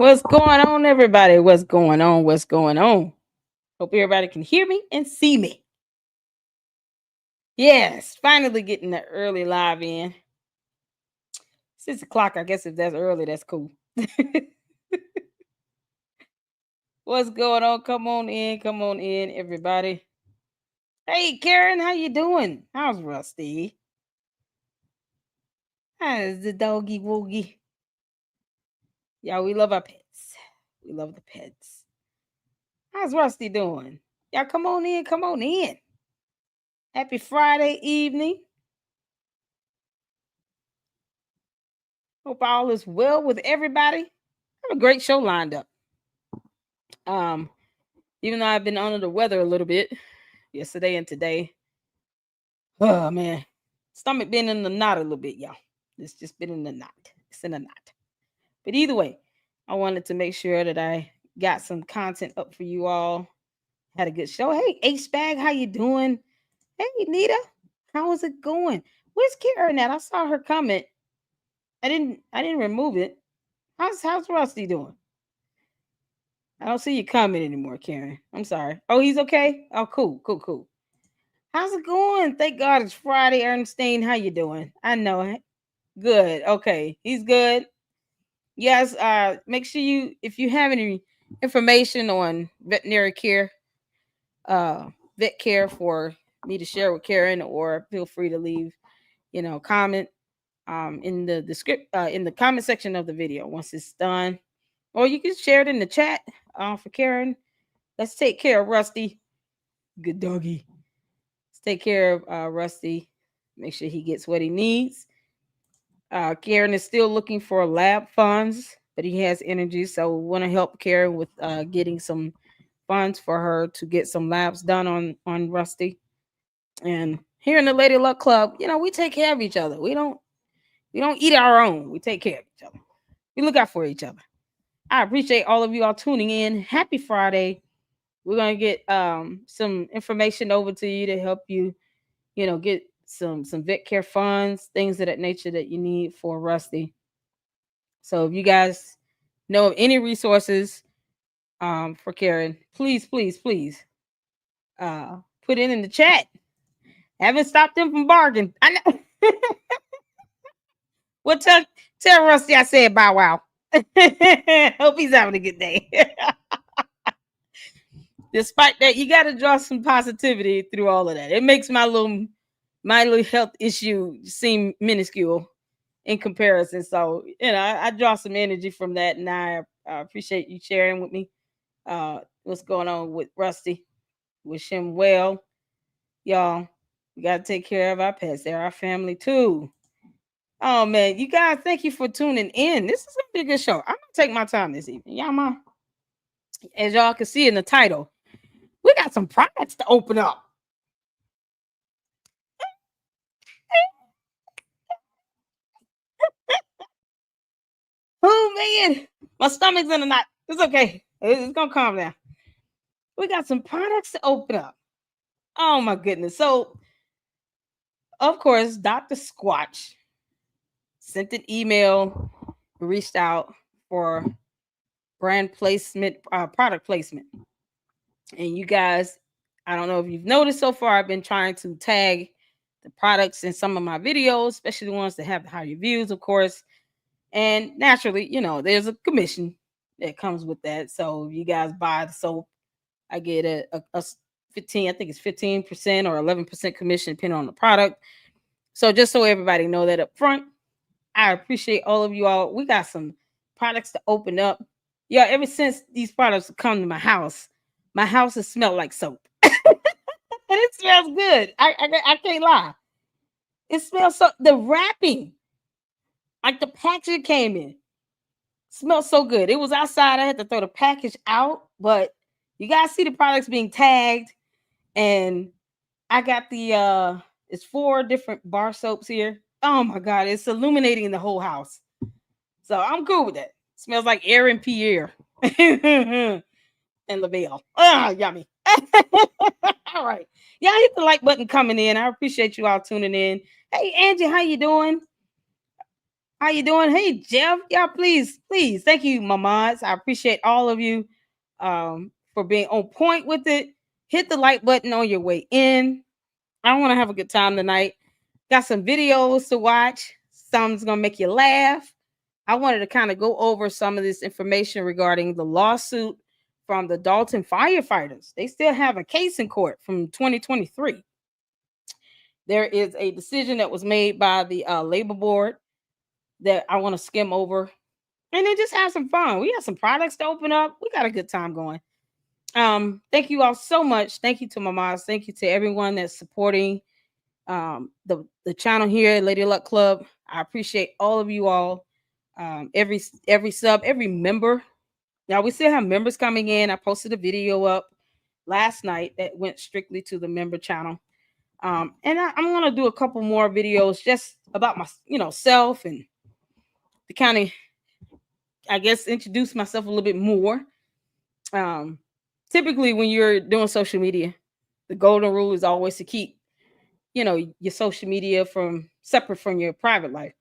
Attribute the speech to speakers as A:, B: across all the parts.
A: What's going on, everybody? What's going on? What's going on? Hope everybody can hear me and see me. Yes, finally getting the early live in. 6 o'clock, I guess if that's early, that's cool. What's going on? Come on in, everybody. Hey, Karen, how you doing? How's Rusty? How's the doggy woogie? Yeah, we love our pets. We love the pets. How's Rusty doing? Y'all come on in, come on in. Happy Friday evening. Hope all is well with everybody. Have a great show lined up. Um, Even though I've been under the weather a little bit yesterday and today. Oh man, stomach been in the knot a little bit, y'all. It's just been in the knot. It's in a knot. But either way, I wanted to make sure that I got some content up for you all. Had a good show. Hey, H Bag, how you doing? Hey, Nita, how is it going? Where's Karen at? I saw her comment. I didn't remove it. How's Rusty doing? I don't see you comment anymore, Karen. I'm sorry. Oh, he's okay? Oh, cool. How's it going? Thank God it's Friday. Ernestine, how you doing? I know it. Good. Okay. He's good. Yes, make sure if you have any information on veterinary care, vet care for me to share with Karen, or feel free to leave, comment in the script in the comment section of the video once it's done. Or you can share it in the chat for Karen. Let's take care of Rusty. Good doggy. Let's take care of Rusty. Make sure he gets what he needs. Karen is still looking for lab funds, but he has energy. So we want to help Karen with getting some funds for her to get some labs done on Rusty. And here in the Lady Luck Club, we take care of each other. We don't eat our own. We take care of each other. We look out for each other. I appreciate all of you all tuning in. Happy Friday. We're going to get some information over to you to help you, get some vet care funds, things of that nature that you need for Rusty. So if you guys know of any resources for Karen, please put it in the chat. Haven't stopped them from bargaining. I know. Well, tell Rusty I said bow wow. Hope he's having a good day. Despite that, you got to draw some positivity through all of that. It makes my little health issue seem minuscule in comparison. So, I draw some energy from that, and I appreciate you sharing with me what's going on with Rusty. Wish him well. Y'all, we got to take care of our pets. They're our family too. Oh man, you guys, thank you for tuning in. This is gonna be a good show. I'm gonna take my time this evening. Y'all, as y'all can see in the title, we got some products to open up. Oh man, my stomach's in a knot. It's okay. It's gonna calm down. We got some products to open up. Oh my goodness. So, of course, Dr. Squatch sent an email, reached out for brand placement, product placement. And you guys, I don't know if you've noticed so far, I've been trying to tag the products in some of my videos, especially the ones that have the higher views, of course. And naturally, there's a commission that comes with that. So if you guys buy the soap, I get a 15, I think it's 15% or 11% commission depending on the product. So just so everybody know that up front, I appreciate all of you all. We got some products to open up. Yeah, ever since these products come to my house has smelled like soap. And it smells good. I can't lie. It smells so, the wrapping, like the package it came in, smells so good. It was outside. I had to throw the package out, but you guys see the products being tagged. And I got it's 4 different bar soaps here. Oh my God, it's illuminating the whole house. So I'm cool with that. Smells like Aaron Pierre and Lavelle. Ah, yummy. All right. Y'all hit the like button coming in. I appreciate you all tuning in. Hey, Angie, how you doing? How you doing? Hey, Jeff. Yeah, please, please. Thank you, mamas. I appreciate all of you for being on point with it. Hit the like button on your way in. I want to have a good time tonight. Got some videos to watch. Some's gonna make you laugh. I wanted to kind of go over some of this information regarding the lawsuit from the Dalton firefighters. They still have a case in court from 2023. There is a decision that was made by the labor board that I want to skim over and then just have some fun. We got some products to open up. We got a good time going. Thank you all so much. Thank you to my moms. Thank you to everyone that's supporting the channel here, Lady Luck Club. I appreciate all of you all. Every sub, every member. Now we still have members coming in. I posted a video up last night that went strictly to the member channel. And I'm gonna do a couple more videos just about my, self and to kind of, I guess, introduce myself a little bit more. Typically, when you're doing social media, the golden rule is always to keep, your social media from separate from your private life.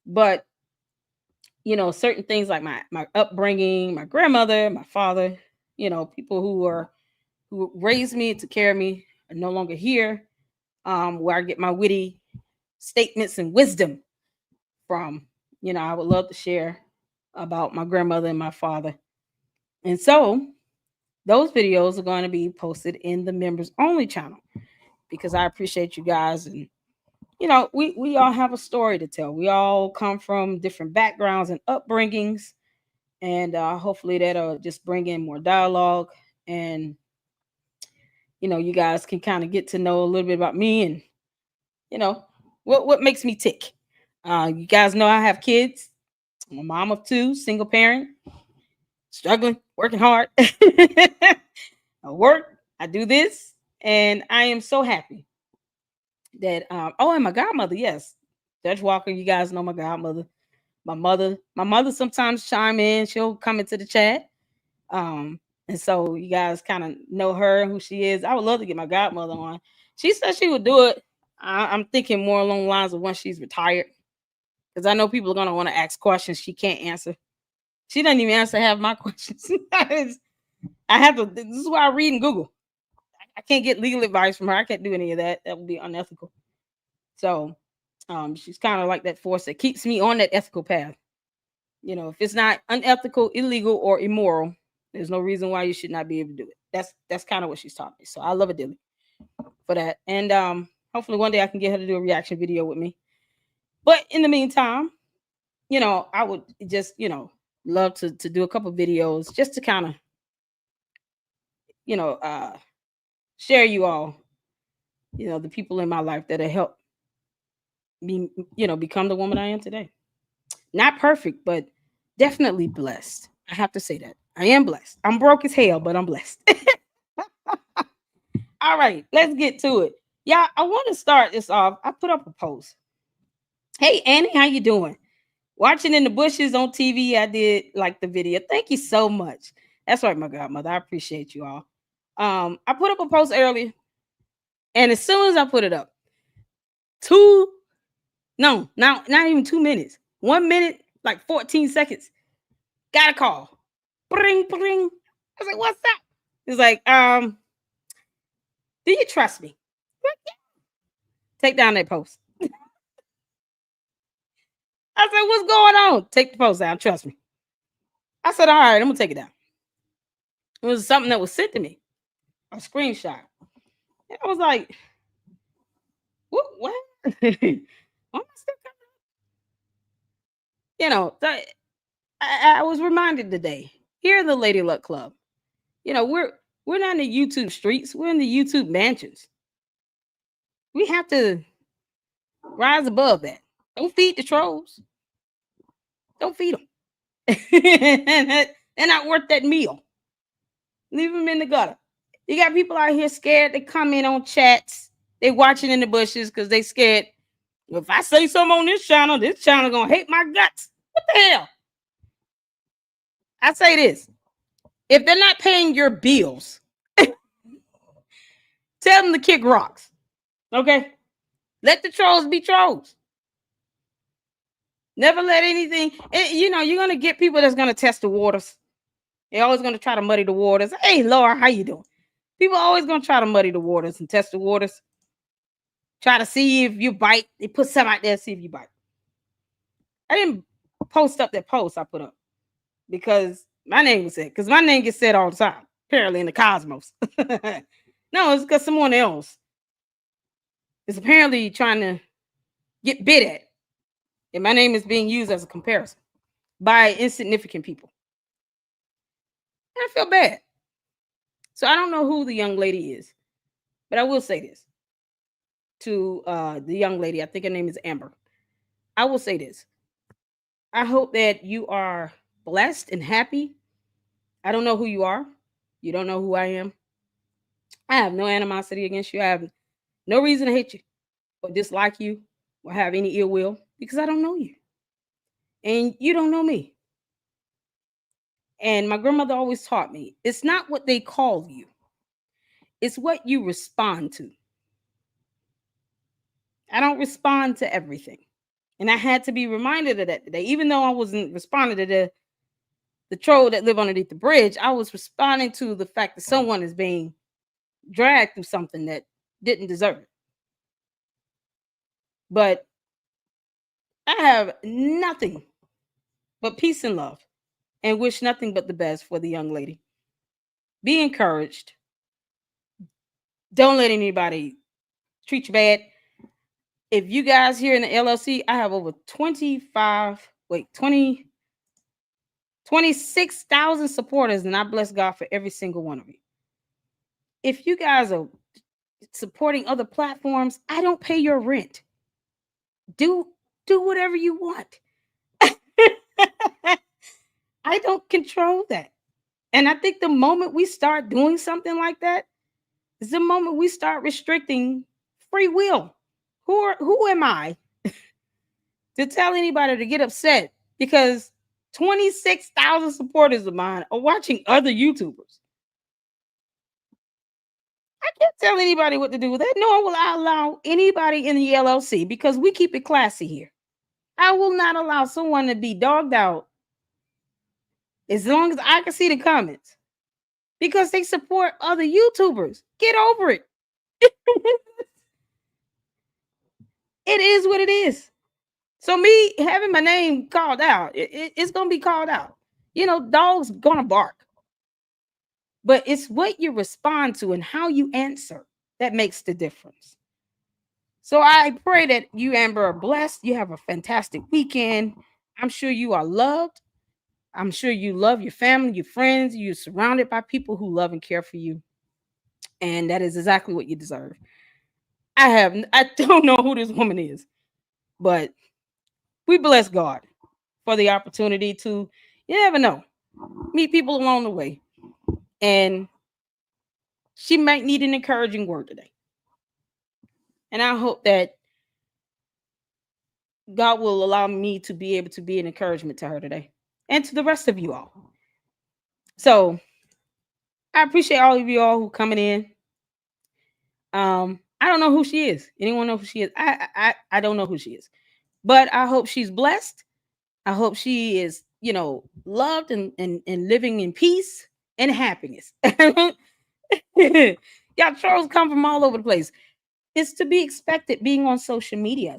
A: But certain things like my upbringing, my grandmother, my father, people who raised me, took care of me, are no longer here. Where I get my witty statements and wisdom from. I would love to share about my grandmother and my father. And so those videos are going to be posted in the members only channel because I appreciate you guys. And, we all have a story to tell. We all come from different backgrounds and upbringings. And hopefully that'll just bring in more dialogue. And, you guys can kind of get to know a little bit about me and, what makes me tick. You guys know I have kids. I'm a mom of two, single parent, struggling, working hard. I work, I do this, and I am so happy that and my godmother, yes. Judge Walker, you guys know my godmother. My mother sometimes chime in, she'll come into the chat. And so you guys kind of know her, who she is. I would love to get my godmother on. She said she would do it. I'm thinking more along the lines of when she's retired. Because I know people are going to want to ask questions she can't answer. She doesn't even answer half my questions. I have to, this is why I read and Google. I can't get legal advice from her. I can't do any of that. That would be unethical. So she's kind of like that force that keeps me on that ethical path. If it's not unethical, illegal, or immoral, there's no reason why you should not be able to do it. That's kind of what she's taught me. So I love it dearly for that. And hopefully one day I can get her to do a reaction video with me. But in the meantime, I would just, love to do a couple videos just to kind of, share you all, the people in my life that have helped me, become the woman I am today. Not perfect, but definitely blessed. I have to say that. I am blessed. I'm broke as hell, but I'm blessed. All right, let's get to it. Yeah, I want to start this off. I put up a post. Hey, Annie, how you doing? Watching in the bushes on TV, I did like the video. Thank you so much. That's right, my godmother. I appreciate you all. I put up a post earlier, and as soon as I put it up, not even 2 minutes, 1 minute, like 14 seconds, got a call. Bring, bring. I was like, what's up? It's like, do you trust me? Like, yeah. Take down that post. I said, what's going on? Take the post down. Trust me. I said, all right, I'm going to take it down. It was something that was sent to me, a screenshot. And I was like, what? Why am I still coming? I was reminded today, here in the Lady Luck Club, we're not in the YouTube streets. We're in the YouTube mansions. We have to rise above that. Don't feed the trolls. Don't feed them. They're not worth that meal. Leave them in the gutter. You got people out here scared to come in on chats. They watching in the bushes because they scared. If I say something on this channel gonna hate my guts. What the hell? I say this. If they're not paying your bills, tell them to kick rocks. Okay? Let the trolls be trolls. Never let anything, you're going to get people that's going to test the waters. They're always going to try to muddy the waters. Hey, Laura, how you doing? People are always going to try to muddy the waters and test the waters. Try to see if you bite. They put some out there to see if you bite. I didn't post up that post I put up because my name was said. Because my name gets said all the time, apparently in the cosmos. No, it's because someone else is apparently trying to get bit at. And my name is being used as a comparison by insignificant people. And I feel bad. So I don't know who the young lady is, but I will say this to the young lady. I think her name is Amber. I will say this. I hope that you are blessed and happy. I don't know who you are. You don't know who I am. I have no animosity against you. I have no reason to hate you or dislike you or have any ill will because I don't know you. And you don't know me. And my grandmother always taught me, it's not what they call you. It's what you respond to. I don't respond to everything. And I had to be reminded of that today. Even though I wasn't responding to the troll that live underneath the bridge, I was responding to the fact that someone is being dragged through something that didn't deserve it. But I have nothing but peace and love and wish nothing but the best for the young lady. Be encouraged. Don't let anybody treat you bad. If you guys here in the LLC, I have over 26,000 supporters, and I bless God for every single one of you. If you guys are supporting other platforms, I don't pay your rent. Do whatever you want. I don't control that. And I think the moment we start doing something like that is the moment we start restricting free will. Who am I to tell anybody to get upset because 26,000 supporters of mine are watching other YouTubers? I can't tell anybody what to do with that. Nor will I allow anybody in the LLC because we keep it classy here. I will not allow someone to be dogged out as long as I can see the comments because they support other YouTubers. Get over it. It is what it is. So me having my name called out, it's going to be called out. Dogs going to bark. But it's what you respond to and how you answer that makes the difference. So I pray that you, Amber, are blessed. You have a fantastic weekend. I'm sure you are loved. I'm sure you love your family, your friends. You're surrounded by people who love and care for you. And that is exactly what you deserve. I don't know who this woman is, but we bless God for the opportunity to, you never know, meet people along the way. And she might need an encouraging word today. And I hope that God will allow me to be able to be an encouragement to her today and to the rest of you all. So I appreciate all of you all who coming in. I don't know who she is. Anyone know who she is? I don't know who she is. But I hope she's blessed. I hope she is, loved and living in peace and happiness. Y'all trolls come from all over the place. It's to be expected being on social media.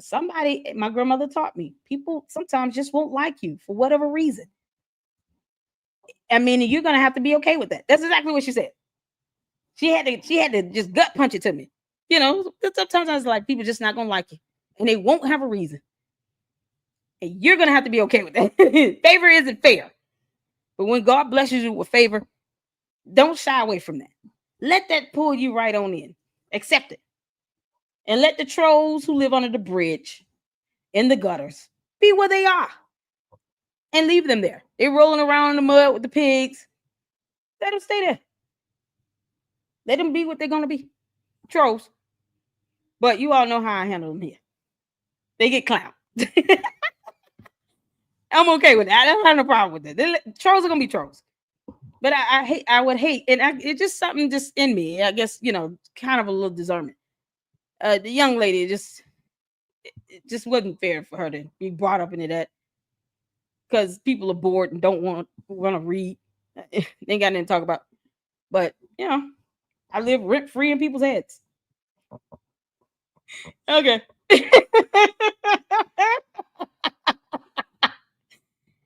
A: My grandmother taught me, people sometimes just won't like you for whatever reason. I mean, you're gonna have to be okay with that. That's exactly what she said. She had to just gut punch it to me. Sometimes it's like people just not gonna like you, and they won't have a reason. And you're gonna have to be okay with that. Favor isn't fair. But when God blesses you with favor, don't shy away from that. Let that pull you right on in. Accept it. And let the trolls who live under the bridge, in the gutters, be where they are. And leave them there. They're rolling around in the mud with the pigs. Let them stay there. Let them be what they're going to be. Trolls. But you all know how I handle them here. They get clowned. I'm okay with that. I don't have no problem with that. Trolls are going to be trolls. But I would hate, and it's just something just in me. I guess, kind of a little discernment. The young lady it just wasn't fair for her to be brought up into that. because people are bored and don't want to read. They ain't got nothing to talk about. But I live rent free in people's heads. Okay.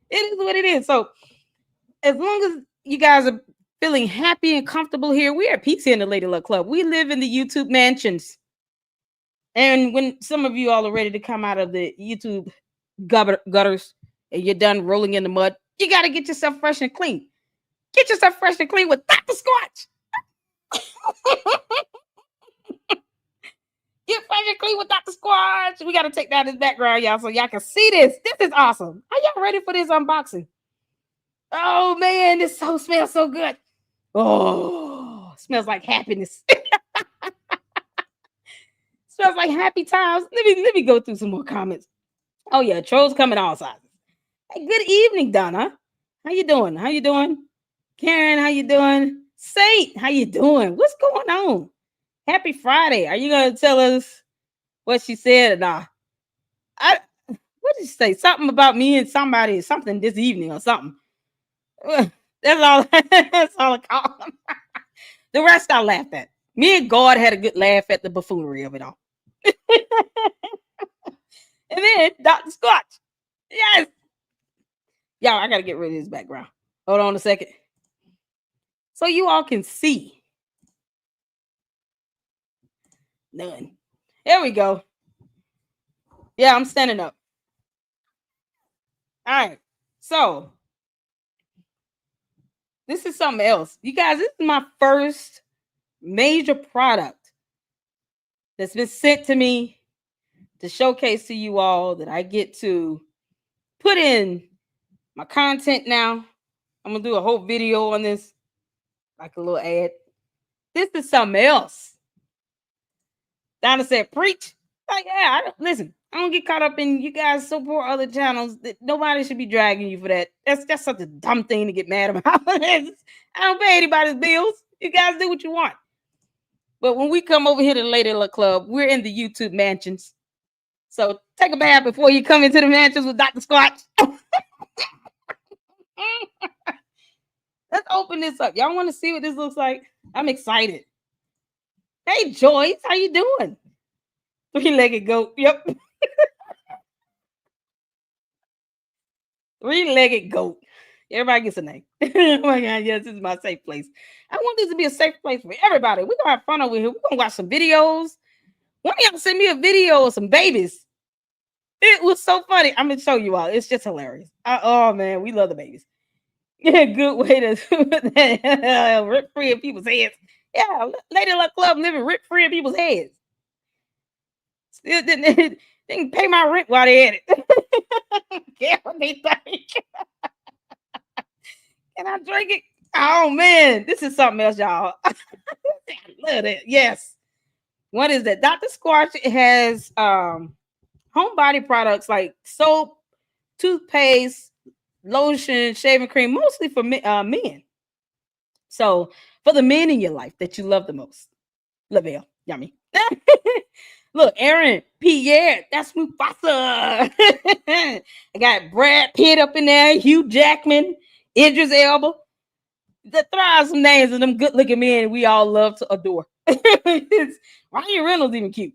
A: It is what it is. So as long as you guys are feeling happy and comfortable here, we are at peace here in the Lady Luck Club. We live in the YouTube mansions. And when some of you all are ready to come out of the YouTube gutters and you're done rolling in the mud, you got to get yourself fresh and clean. Get yourself fresh and clean with Dr. Squatch. Get fresh and clean with Dr. Squatch. We got to take that in the background, y'all, so y'all can see this. This is awesome. Are y'all ready for this unboxing? Oh, man, this smells so good. Oh, smells like happiness. Smells like happy times. Let me go through some more comments. Oh, yeah, trolls come in all sizes. Hey, good evening, Donna. How you doing? How you doing? Karen, how you doing? Saint, how you doing? What's going on? Happy Friday. Are you going to tell us what she said or not? What did she say? Something about me and somebody, something this evening or something. That's all. That's all I call them. The rest I laughed at. Me and God had a good laugh at the buffoonery of it all. And then Dr. Squatch. Yes. Y'all, I got to get rid of this background. Hold on a second. So you all can see. None. There we go. Yeah, I'm standing up. All right. So this is something else. You guys, this is my first major product that's been sent to me to showcase to you all that I get to put in my content now. I'm going to do a whole video on this, like a little ad. This is something else. Donna said, preach. Like, yeah, listen, I don't get caught up in you guys support other channels. That nobody should be dragging you for that. That's such a dumb thing to get mad about. I don't pay anybody's bills. You guys do what you want. But when we come over here to the Lady Luck Club, we're in the YouTube mansions. So take a bath before you come into the mansions with Dr. Squatch. Let's open this up. Y'all want to see what this looks like? I'm excited. Hey, Joyce, how you doing? Three-legged goat. Yep. Three-legged goat. Everybody gets a name. Oh my God, yes, this is my safe place. I want this to be a safe place for everybody. We're going to have fun over here. We're going to watch some videos. One of y'all send me a video of some babies. It was so funny. I'm going to show you all. It's just hilarious. Oh, man, we love the babies. Yeah, good way to rip free in people's heads. Yeah, Lady Luck Club living rip free in people's heads. Still didn't they can pay my rent while they at it. Yeah, what they think. Can I drink it? Oh man, this is something else, y'all. I love it. Yes. What is that? Dr. Squatch has home body products like soap, toothpaste, lotion, shaving cream, mostly for men. So for the men in your life that you love the most, Lavelle, yummy. Look, Aaron, Pierre, that's Mufasa. I got Brad Pitt up in there, Hugh Jackman, Idris Elba. Throw out some names of them good-looking men we all love to adore. Ryan Reynolds even cute.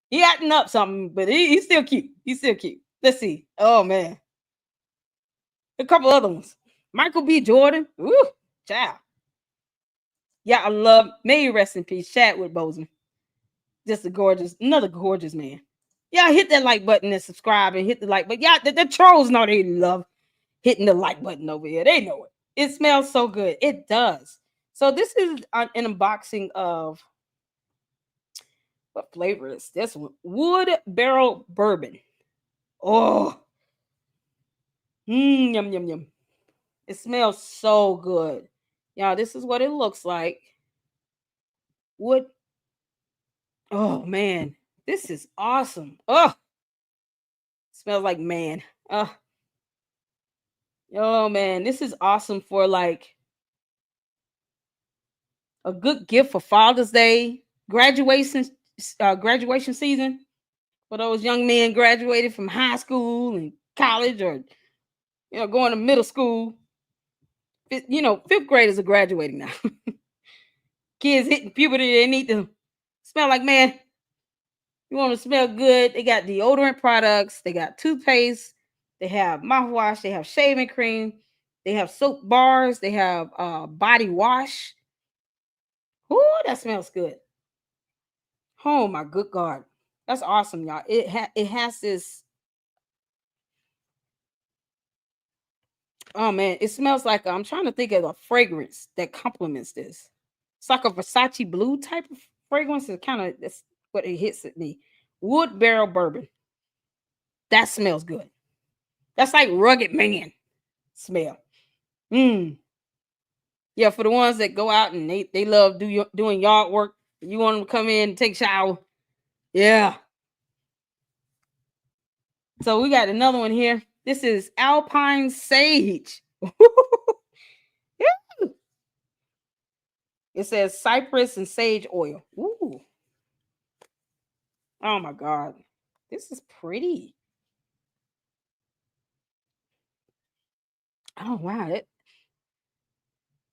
A: He acting up something, but he's still cute. He's still cute. Let's see. Oh man, a couple other ones. Michael B. Jordan. Ooh, child. Yeah, I love. May you rest in peace, Chadwick Boseman. Just another gorgeous man. Yeah, hit that like button and subscribe and hit the like. But yeah, the trolls know they love hitting the like button over here. They know it. It smells so good. It does. So this is an unboxing of what flavor is this one? Wood Barrel Bourbon. Oh, yum yum yum. It smells so good. Y'all, this is what it looks like. Wood. Oh man, this is awesome. Oh, smells like man. Oh man, this is awesome for like a good gift for Father's Day, graduation season for those young men graduated from high school and college, or going to middle school. Fifth graders are graduating now. Kids hitting puberty, they need to smell like, man, you want to smell good. They got deodorant products, they got toothpaste, they have mouthwash, they have shaving cream, they have soap bars, they have body wash. Ooh, that smells good. Oh my good God. That's awesome, y'all. It has this. Oh man, it smells like, I'm trying to think of a fragrance that complements this. It's like a Versace blue type of fragrance. That's what it hits at me. Wood barrel bourbon. That smells good. That's like rugged man smell. Yeah, for the ones that go out and they love doing yard work. You want them to come in and take a shower. Yeah. So we got another one here. This is Alpine Sage. It says cypress and sage oil. Ooh. Oh my God. This is pretty. Oh wow.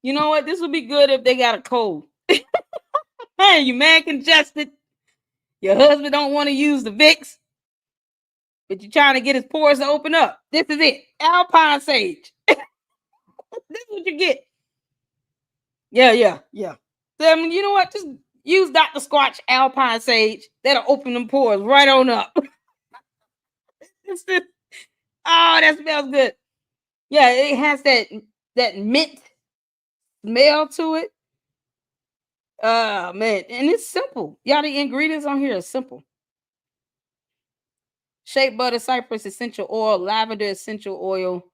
A: You know what? This would be good if they got a cold. Hey, you man congested. Your husband don't want to use the Vicks, but you're trying to get his pores to open up. This is it. Alpine Sage. This is what you get. Yeah. So, I mean, you know what? Just use Dr. Squatch Alpine Sage. That'll open them pores right on up. Oh, that smells good. Yeah, it has that mint smell to it. Man, and it's simple. Y'all, the ingredients on here are simple. Shea butter, cypress essential oil, lavender essential oil,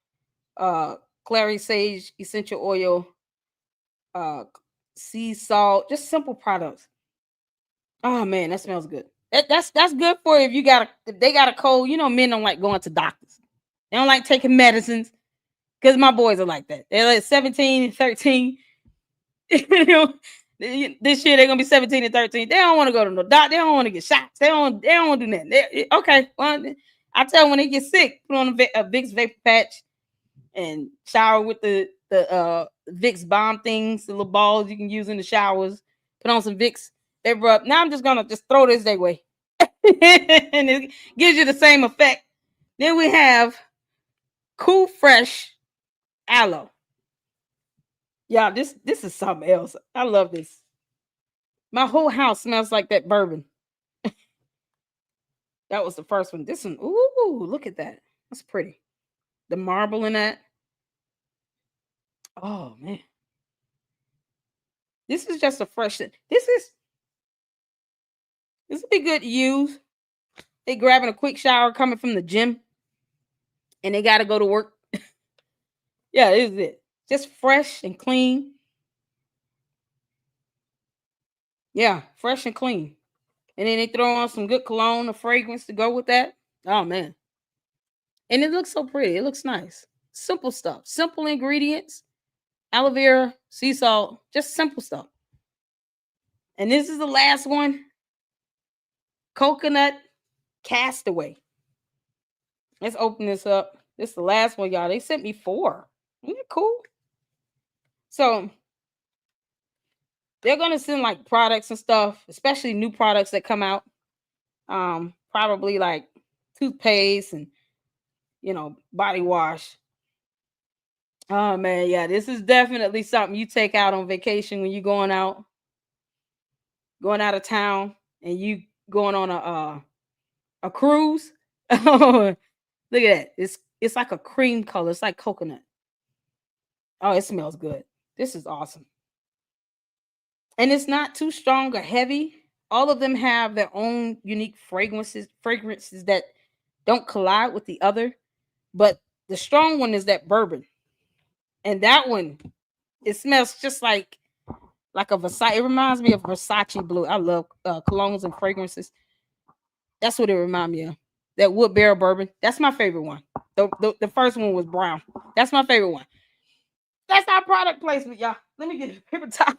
A: clary sage essential oil, sea salt, just simple products. Oh man, that smells good. That's good for if they got a cold. Men don't like going to doctors. They don't like taking medicines because my boys are like that. They're like 17 and 13. This year they're gonna be 17 and 13. They don't want to go to no doctor. They don't want to get shots. They don't want to do nothing. Okay, well, I tell them when they get sick, put on a Vicks vapor patch and shower with the Vicks bomb things, the little balls you can use in the showers. Put on some Vicks. They rub. Now I'm just gonna throw this their way, and it gives you the same effect. Then we have Cool Fresh Aloe. Yeah, this is something else. I love this. My whole house smells like that bourbon. That was the first one. This one, ooh, look at that. That's pretty. The marble in that. Oh man. This is just a fresh. This would be good to use. They grabbing a quick shower coming from the gym, and they got to go to work. Yeah, this is it. Just fresh and clean. Yeah, fresh and clean. And then they throw on some good cologne or fragrance to go with that. Oh man. And it looks so pretty. It looks nice. Simple stuff. Simple ingredients. Aloe vera, sea salt, just simple stuff. And this is the last one. Coconut Castaway. Let's open this up. This is the last one, y'all. They sent me 4. Isn't it cool? So they're gonna send like products and stuff, especially new products that come out. Probably like toothpaste and body wash. Oh man, yeah, this is definitely something you take out on vacation when you're going out of town, and you going on a cruise. Look at that. It's like a cream color. It's like coconut. Oh, it smells good. This is awesome. And it's not too strong or heavy. All of them have their own unique fragrances that don't collide with the other. But the strong one is that bourbon. And that one, it smells just like a Versace. It reminds me of Versace blue. I love colognes and fragrances. That's what it reminds me of. That wood barrel bourbon. That's my favorite one. The first one was brown. That's my favorite one. That's our product placement, y'all. Let me get a paper towel.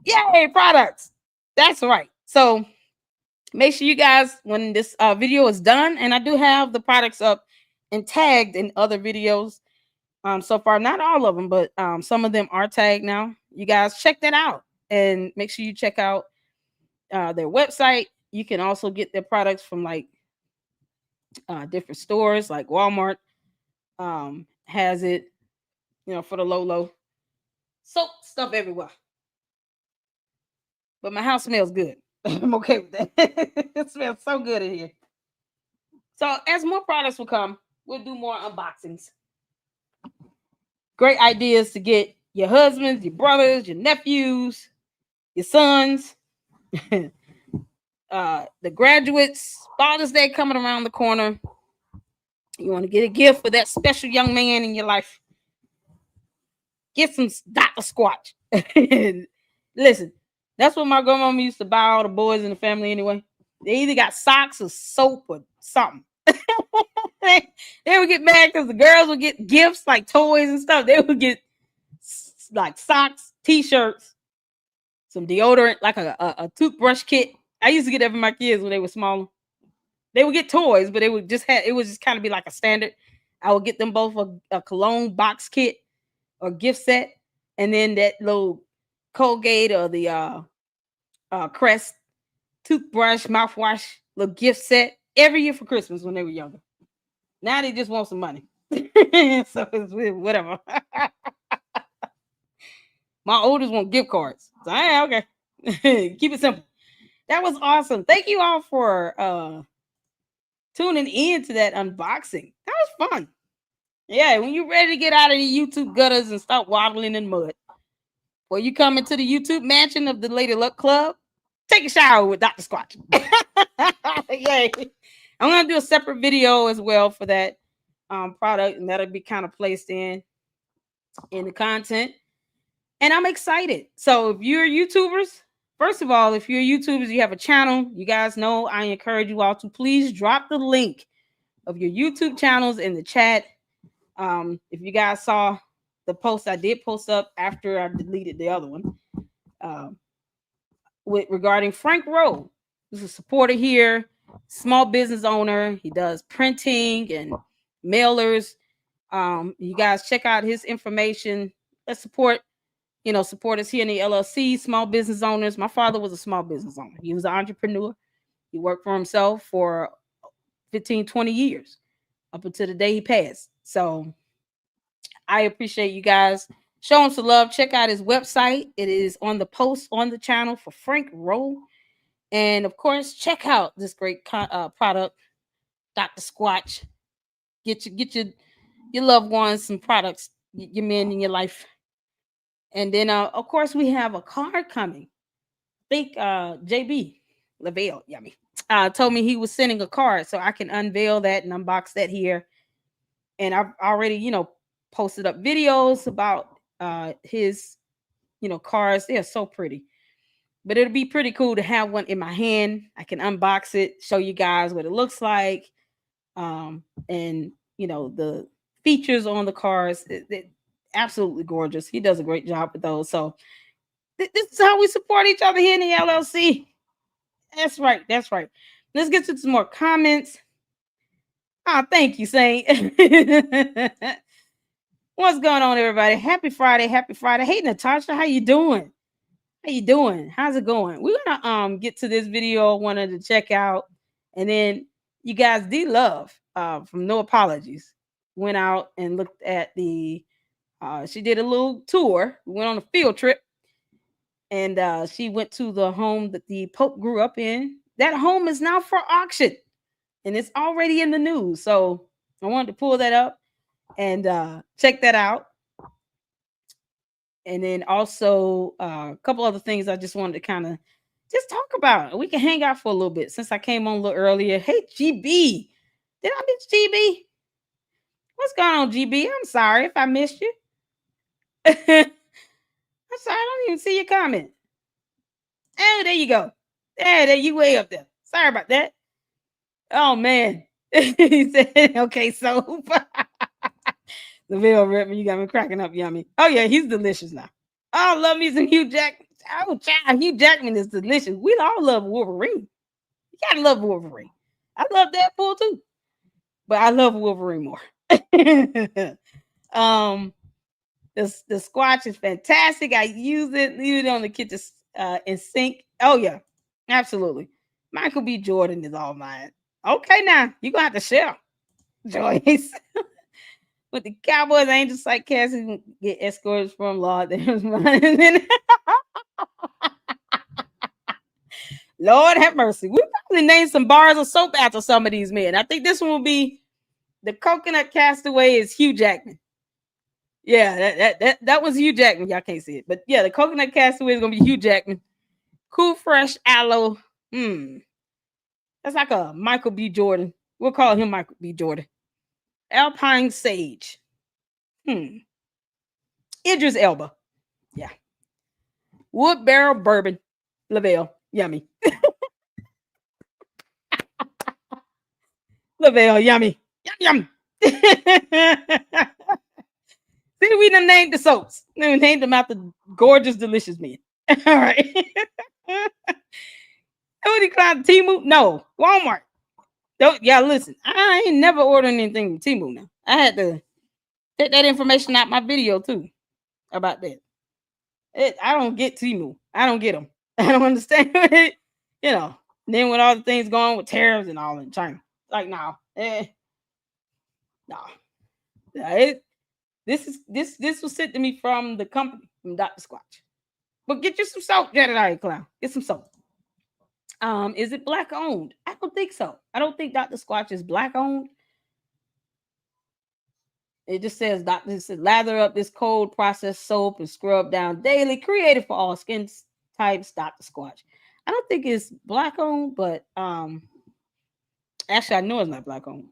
A: Yay, products. That's right. So make sure you guys, when this video is done, and I do have the products up and tagged in other videos. So far, not all of them, but some of them are tagged now. You guys check that out and make sure you check out their website. You can also get their products from like different stores, like Walmart has it, for the low. Soap stuff everywhere. But my house smells good. I'm okay with that. It smells so good in here. So as more products will come, we'll do more unboxings. Great ideas to get your husbands, your brothers, your nephews, your sons, the graduates. Father's Day coming around the corner. You want to get a gift for that special young man in your life. Get some Dr. Squatch. Listen, that's what my grandmama used to buy all the boys in the family anyway. They either got socks or soap or something. They would get mad because the girls would get gifts like toys and stuff. They would get like socks, t-shirts, some deodorant, like a toothbrush kit. I used to get that for my kids when they were smaller. They would get toys, but it would just kind of be like a standard. I would get them both a cologne box kit or gift set, and then that little Colgate or the Crest toothbrush, mouthwash, little gift set every year for Christmas when they were younger. Now they just want some money. So it's whatever. My oldest want gift cards. So okay. Keep it simple. That was awesome. Thank you all for tuning in to that unboxing. That was fun. Yeah, when you're ready to get out of the YouTube gutters and start waddling in mud, or you come into the YouTube mansion of the Lady Luck Club, take a shower with Dr. Squatch. Yay. I'm going to do a separate video as well for that product, and that'll be kind of placed in the content. And I'm excited. So if you're YouTubers, first of all, if you're YouTubers, you have a channel, you guys know I encourage you all to please drop the link of your YouTube channels in the chat. If you guys saw the post I did post up after I deleted the other one, regarding Frank Rowe, who's a supporter here, small business owner. He does printing and mailers. You guys check out his information. Let's support us here in the LLC, small business owners. My father was a small business owner. He was an entrepreneur. He worked for himself for 15, 20 years up until the day he passed. So I appreciate you guys showing some love. Check out his website. It is on the post on the channel for Frank Rowe. And of course, check out this great product, Dr. Squatch. Get your loved ones some products, your men in your life. And then, of course, we have a card coming. I think JB Lavelle, told me he was sending a card, so I can unveil that and unbox that here. And I've already, posted up videos about his, cards. They're so pretty. But it'll be pretty cool to have one in my hand. I can unbox it, show you guys what it looks like. And, the features on the cards, it absolutely gorgeous. He does a great job with those. So this is how we support each other here in the LLC. That's right. Let's get to some more comments. Thank you, Saint. What's going on, everybody? Happy Friday. Hey, Natasha, how you doing? How's it going? We're gonna get to this video I wanted to check out, and then you guys, D-Love from No Apologies went out and looked at the she did a little tour. We went on a field trip, and she went to the home that the Pope grew up in. That home is now for auction, and it's already in the news. So I wanted to pull that up and check that out. And then also a couple other things I just wanted to kind of just talk about. We can hang out for a little bit since I came on a little earlier. Hey, GB. Did I miss GB? What's going on, GB? I'm sorry if I missed you. I'm sorry. I don't even see your comment. Oh, there you go. There you way up there. Sorry about that. Oh, man. He said, okay, so Lavelle Redmond, you got me cracking up, Yummy. Oh, yeah, he's delicious now. Oh, love me some Hugh Jackman. Oh, child, Hugh Jackman is delicious. We all love Wolverine. You gotta love Wolverine. I love Deadpool too. but I love Wolverine more. um, the Squatch is fantastic. I use it, leave it on the kitchen in sink. Oh yeah, absolutely. Michael B. Jordan is all mine. Okay, now you gonna have to share, Joyce. With the Cowboys, Angels, like Cassie get escorts from Lord. Lord have mercy. We probably named some bars of soap after some of these men. I think this one will be the Coconut Castaway is Hugh Jackman. Yeah, that was Hugh Jackman. Y'all can't see it, but yeah, the Coconut Castaway is gonna be Hugh Jackman. Cool Fresh Aloe. That's like a Michael B. Jordan. We'll call him Michael B. Jordan. Alpine Sage. Idris Elba. Yeah. Wood Barrel Bourbon. Lavelle. Yummy. Lavelle. Yummy. Yum, yum. See, we done named the soaps. We named them after gorgeous, delicious men. All right. Somebody climbed Timu? No. Walmart. Don't, yeah, listen. I ain't never ordering anything from Timu now. I had to take that information out my video too about that. I don't get Timu. I don't get them. I don't understand it. You know. Then with all the things going with tariffs and all in China, like no, no. This was sent to me from the company from Dr. Squatch. But get you some soap, Jedediah Clown. Get some soap. Is it black owned? I don't think so. I don't think Dr. Squatch is black owned. It just says Dr. Says, lather up this cold processed soap and scrub down daily. Created for all skin types, Dr. Squatch. I don't think it's black owned, but actually I know it's not black owned.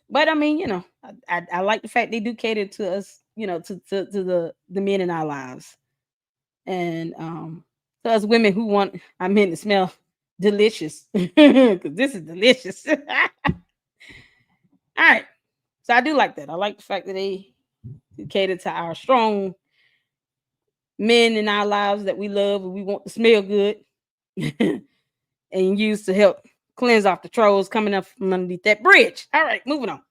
A: But I mean, you know, I like the fact they do cater to us, you know, to the men in our lives. And to us women who want our men to smell delicious. Because this is delicious. All right. So I do like that. I like the fact that they cater to our strong men in our lives that we love and we want to smell good. And use to help cleanse off the trolls coming up from underneath that bridge. All right, moving on.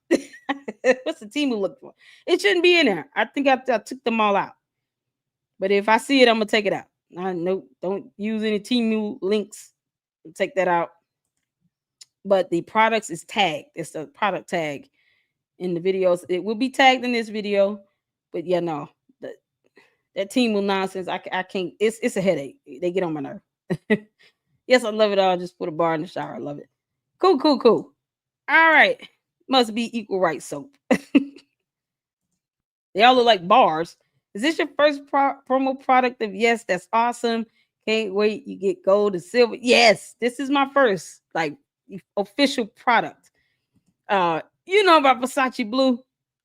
A: What's the team we look for? It shouldn't be in there. I think I took them all out. But if I see it, I'm gonna take it out. No, don't use any Temu links. Take that out. But the products is tagged. It's a product tag in the videos. It will be tagged in this video. But yeah, no, that Temu nonsense. I can't. It's a headache. They get on my nerve. Yes, I love it all. Just put a bar in the shower. I love it. Cool. All right. Must be equal rights soap. They all look like bars. Is this your first promo product of yes? That's awesome. Can't wait. You get gold and silver. Yes, this is my first like official product. You know about Versace Blue?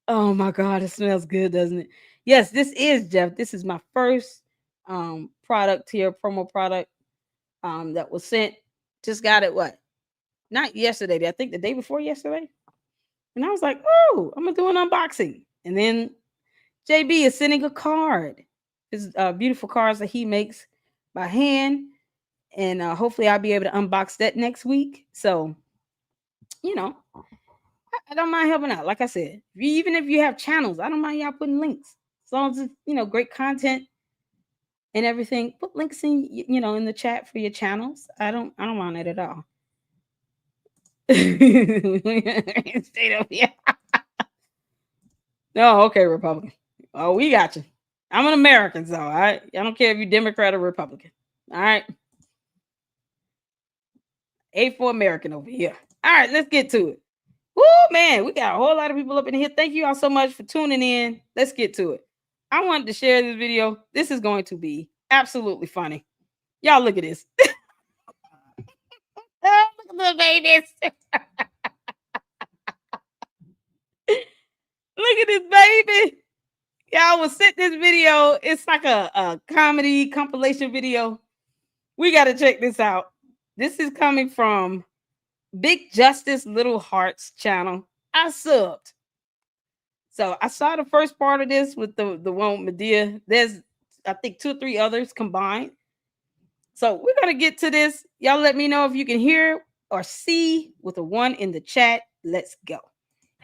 A: Oh my God, it smells good, doesn't it? Yes, this is Jeff. This is my first product here, promo product. That was sent. Just got it. What? Not yesterday. I think the day before yesterday. And I was like, oh, I'm gonna do an unboxing. And then JB is sending a card. His beautiful cards that he makes by hand. And hopefully I'll be able to unbox that next week. So, you know, I don't mind helping out. Like I said, even if you have channels, I don't mind y'all putting links. As long as it's, you know, great content and everything. Put links in, you know, in the chat for your channels. I don't mind it at all. Stay up here. No, okay, Republican. Oh, we got you. I'm an American, so I don't care if you're Democrat or Republican. All right. A for American over here. All right, let's get to it. Woo, man, we got a whole lot of people up in here. Thank you all so much for tuning in. Let's get to it. I wanted to share this video. This is going to be absolutely funny. Y'all look at this. Oh, look at the babies. Look at this baby. Y'all was sent this video. It's like a comedy compilation video. We got to check this out. This is coming from Big Justice Little Hearts channel. I subbed. So I saw the first part of this with the one with Medea. There's, I think, 2 or 3 others combined. So we're going to get to this. Y'all let me know if you can hear or see with a 1 in the chat. Let's go.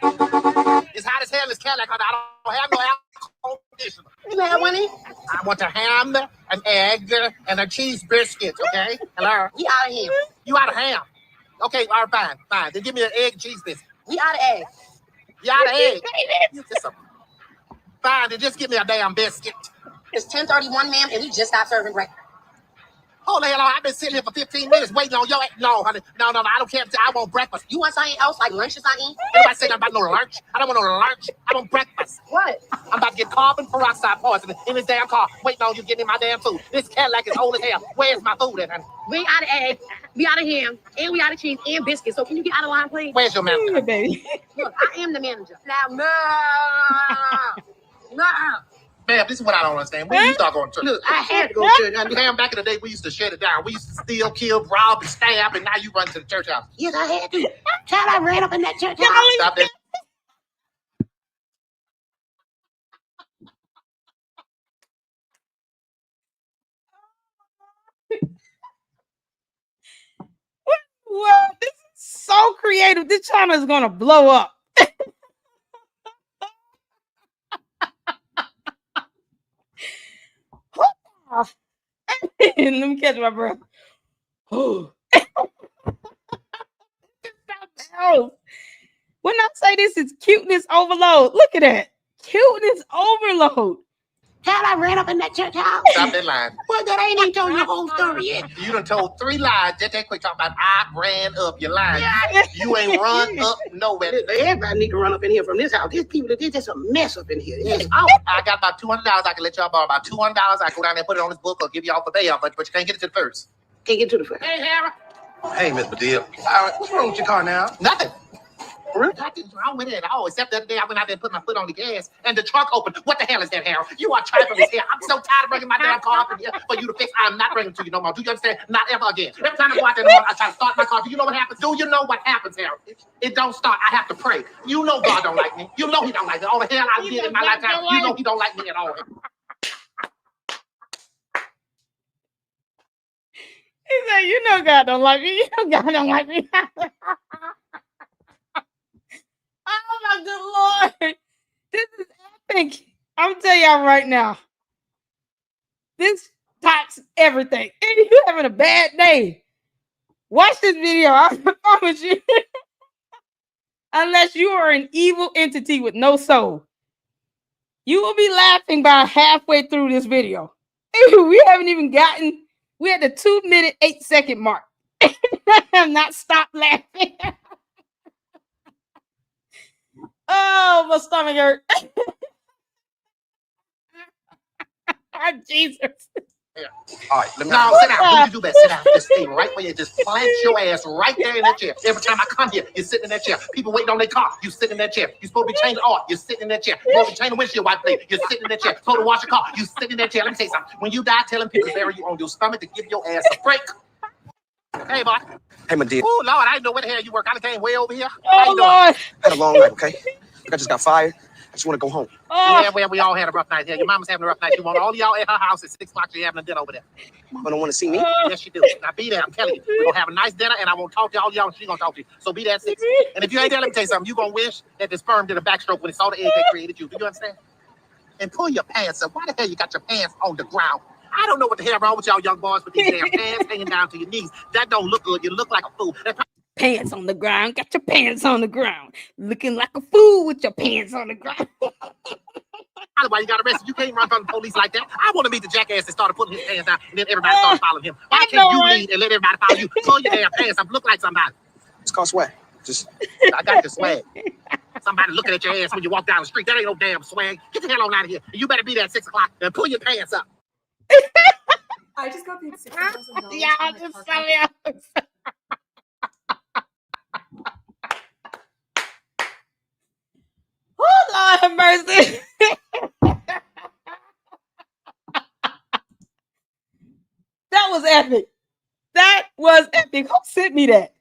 B: It's hot as hell in this Cadillac. I don't have no alcohol conditioner.
C: You have one in?
B: I want a ham, an egg, and a cheese biscuit, okay? Hello?
C: We out of here.
B: You out of ham. Okay, all right, fine. Then give me an egg and cheese biscuit.
C: We out of egg.
B: You out of egg. Fine, then just give me a damn biscuit.
C: It's 10:31, ma'am, and we just got serving breakfast.
B: Hold the hell on. I've been sitting here for 15 minutes waiting on your... No, honey. No. I don't care. I want breakfast.
C: You want something else like lunch or something?
B: Nobody say nothing about no lunch. I don't want no lunch. I want breakfast.
C: What?
B: I'm about to get carbon peroxide poisoning in this damn car. Waiting on you getting my damn food. This Cadillac is old as hell. Where's my food at, honey?
C: We out of egg, we out of ham, and we out of cheese and biscuits. So can you get out of line, please?
B: Where's your manager?
A: Yeah, baby.
C: Look, I am the manager. Now, no.
B: Ma'am, this is what I don't understand. When you start going to church?
C: Look, I had to go to church.
B: Ma'am, back in the day, we used to shut it down. We used to steal, kill, rob, and stab, and now you run to the church house.
C: Yes, I had to. Child, I ran up in that church house.
B: Stop that.
A: Well, this is so creative. This channel is gonna blow up. Let me catch my breath. When I say this is cuteness overload, look at that. Cuteness overload.
C: Child, I ran up in that church house.
B: Stop that line.
C: Well, that ain't even told you the whole story yet.
B: You done told 3 lies just that quick talking about I ran up your line. You ain't run up nowhere.
C: Everybody need to run up in here from this house. These people, there's just a mess up in here.
B: I got about $200. I can let y'all borrow about $200. I go down there, put it on this book, or give y'all for bail, but you can't get it to the first.
C: Can't get to the first.
B: Hey, Harry.
D: Hey, Miss Badil. What's wrong with your car now?
B: Nothing. Nothing's wrong with it at all, except the other day I went out there and put my foot on the gas, and the trunk opened. What the hell is that, Harold? You are trifling as hell. I'm so tired of bringing my damn car up in here for you to fix. I'm not bringing it to you no more. Do you understand? Not ever again. Every time I go out there, I try to start my car. Do you know what happens? Do you know what happens, Harold? It don't start. I have to pray. You know God don't like me. You know He don't like me. All the hell I did in my lifetime, you know He don't like me at all.
A: He said, "You know God don't like me. You know God don't like me." Oh my good Lord. This is epic. I'm gonna tell y'all right now. This tops everything. If you're having a bad day, watch this video. I promise you. Unless you are an evil entity with no soul, you will be laughing by halfway through this video. We haven't even gotten, we're at the 2-minute, 8-second mark. I'm not stopped laughing. Oh, my stomach hurt. Oh, Jesus.
B: Yeah. All right, let me sit down. Do you do best? Sit down. Just stay right where you just plant your ass right there in that chair. Every time I come here, you're sitting in that chair. People waiting on their car, you sit in that chair. You're supposed to be changing oil, you're sitting in that chair. You're supposed to be changing the windshield wiper blade, you're sitting in that chair. You're supposed to wash your car, you sitting in that chair. Let me tell you something. When you die, telling people to bury you on your stomach to give your ass a break. Hey, boy.
D: Hey, my dear.
B: Oh, Lord, I didn't know where the hell you work. I came way over here.
A: Oh, Lord.
D: Had a long night, okay? I just got fired. I just want to go home.
A: Oh.
B: Yeah, well, we all had a rough night here. Your mama's having a rough night. You want all y'all at her house at 6 o'clock. She's having a dinner over there.
D: Mama don't want to see me.
B: Yes, she do. Now be there. I'm telling you. We're going to have a nice dinner, and I won't talk to all y'all. She's going to talk to you. So be there at 6. And if you ain't there, let me tell you something. You're going to wish that the sperm did a backstroke when it saw the egg that created you. Do you understand? And pull your pants up. Why the hell you got your pants on the ground? I don't know what the hell wrong with y'all young boys with these damn pants hanging down to your knees. That don't look good. You look like a fool.
A: Pants on the ground. Got your pants on the ground. Looking like a fool with your pants on the ground.
B: Why you got arrested? You can't run from the police like that. I want to meet the jackass that started putting his pants down and then everybody started following him. Why can't you lead and let everybody follow you? Pull your damn pants up. Look like somebody.
D: It's called swag. Just
B: I got the swag. Somebody looking at your ass when you walk down the street. That ain't no damn swag. Get the hell on out of here. You better be there at 6 o'clock and pull your pants up.
E: I just got paid $60,000.
A: Yeah, I just saw you. Oh, Lord have mercy. That was epic. That was epic. Who sent me that?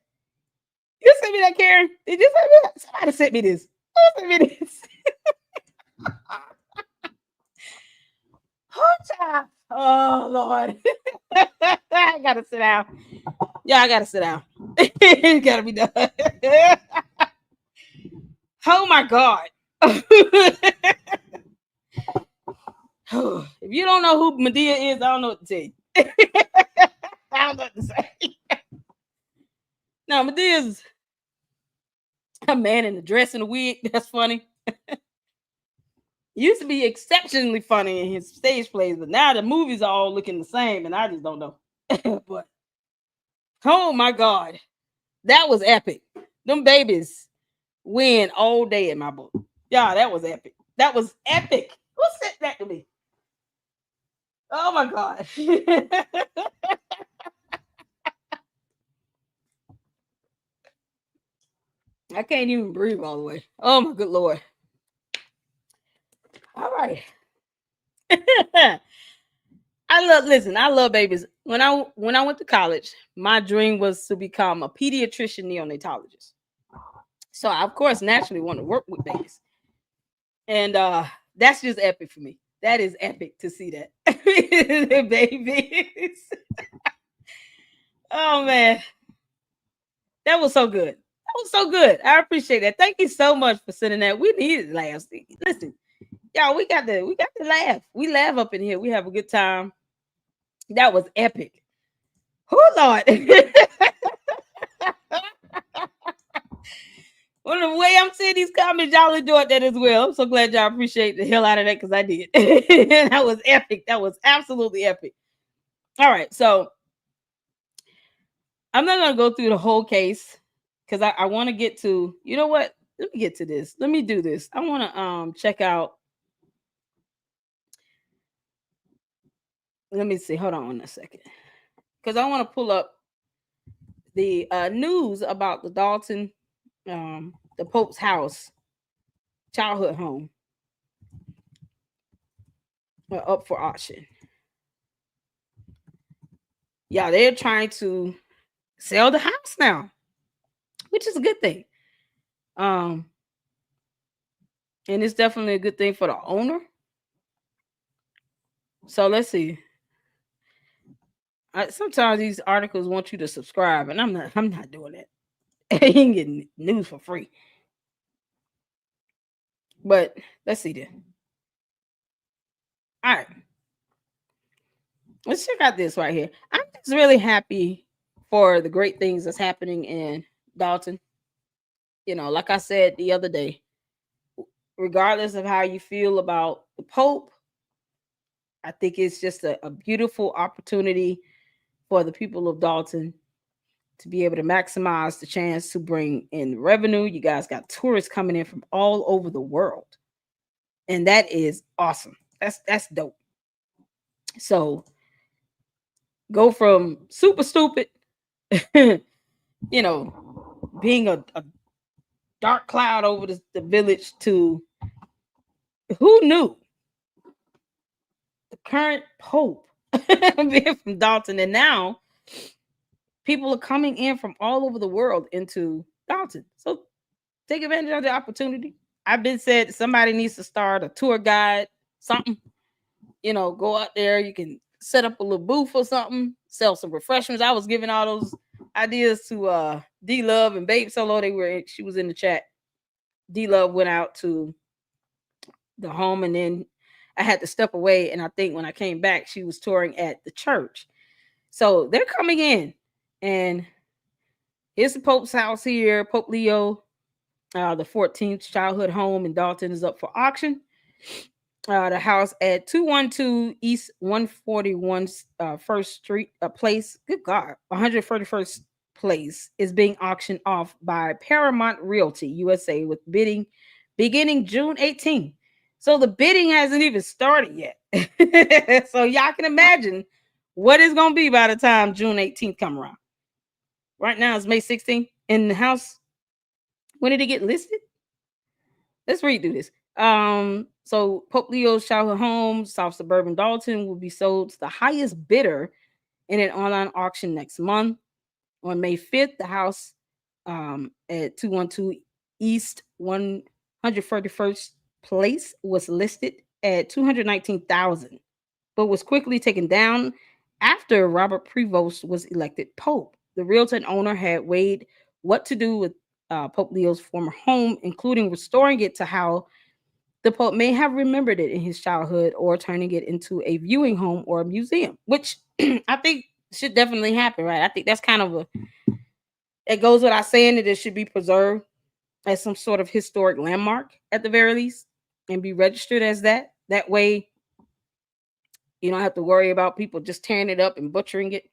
A: You sent me that, Karen? Did you send me that? Somebody sent me this. Who sent me this? Oh, Lord. I gotta sit down. Yeah, I gotta sit down. It gotta be done. Oh my God. If you don't know who Medea is, I don't know what to tell you. I don't know what to say. Now, Medea's a man in a dress and a wig. That's funny. Used to be exceptionally funny in his stage plays, but now the movies are all looking the same, and I just don't know. But oh my God, that was epic. Them babies win all day in my book. Yeah, that was epic. That was epic. Who said that to me? Oh my God. I can't even breathe all the way. Oh my good Lord. All right. I love babies. When I went to college, my dream was to become a pediatrician neonatologist. So I, of course, naturally want to work with babies. And that's just epic for me. That is epic to see that. The babies. Oh man. That was so good. That was so good. I appreciate that. Thank you so much for sending that. We needed laughs. Listen, y'all, we got to laugh. We laugh up in here. We have a good time. That was epic. Oh Lord. Well, the way I'm seeing these comments, y'all enjoyed that as well. I'm so glad y'all appreciate the hell out of that because I did. That was epic. That was absolutely epic. All right, so I'm not gonna go through the whole case because I want to get to, you know what? Let me get to this. Let me do this. I want to check out. Let me see. Hold on a second. Because I want to pull up the news about the Dalton, the Pope's house, childhood home, up for auction. Yeah, they're trying to sell the house now, which is a good thing. And it's definitely a good thing for the owner. So let's see. Sometimes these articles want you to subscribe, and I'm not doing that. You ain't getting news for free. But let's see then. All right. Let's check out this right here. I'm just really happy for the great things that's happening in Dalton. You know, like I said the other day, regardless of how you feel about the Pope, I think it's just a beautiful opportunity for the people of Dalton to be able to maximize the chance to bring in revenue. You guys got tourists coming in from all over the world. And that is awesome. That's dope. So go from super stupid, you know, being a dark cloud over the village to who knew the current Pope being from Dalton. And now people are coming in from all over the world into Dalton. So take advantage of the opportunity. I've been said somebody needs to start a tour guide, something, you know, go out there. You can set up a little booth or something, sell some refreshments. I was giving all those ideas to D Love and Babe Solo. She was in the chat. D Love went out to the home, and then I had to step away. And I think when I came back, she was touring at the church. So they're coming in, and here's the Pope's house here. Pope Leo, the 14th childhood home in Dalton is up for auction. The house at 212 East 141 First Street Place. Good God, 141st Place is being auctioned off by Paramount Realty USA with bidding beginning June 18th. So the bidding hasn't even started yet. So y'all can imagine what it's going to be by the time June 18th come around. Right now it's May 16th. And the house, when did it get listed? Let's redo this. So Pope Leo's childhood home, South Suburban Dalton, will be sold to the highest bidder in an online auction next month. On May 5th, the house at 212 East 131st Place was listed at $219,000, but was quickly taken down after Robert Prevost was elected Pope. The realtor and owner had weighed what to do with Pope Leo's former home, including restoring it to how the Pope may have remembered it in his childhood or turning it into a viewing home or a museum, which I think should definitely happen, right? I think that's kind of it goes without saying that it should be preserved as some sort of historic landmark at the very least and be registered as that. That way, you don't have to worry about people just tearing it up and butchering it.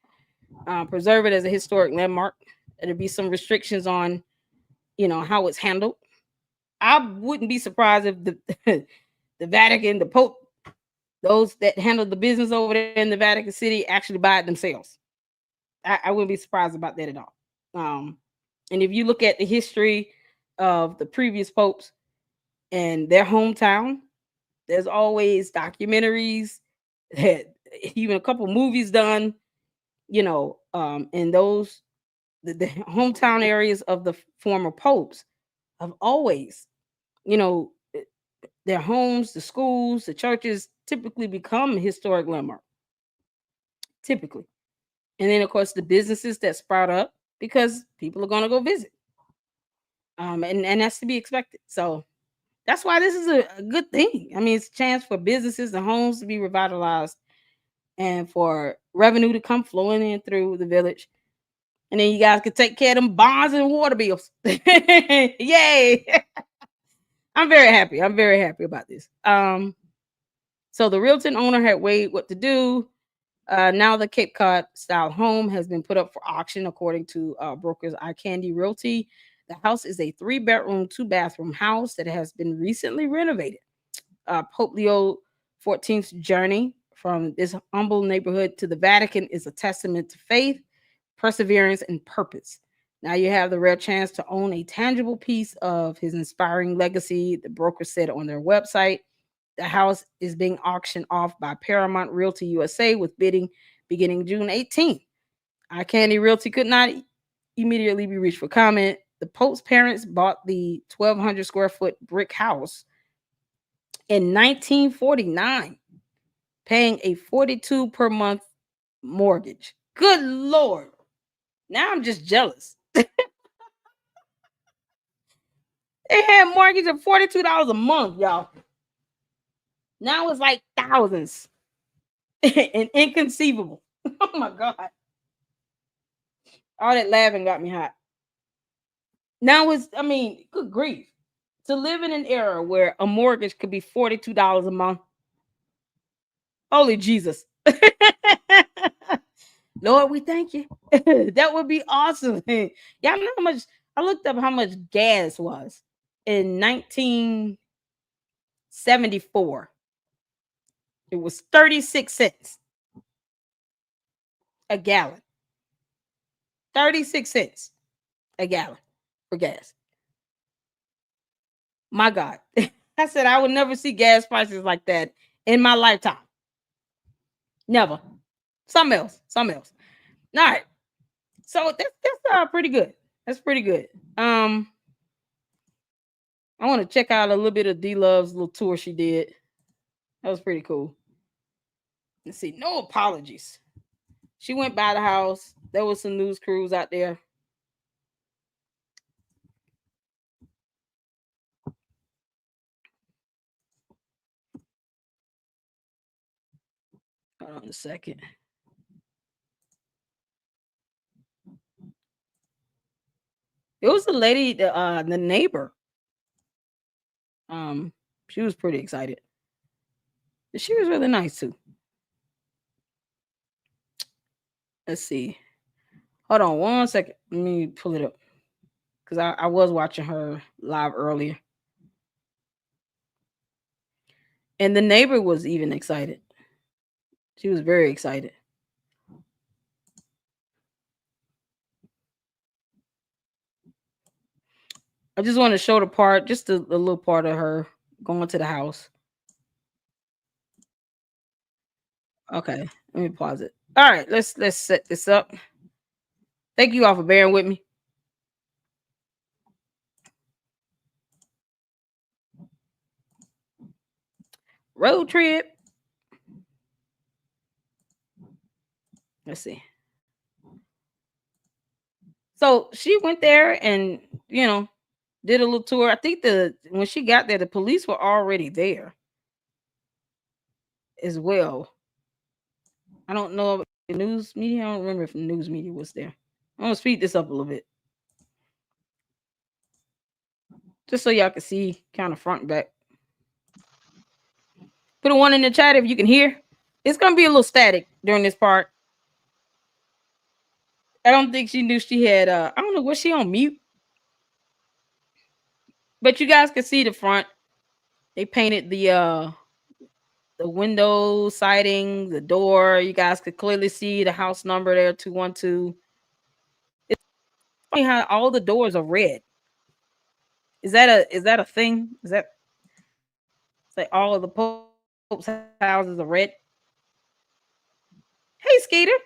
A: Preserve it as a historic landmark. There'll be some restrictions on, how it's handled. I wouldn't be surprised if the the Vatican, the Pope, those that handle the business over there in the Vatican City actually buy it themselves. I wouldn't be surprised about that at all. And if you look at the history of the previous popes and their hometown, there's always documentaries, even a couple movies done, in those the hometown areas of the former popes have always, you know, their homes, the schools, the churches typically become historic landmark. Typically. And then of course the businesses that sprout up because people are gonna go visit. And that's to be expected. So that's why this is a good thing. I mean, it's a chance for businesses and homes to be revitalized and for revenue to come flowing in through the village. And then you guys can take care of them bonds and water bills. Yay! I'm very happy. I'm very happy about this. So the realtor owner had weighed what to do. Now the Cape Cod style home has been put up for auction, according to brokers Eye Candy Realty. The house is a 3-bedroom, 2-bathroom house that has been recently renovated. Pope Leo XIV's journey from this humble neighborhood to the Vatican is a testament to faith, perseverance, and purpose. Now you have the rare chance to own a tangible piece of his inspiring legacy, the broker said on their website. The house is being auctioned off by Paramount Realty USA with bidding beginning June 18th. Eye Candy Realty could not immediately be reached for comment. The Pope's parents bought the 1,200 square foot brick house in 1949, paying a 42 per month mortgage. Good Lord. Now I'm just jealous. They had mortgage of $42 a month, y'all. Now it's like thousands and inconceivable. Oh my God. All that laughing got me hot. Now good grief. To live in an era where a mortgage could be $42 a month. Holy Jesus. Lord, we thank you. That would be awesome. Y'all know how much I looked up how much gas was in 1974. It was 36 cents a gallon. 36 cents a gallon for gas. My God. I said I would never see gas prices like that in my lifetime. Never. Something else. All right. So that's pretty good. That's pretty good. I want to check out a little bit of D Love's little tour she did. That was pretty cool. Let's see. No apologies. She went by the house. There was some news crews out there. Hold on a second. It was the lady, the neighbor. She was pretty excited. She was really nice too. Let's see. Hold on 1 second. Let me pull it up. Because I was watching her live earlier. And the neighbor was even excited. She was very excited. I just want to show the part, just a little part of her going to the house. Okay, let me pause it. All right, let's set this up. Thank you all for bearing with me. Road trip. Let's see. So she went there and did a little tour. I think when she got there, the police were already there as well. I don't know if the news media. I don't remember if the news media was there. I'm gonna speed this up a little bit, just so y'all can see kind of front and back. Put a one in the chat if you can hear. It's gonna be a little static during this part. I don't think she knew she had. I don't know, was she on mute? But you guys can see the front. They painted the window siding, the door. You guys could clearly see the house number there, 212. It's funny how all the doors are red. Is that a thing? Is that it's like all of the Pope's houses are red? Hey Skeeter,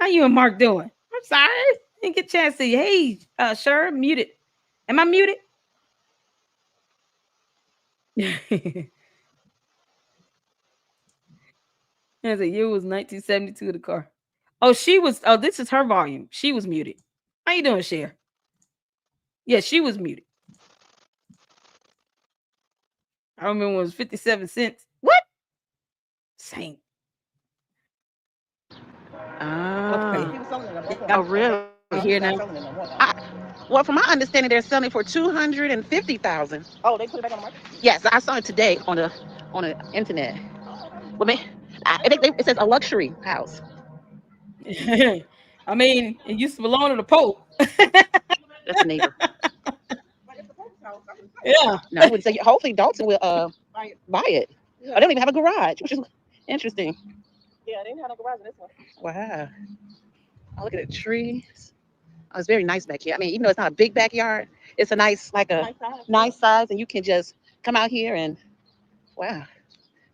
A: how you and Mark doing? I'm sorry, didn't get a chance to see you. Hey, sure, muted. Am I muted? Yeah, the year was 1972. The car. Oh, she was. Oh, this is her volume. She was muted. How you doing, Cher? Yeah, she was muted. I remember when it was 57 cents. What? Same. Okay.
F: Oh, really?
A: Here now.
F: Well, from my understanding, they're selling it for $250,000.
C: Oh, they put it back on the market?
F: Yes, I saw it today on the internet. Well, it says a luxury house.
A: I mean, it used to belong to the Pope.
F: That's a neighbor.
A: Yeah.
F: No, I would say hopefully Dalton will buy it.
C: Yeah.
F: I don't even have a garage, which is interesting.
C: Yeah, they didn't have no garage in this one.
F: Wow. Oh, look at the trees. Oh, it's very nice back here. I mean, even though it's not a big backyard, it's a nice, like a nice size, and you can just come out here and wow,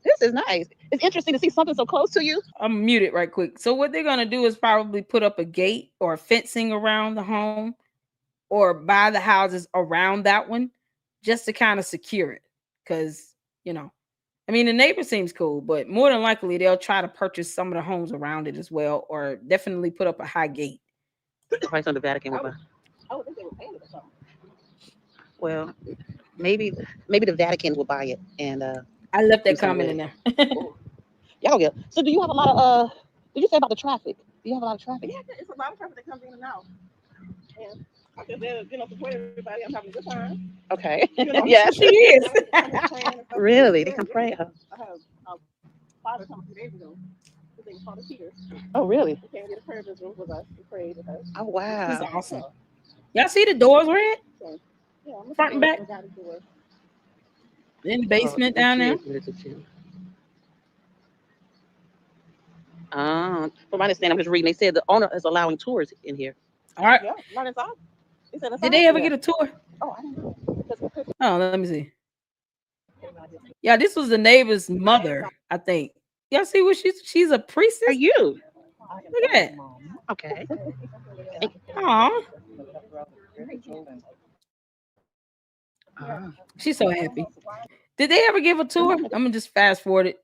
F: this is nice. It's interesting to see something so close to you.
A: I'm muted right quick. So what they're gonna do is probably put up a gate or fencing around the home, or buy the houses around that one, just to kind of secure it. Because I mean, the neighbor seems cool, but more than likely they'll try to purchase some of the homes around it as well, or definitely put up a high gate.
F: Price on the Vatican will buy.
C: I would think they would pay it or something.
F: Well, maybe the Vatican will buy it, and
A: I left that
F: do something
A: comment in
F: with
A: there.
F: y'all get. So, do you have a lot of Did you say about the traffic? Do you have a lot of traffic?
C: Yeah, it's a lot of traffic that comes in and out. And because they're, support everybody, I'm having a good time.
F: Okay.
C: know,
F: Yeah.
A: She is.
F: Really? They can pray.
C: I have a father come a few days ago. His name is Father Peter.
F: Oh, really?
C: He came to the prayer room with us. He prayed with us.
F: Oh, wow.
A: This is awesome. Y'all see the doors red?
C: So, yeah, I'm
A: Front and back? In the basement down there.
F: From my understanding, I'm just reading. They said the owner is allowing tours in here.
A: All right.
C: Yeah, not inside.
A: Did they ever get a tour?
C: Oh, I didn't know.
A: Oh, let me see. Yeah, this was the neighbor's mother, I think. Y'all see what she's a priestess?
F: Are you?
A: Look at that.
F: Okay.
A: Aw. She's so happy. Did they ever give a tour? I'm gonna just fast forward it,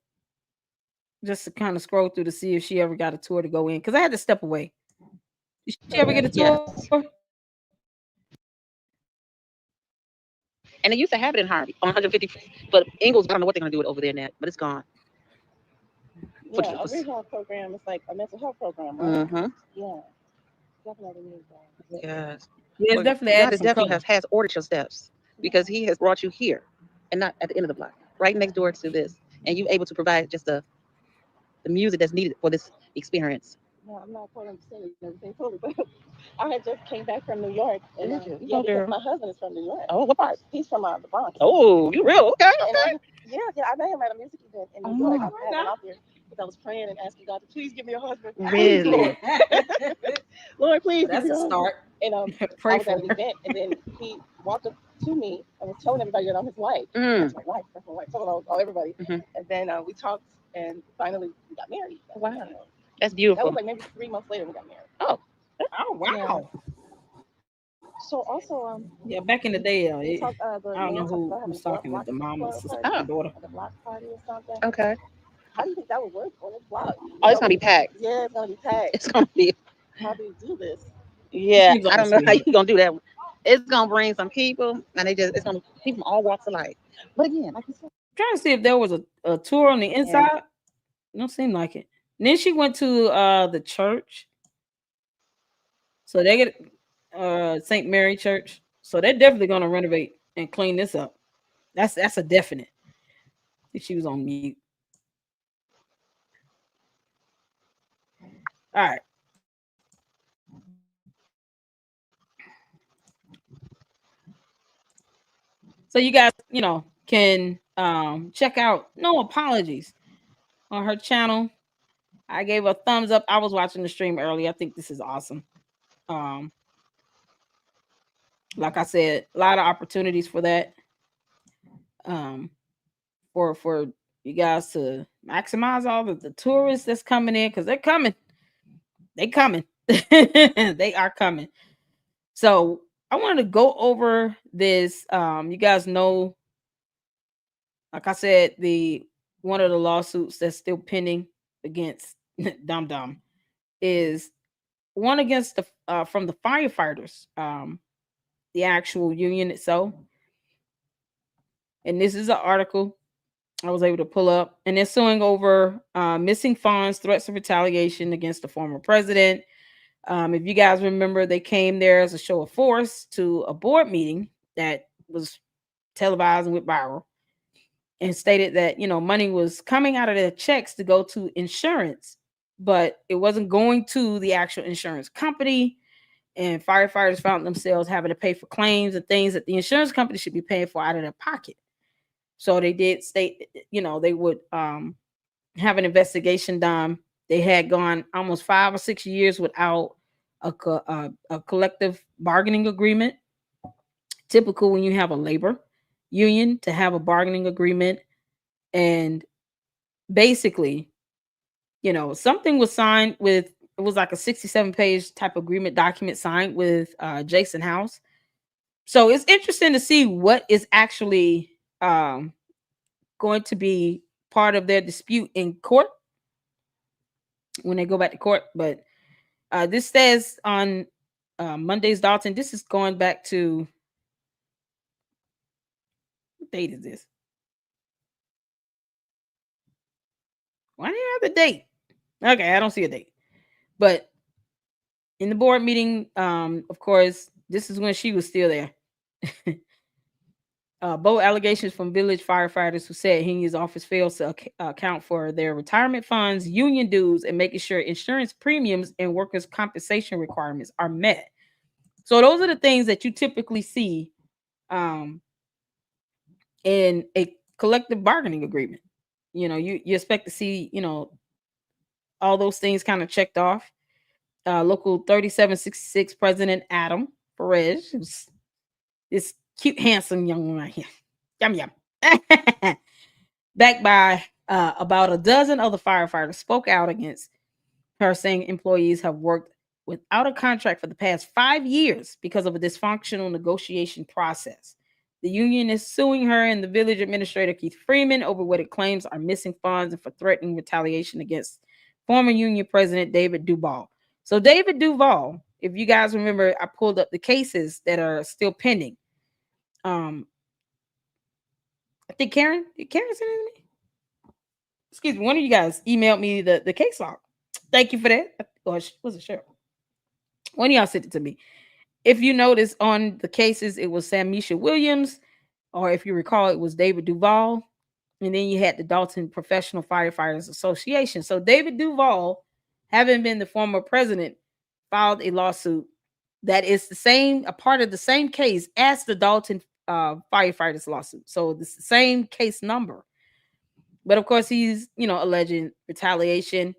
A: just to kind of scroll through to see if she ever got a tour to go in, because I had to step away. Did she ever get a tour?
F: Yes. And they used to have it in Harvey on 150, but Ingles, I don't know what they're gonna do with it over there now, but it's gone.
C: Yeah, a rehab program is like a mental health program, right?
F: Mm-hmm.
C: Yeah, definitely need that.
F: Yes.
A: Yeah, it's definitely
F: God
A: added some
F: definitely
A: color.
F: has ordered your steps because He has brought you here and not at the end of the block, right next door to this, and you're able to provide just the music that's needed for this experience.
C: No, I'm not calling to say everything totally, but I had just came back from New York. And,
F: Yeah,
C: because my husband is from New York.
F: Oh, what part?
C: He's from the Bronx.
F: Oh, you real? Okay.
C: And yeah, I met him at a music event in New York. I went out there because I was praying and asking God to please give me a husband.
F: Really?
C: Lord, please.
A: That's a start.
C: And
A: Pray
C: I was
A: for
C: at an
A: her.
C: event, and then he walked up to me and was telling everybody that I'm his wife. That's my wife. That's my wife. Telling everybody.
F: Mhm.
C: And then we talked, and finally we got married.
F: Wow. That's
C: That
F: beautiful.
C: was like maybe 3 months later we got married.
A: Oh wow.
C: So also
A: Yeah, back in the day,
C: we talked,
A: I don't know who's talking with the mama, sister, the daughter.
C: the block party or something.
F: Okay.
C: How do you think that would work on this block?
F: Oh, it's gonna be packed.
C: Yeah, it's gonna be packed.
F: It's gonna be.
C: How do you do this?
F: Yeah,
A: Seems like
F: I
A: a
F: don't know how
A: sweetheart.
F: you gonna do that. It's gonna bring some people, and it's gonna people from all walks of life. But again, like you said,
A: Trying to see if there was a tour on the
F: yeah,
A: inside. Don't seem like it. And then she went to the church. So they get St. Mary Church. So they're definitely gonna renovate and clean this up. That's a definite. I think she was on mute. All right. So you guys, can check out No Apologies on her channel. I gave a thumbs up. I was watching the stream earlier. I think this is awesome. Um, like I said, a lot of opportunities for that. Um, for you guys to maximize all the tourists that's coming in because they're coming. They coming. They are coming. So I wanted to go over this. You guys know, like I said, the one of the lawsuits that's still pending against Dum Dum is one against the from the firefighters, the actual union itself. And this is an article I was able to pull up, and they're suing over missing funds, threats of retaliation against the former president. If you guys remember, they came there as a show of force to a board meeting that was televised and went viral, and stated that money was coming out of their checks to go to insurance, but it wasn't going to the actual insurance company. And firefighters found themselves having to pay for claims and things that the insurance company should be paying for out of their pocket. So they did state, they would have an investigation done. They had gone almost 5 or 6 years without a collective bargaining agreement. Typical when you have a labor union to have a bargaining agreement. And basically, something was signed with, it was like a 67-page type agreement document signed with Jason House. So it's interesting to see what is actually going to be part of their dispute in court when they go back to court. But this says on Monday's Dalton, this is going back to, what date is this? Why do you have the date? Okay, I don't see a date. But in the board meeting, of course, this is when she was still there. Both allegations from village firefighters who said his office fails to account for their retirement funds, union dues, and making sure insurance premiums and workers' compensation requirements are met. So those are the things that you typically see in a collective bargaining agreement. You expect to see, all those things kind of checked off. Local 3766 President Adam Perez, who's this cute, handsome young one right here. Yum, yum. Backed by about a dozen other firefighters, spoke out against her, saying employees have worked without a contract for the past 5 years because of a dysfunctional negotiation process. The union is suing her and the village administrator, Keith Freeman, over what it claims are missing funds and for threatening retaliation against former union president David Duval. So David Duval, if you guys remember, I pulled up the cases that are still pending. I think Karen sent it to me? Excuse me, one of you guys emailed me the case log. Thank you for that. Or was it Cheryl? One of y'all sent it to me. If you notice on the cases, it was Samisha Williams, or if you recall, it was David Duval. And then you had the Dalton Professional Firefighters Association. So David Duval, having been the former president, filed a lawsuit that is a part of the same case as the Dalton firefighters lawsuit. So it's the same case number. But of course, he's, alleging retaliation.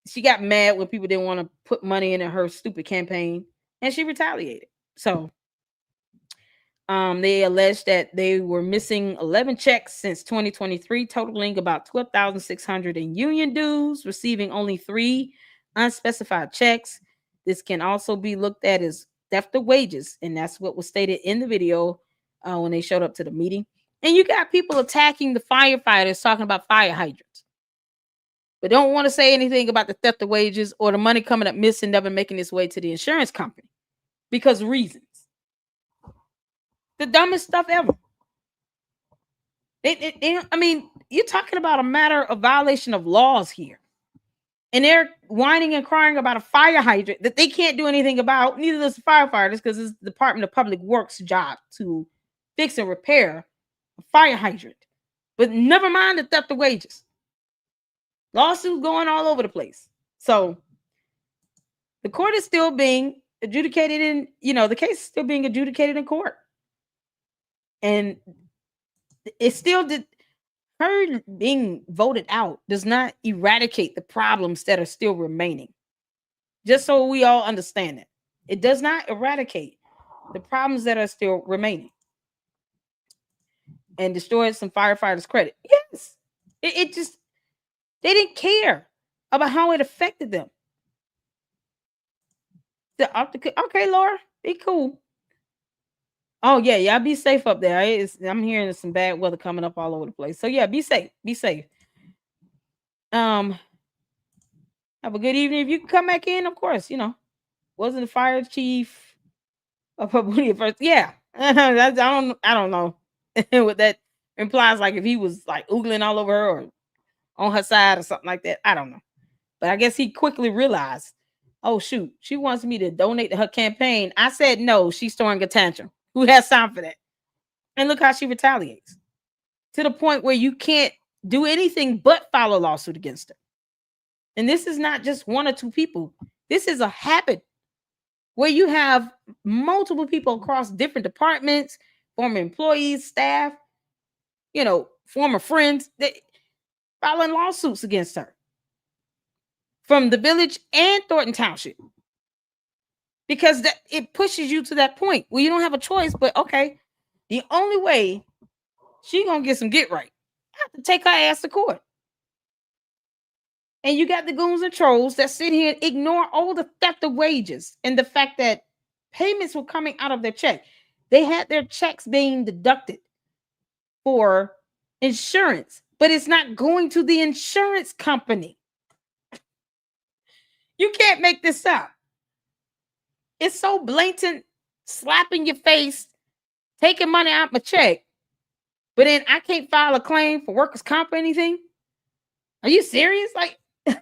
A: She got mad when people didn't want to put money into her stupid campaign, and she retaliated. So they alleged that they were missing 11 checks since 2023, totaling about 12,600 in union dues, receiving only 3 unspecified checks. This can also be looked at as theft of wages, and that's what was stated in the video when they showed up to the meeting. And you got people attacking the firefighters, talking about fire hydrants. but don't want to say anything about the theft of wages or the money coming up missing, never making its way to the insurance company because of reasons. The dumbest stuff ever. I mean, you're talking about a matter of violation of laws here. And they're whining and crying about a fire hydrant that they can't do anything about. Neither does the firefighters, because it's the Department of Public Works' job to fix and repair a fire hydrant. But never mind the theft of wages. Lawsuits going all over the place. So the court is still being adjudicated in, the case is still being adjudicated in court. And it still did. Her being voted out does not eradicate the problems that are still remaining. Just so we all understand it. It does not eradicate the problems that are still remaining. And destroyed some firefighters' credit. Yes. It just, they didn't care about how it affected them. Okay, Laura, be cool. Oh, yeah, y'all be safe up there. I'm hearing some bad weather coming up all over the place. So, yeah, be safe. Be safe. Have a good evening. If you can come back in, of course, wasn't the fire chief of Public first? Yeah. I don't know what that implies, like if he was like oogling all over her or on her side or something like that. I don't know. But I guess he quickly realized, oh, shoot, she wants me to donate to her campaign. I said no, she's throwing a tantrum. Who has time for that? And look how she retaliates to the point where you can't do anything but file a lawsuit against her. And this is not just one or two people. This is a habit where you have multiple people across different departments, former employees, staff, former friends, that filing lawsuits against her from the village and Thornton Township. Because it pushes you to that point where you don't have a choice, but okay, the only way she gonna get some get right, I have to take her ass to court. And you got the goons and trolls that sit here and ignore all the theft of wages and the fact that payments were coming out of their check. They had their checks being deducted for insurance, but it's not going to the insurance company. You can't make this up. It's so blatant, slapping your face, taking money out my check, but then I can't file a claim for workers' comp or anything. Are you serious? Like, and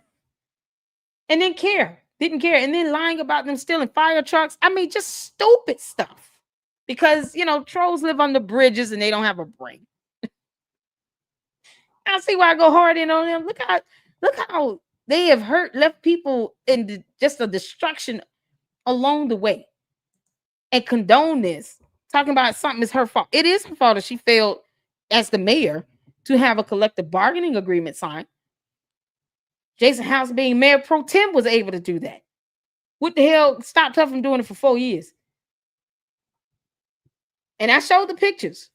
A: then didn't care, and then lying about them stealing fire trucks. I mean, just stupid stuff. Because trolls live under bridges and they don't have a brain. I see why I go hard in on them. Look how they have left people in just a destruction along the way, and condone this, talking about something is her fault. It is her fault that she failed as the mayor to have a collective bargaining agreement signed. Jason House, being mayor pro tem, was able to do that. What the hell stopped her from doing it for 4 years? And I showed the pictures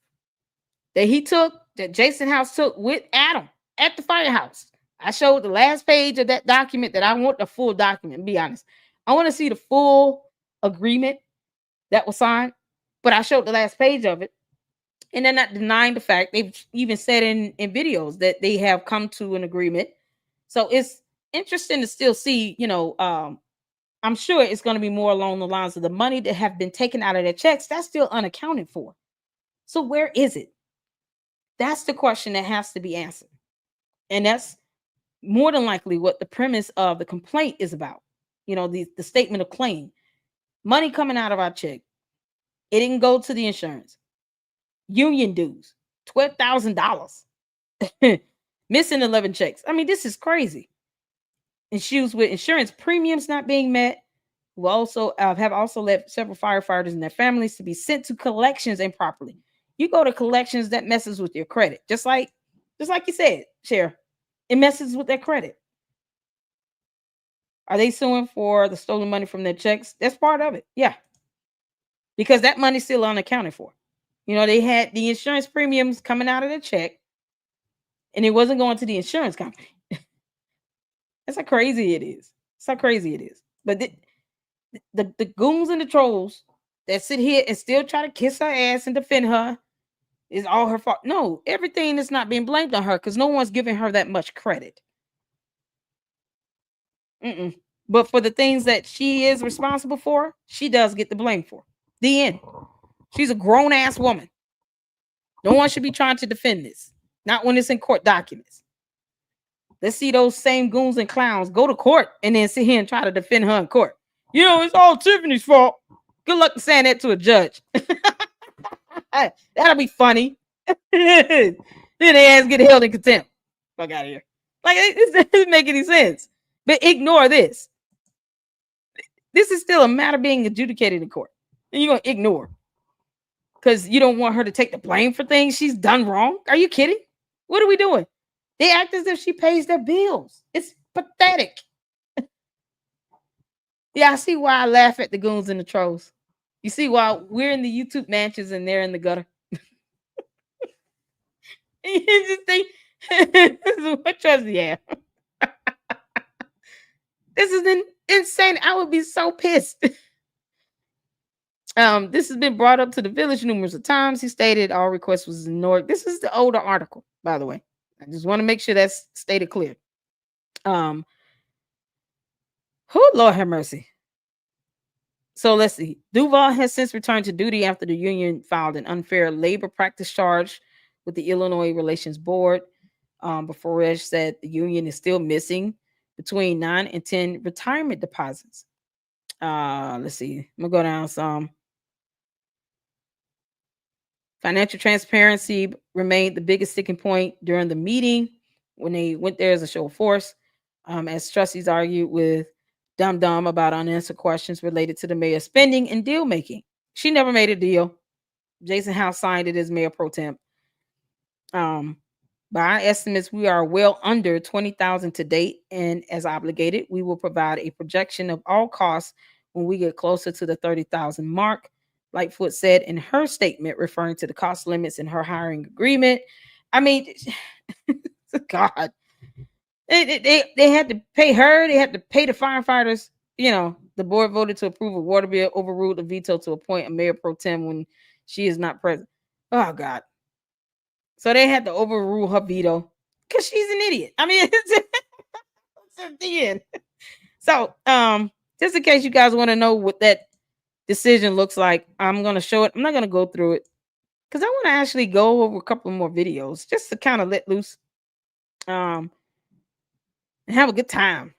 A: that Jason House took with Adam at the firehouse. I showed the last page of that document that I want the full document, be honest. I want to see the full agreement that was signed, but I showed the last page of it. And they're not denying the fact. They've even said in videos that they have come to an agreement. So it's interesting to still see, I'm sure it's going to be more along the lines of the money that have been taken out of their checks. That's still unaccounted for. So where is it? That's the question that has to be answered. And that's more than likely what the premise of the complaint is about. The statement of claim. Money coming out of our check. It didn't go to the insurance. Union dues, $12,000. Missing 11 checks. I mean, this is crazy. Issues with insurance premiums not being met. Who also have also led several firefighters and their families to be sent to collections improperly. You go to collections, that messes with your credit. Just like you said, Cher, it messes with their credit. Are they suing for the stolen money from their checks? That's part of it. Yeah. Because that money's still unaccounted for. They had the insurance premiums coming out of their check, and it wasn't going to the insurance company. That's how crazy it is. But the goons and the trolls that sit here and still try to kiss her ass and defend her is all her fault. No, everything is not being blamed on her because no one's giving her that much credit. But for the things that she is responsible for, she does get the blame for. The end. She's a grown ass woman. No one should be trying to defend this. Not when it's in court documents. Let's see those same goons and clowns go to court and then sit here and try to defend her in court. You know, it's all Tiffany's fault. Good luck saying that to a judge. That'll be funny. Then they ass get held in contempt. Fuck out of here. Like, it doesn't make any sense. But ignore this. This is still a matter being adjudicated in court. And you're going to ignore. Because you don't want her to take the blame for things she's done wrong. Are you kidding? What are we doing? They act as if she pays their bills. It's pathetic. Yeah, I see why I laugh at the goons and the trolls. You see why we're in the YouTube mansions and they're in the gutter. You just think, what choice do you have? This is insane. I would be so pissed. This has been brought up to the village numerous of times. He stated all requests was ignored. This is the older article, by the way. I just want to make sure that's stated clear. Lord have mercy. So let's see. Duval has since returned to duty after the union filed an unfair labor practice charge with the Illinois Relations Board. Before Reg said the union is still missing between 9 and 10 retirement deposits. Let's see. I'm gonna go down some. Financial transparency remained the biggest sticking point during the meeting when they went there as a show of force. As trustees argued with Dum Dum about unanswered questions related to the mayor's spending and deal making. She never made a deal. Jason House signed it as mayor pro temp. By our estimates, we are well under 20,000 to date, and as obligated, we will provide a projection of all costs when we get closer to the 30,000 mark. Lightfoot said in her statement, referring to the cost limits in her hiring agreement. I mean, God, they had to pay her. They had to pay the firefighters. You know, the board voted to approve a water bill, overruled the veto to appoint a mayor pro tem when she is not present. Oh, God. So they had to overrule her veto because she's an idiot. I mean, it's at the end. So, just in case you guys want to know what that decision looks like, I'm going to show it. I'm not going to go through it because I want to actually go over a couple more videos just to kind of let loose and have a good time.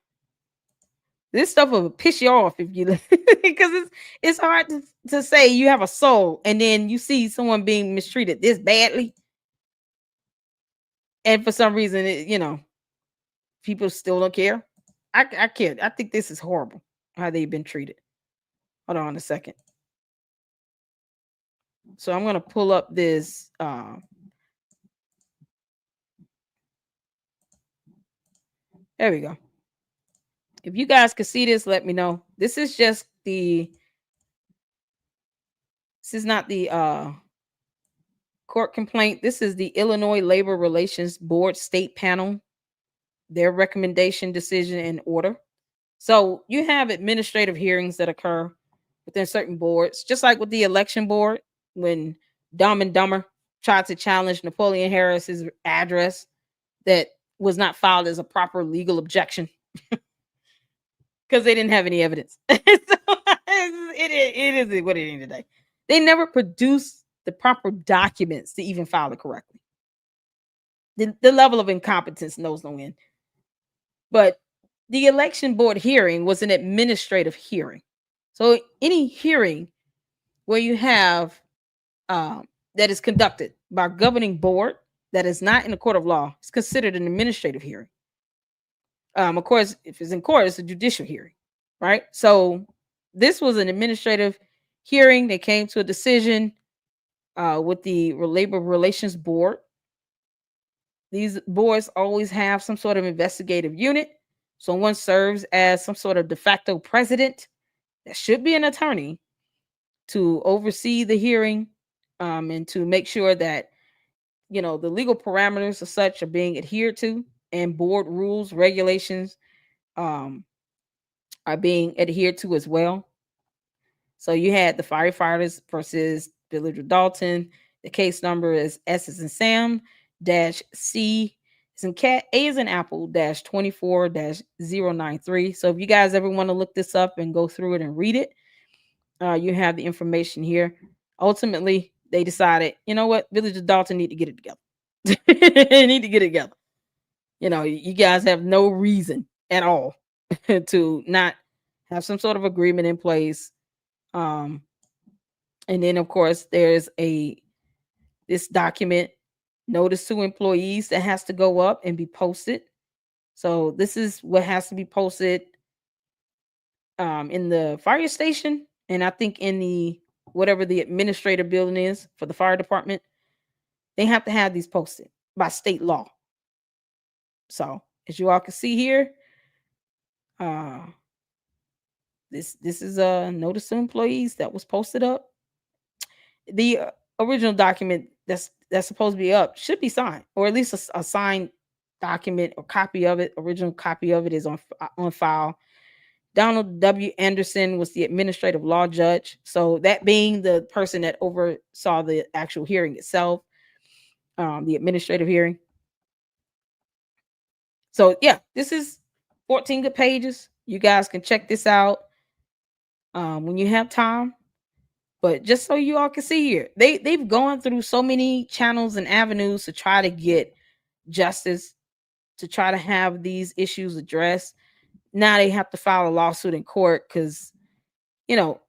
A: This stuff will piss you off if you because it's hard to say you have a soul and then you see someone being mistreated this badly. And for some reason, people still don't care. I care. I think this is horrible how they've been treated. Hold on a second. So I'm going to pull up this. There we go. If you guys can see this, let me know. This is just this is not the court complaint. This is the Illinois Labor Relations Board State Panel, their recommendation, decision, and order. So you have administrative hearings that occur within certain boards, just like with the election board, when Dumb and Dumber tried to challenge Napoleon Harris's address that was not filed as a proper legal objection because they didn't have any evidence. So it is what it is today. They never produced the proper documents to even file it correctly. The level of incompetence knows no end. But the election board hearing was an administrative hearing. So any hearing where you have that is conducted by a governing board that is not in a court of law is considered an administrative hearing. Of course, if it's in court, it's a judicial hearing, right? So this was an administrative hearing. They came to a decision with the Labor Relations Board. These boards always have some sort of investigative unit. So one serves as some sort of de facto president. That should be an attorney to oversee the hearing and to make sure that, the legal parameters of such are being adhered to and board rules, regulations are being adhered to as well. So you had the firefighters versus Village of Dalton. The case number is S as in Sam -C It's in cat A is in Apple -24-093. So if you guys ever want to look this up and go through it and read it, you have the information here. Ultimately, they decided, you know what, Village of Dalton need to get it together. Need to get it together. You know, you guys have no reason at all to not have some sort of agreement in place. And then, of course, there's this document, notice to employees, that has to go up and be posted. So this is what has to be posted in the fire station, and I think in the whatever the administrative building is for the fire department. They have to have these posted by state law. So as you all can see here, this is a notice to employees that was posted up. The original document that's supposed to be up should be signed, or at least a signed document or copy of it. Original copy of it is on file. Donald W. Anderson was the administrative law judge. So that being the person that oversaw the actual hearing itself, the administrative hearing. So yeah, this is 14 good pages. You guys can check this out when you have time. But just so you all can see here, they've gone through so many channels and avenues to try to get justice, to try to have these issues addressed. Now they have to file a lawsuit in court because, you know,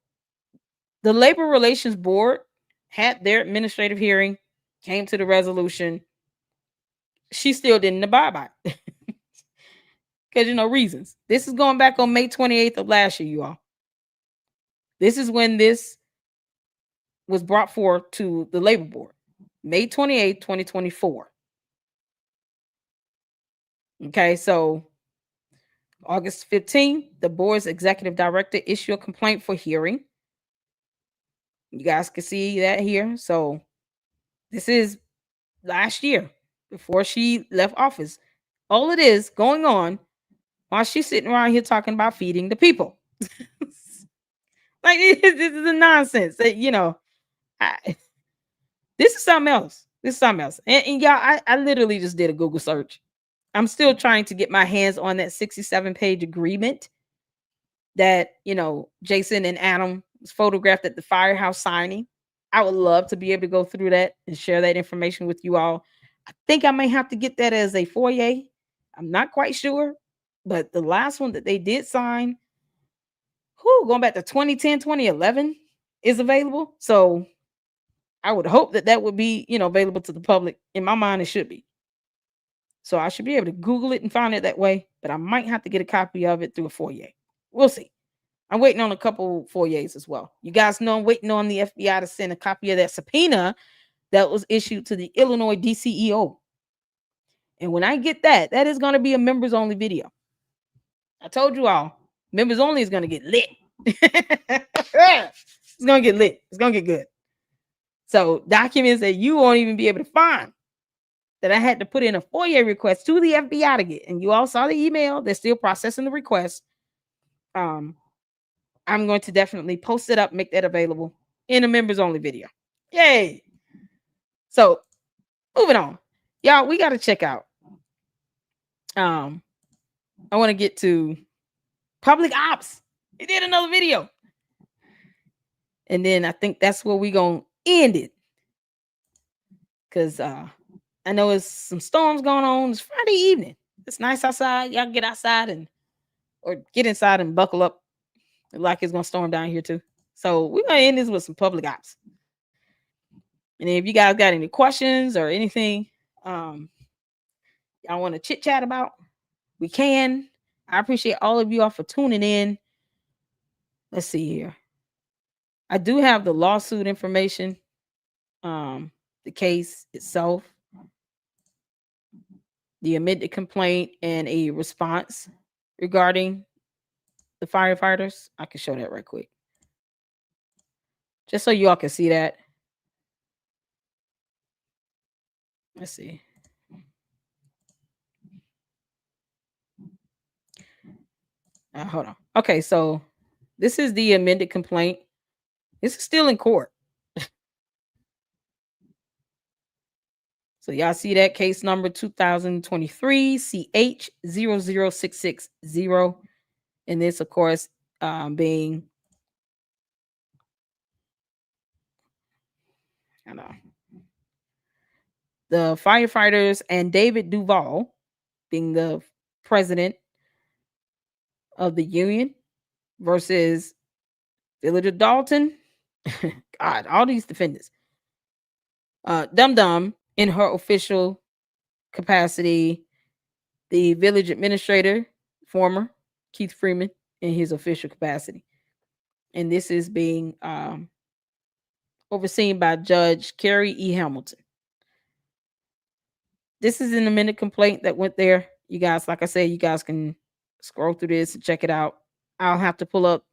A: the Labor Relations Board had their administrative hearing, came to the resolution. She still didn't abide by it. Because, you know, reasons. This is going back on May 28th of last year, you all. This is when this was brought forth to the Labor Board. May 28th, 2024. Okay, so August 15th, the board's executive director issued a complaint for hearing. You guys can see that here. So this is last year, before she left office. All it is going on while she's sitting around here talking about feeding the people. Like, this is a nonsense. That, you know, this is something else. This is something else. And y'all, I literally just did a Google search. I'm still trying to get my hands on that 67-page agreement that, you know, Jason and Adam was photographed at the firehouse signing. I would love to be able to go through that and share that information with you all. I think I may have to get that as a foyer. I'm not quite sure, but the last one that they did sign, going back to 2010, 2011, is available. So I would hope that that would be, you know, available to the public. In my mind, it should be. So I should be able to Google it and find it that way, but I might have to get a copy of it through a foyer. We'll see. I'm waiting on a couple foyers as well. You guys know I'm waiting on the FBI to send a copy of that subpoena that was issued to the Illinois DCEO. And when I get that, that is going to be a members only video. I told you all, members only is going to get lit. It's going to get lit. It's going to get good. So documents that you won't even be able to find, that I had to put in a FOIA request to the FBI to get. And you all saw the email. They're still processing the request. I'm going to definitely post it up, make that available in a members only video. Yay. So moving on. Y'all, we got to check out. I want to get to public ops. He did another video. And then I think that's where we're going to end it. Because I know it's some storms going on. It's Friday evening. It's nice outside. Y'all get outside or get inside and buckle up. Like it's going to storm down here too. So we're going to end this with some public ops. And if you guys got any questions or anything y'all want to chit chat about, we can. I appreciate all of you all for tuning in. Let's see here. I do have the lawsuit information, the case itself, the amended complaint, and a response regarding the firefighters. I can show that right quick. Just so you all can see that. Let's see. Hold on. Okay, so this is the amended complaint. This is still in court. So y'all see that case number 2023 CH00660. And this, of course, being, I don't know, the firefighters and David Duval being the president of the union versus Village of Dalton. God, all these defendants. Dum Dum in her official capacity, the village administrator, former Keith Freeman in his official capacity. And this is being overseen by Judge Carrie E. Hamilton. This is an amended complaint that went there. You guys, like I said, you guys can scroll through this and check it out. I'll have to pull up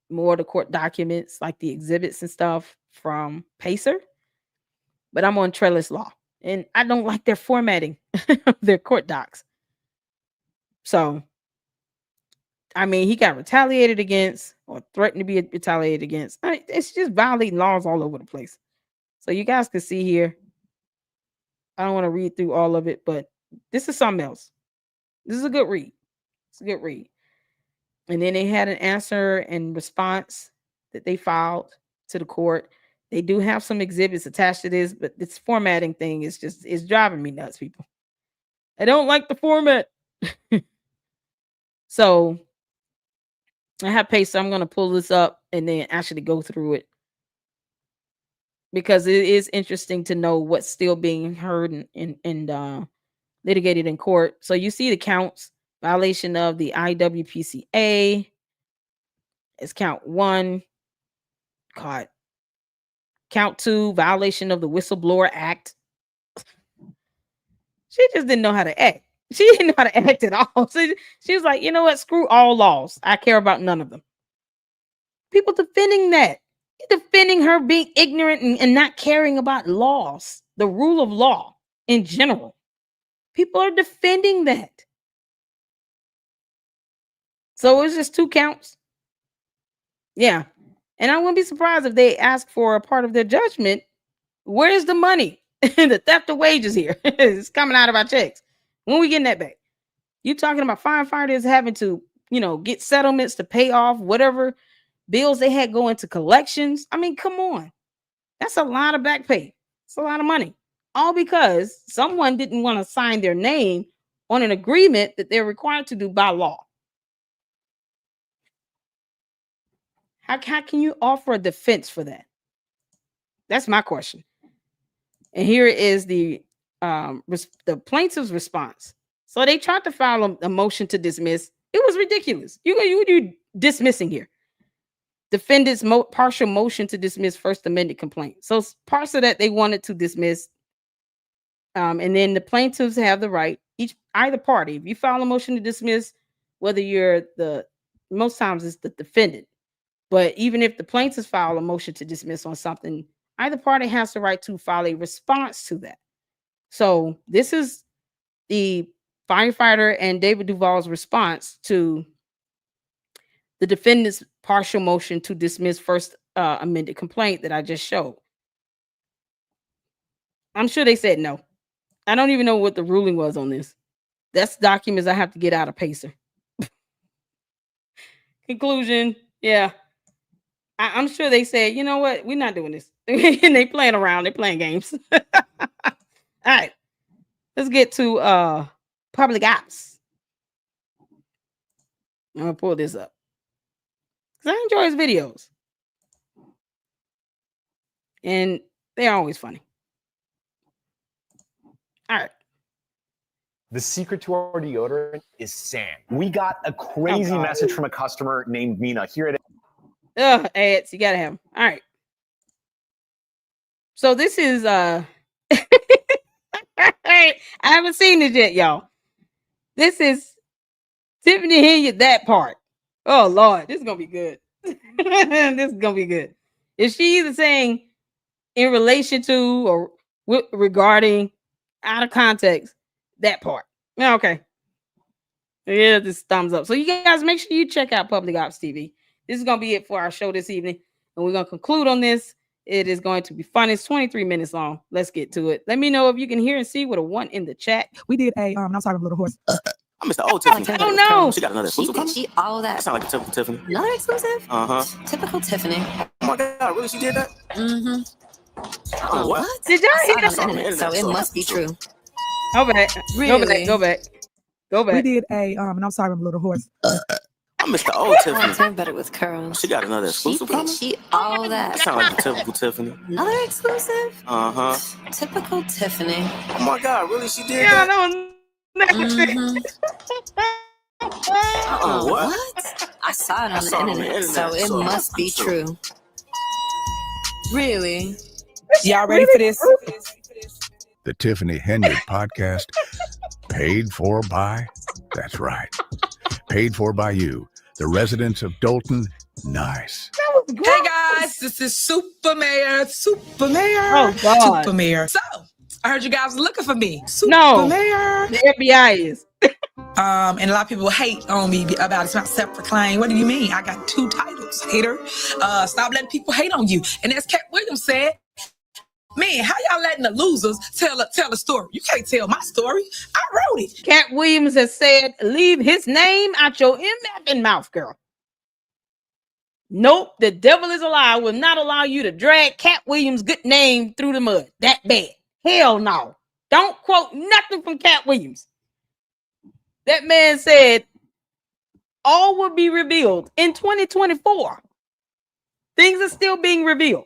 A: more of the court documents, like the exhibits and stuff from Pacer. But I'm on Trellis Law, and I don't like their formatting of their court docs. So, I mean, he got retaliated against or threatened to be retaliated against. It's just violating laws all over the place. So you guys can see here. I don't want to read through all of it, but this is something else. This is a good read. It's a good read. And then they had an answer and response that they filed to the court. They do have some exhibits attached to this, but this formatting thing is just, it's driving me nuts, people. I don't like the format. So I have paste, so I'm going to pull this up and then actually go through it, because it is interesting to know what's still being heard and litigated in court. So you see the counts: violation of the IWPCA is count 1. Caught. Count 2, violation of the Whistleblower Act. She just didn't know how to act. She didn't know how to act at all. So she was like, you know what? Screw all laws. I care about none of them. People defending that. Defending her being ignorant and not caring about laws, the rule of law in general. People are defending that. So it's just 2 counts. Yeah. And I wouldn't be surprised if they ask for a part of their judgment. Where's the money? The theft of wages here. It's coming out of our checks. When we getting that back? You talking about firefighters having to, get settlements to pay off whatever bills they had go into collections. I mean, come on. That's a lot of back pay. It's a lot of money. All because someone didn't want to sign their name on an agreement that they're required to do by law. How can you offer a defense for that? That's my question. And here is the plaintiff's response. So they tried to file a motion to dismiss. It was ridiculous. You dismissing here. Defendant's partial motion to dismiss first amended complaint. So parts of that they wanted to dismiss. And then the plaintiffs have the right, either party, if you file a motion to dismiss, whether you're most times it's the defendant. But even if the plaintiffs file a motion to dismiss on something, either party has the right to file a response to that. So this is the firefighter and David Duval's response to the defendant's partial motion to dismiss first amended complaint that I just showed. I'm sure they said no. I don't even know what the ruling was on this. That's documents I have to get out of Pacer. Conclusion, yeah. I'm sure they said, you know what? We're not doing this. And they playing around. They're playing games. All right. Let's get to public ops. I'm going to pull this up, because I enjoy his videos. And they're always funny. All right.
G: The secret to our deodorant is sand. We got a crazy message from a customer named Mina. Here it is.
A: Ads, you gotta have them. All right. So this is I haven't seen it yet, y'all. This is Tiffany Hilliard, that part. Oh Lord, this is gonna be good. This is gonna be good. Is she either saying in relation to or regarding, out of context, that part? Okay. Yeah, this thumbs up. So you guys make sure you check out Public Ops TV. This is gonna be it for our show this evening, and we're gonna conclude on this. It is going to be fun. It's 23 minutes long. Let's get to it. Let me know if you can hear and see with a 1 in the chat.
H: We did a I'm sorry, little horse.
D: I missed the old Tiffany.
A: Oh no.
D: She got another
I: She
D: exclusive
I: did
D: coming?
I: cheat all that.
D: That sound like a typical Tiffany.
I: Another exclusive?
D: Uh-huh.
I: Typical Tiffany.
D: Oh my God, really? She did that?
I: Mm-hmm.
D: Oh, what?
A: Did y'all
I: I
A: hear
I: saw it
A: that?
I: on the internet, so it must be true.
A: Go back.
I: Really?
A: Go back.
H: We did a I'm sorry, little horse.
D: I missed the old
I: Oh,
D: Tiffany.
I: turn better with curls.
D: She got another
I: She
D: exclusive
I: did
D: coming?
I: cheat all
D: That
I: that.
D: sound like a typical Tiffany.
I: Another exclusive?
D: Uh-huh.
I: Typical Tiffany.
D: Oh my God, really? She did
A: Yeah,
D: that?
A: that was
I: Mm-hmm.
D: Oh, what?
I: I saw it on the internet, so it must be true. Really?
H: Y'all ready for this?
J: The Tiffany Henyard podcast, paid for by, that's right, paid for by you, the residents of Dolton. Nice.
H: Hey guys, this is Super Mayor.
A: Oh, God.
H: Super Mayor. So I heard you guys were looking for me. Super
A: No.
H: Mayor.
A: The FBI is.
H: And a lot of people hate on me about it's not self-proclaimed. What do you mean? I got 2 titles, hater. Stop letting people hate on you. And as Cat Williams said, man, how y'all letting the losers tell a story? You can't tell my story. I wrote it.
A: Cat Williams has said, leave his name out your MFing mouth, girl. Nope, the devil is a lie. I will not allow you to drag Cat Williams' good name through the mud. That bad. Hell no. Don't quote nothing from Cat Williams. That man said, all will be revealed in 2024. Things are still being revealed.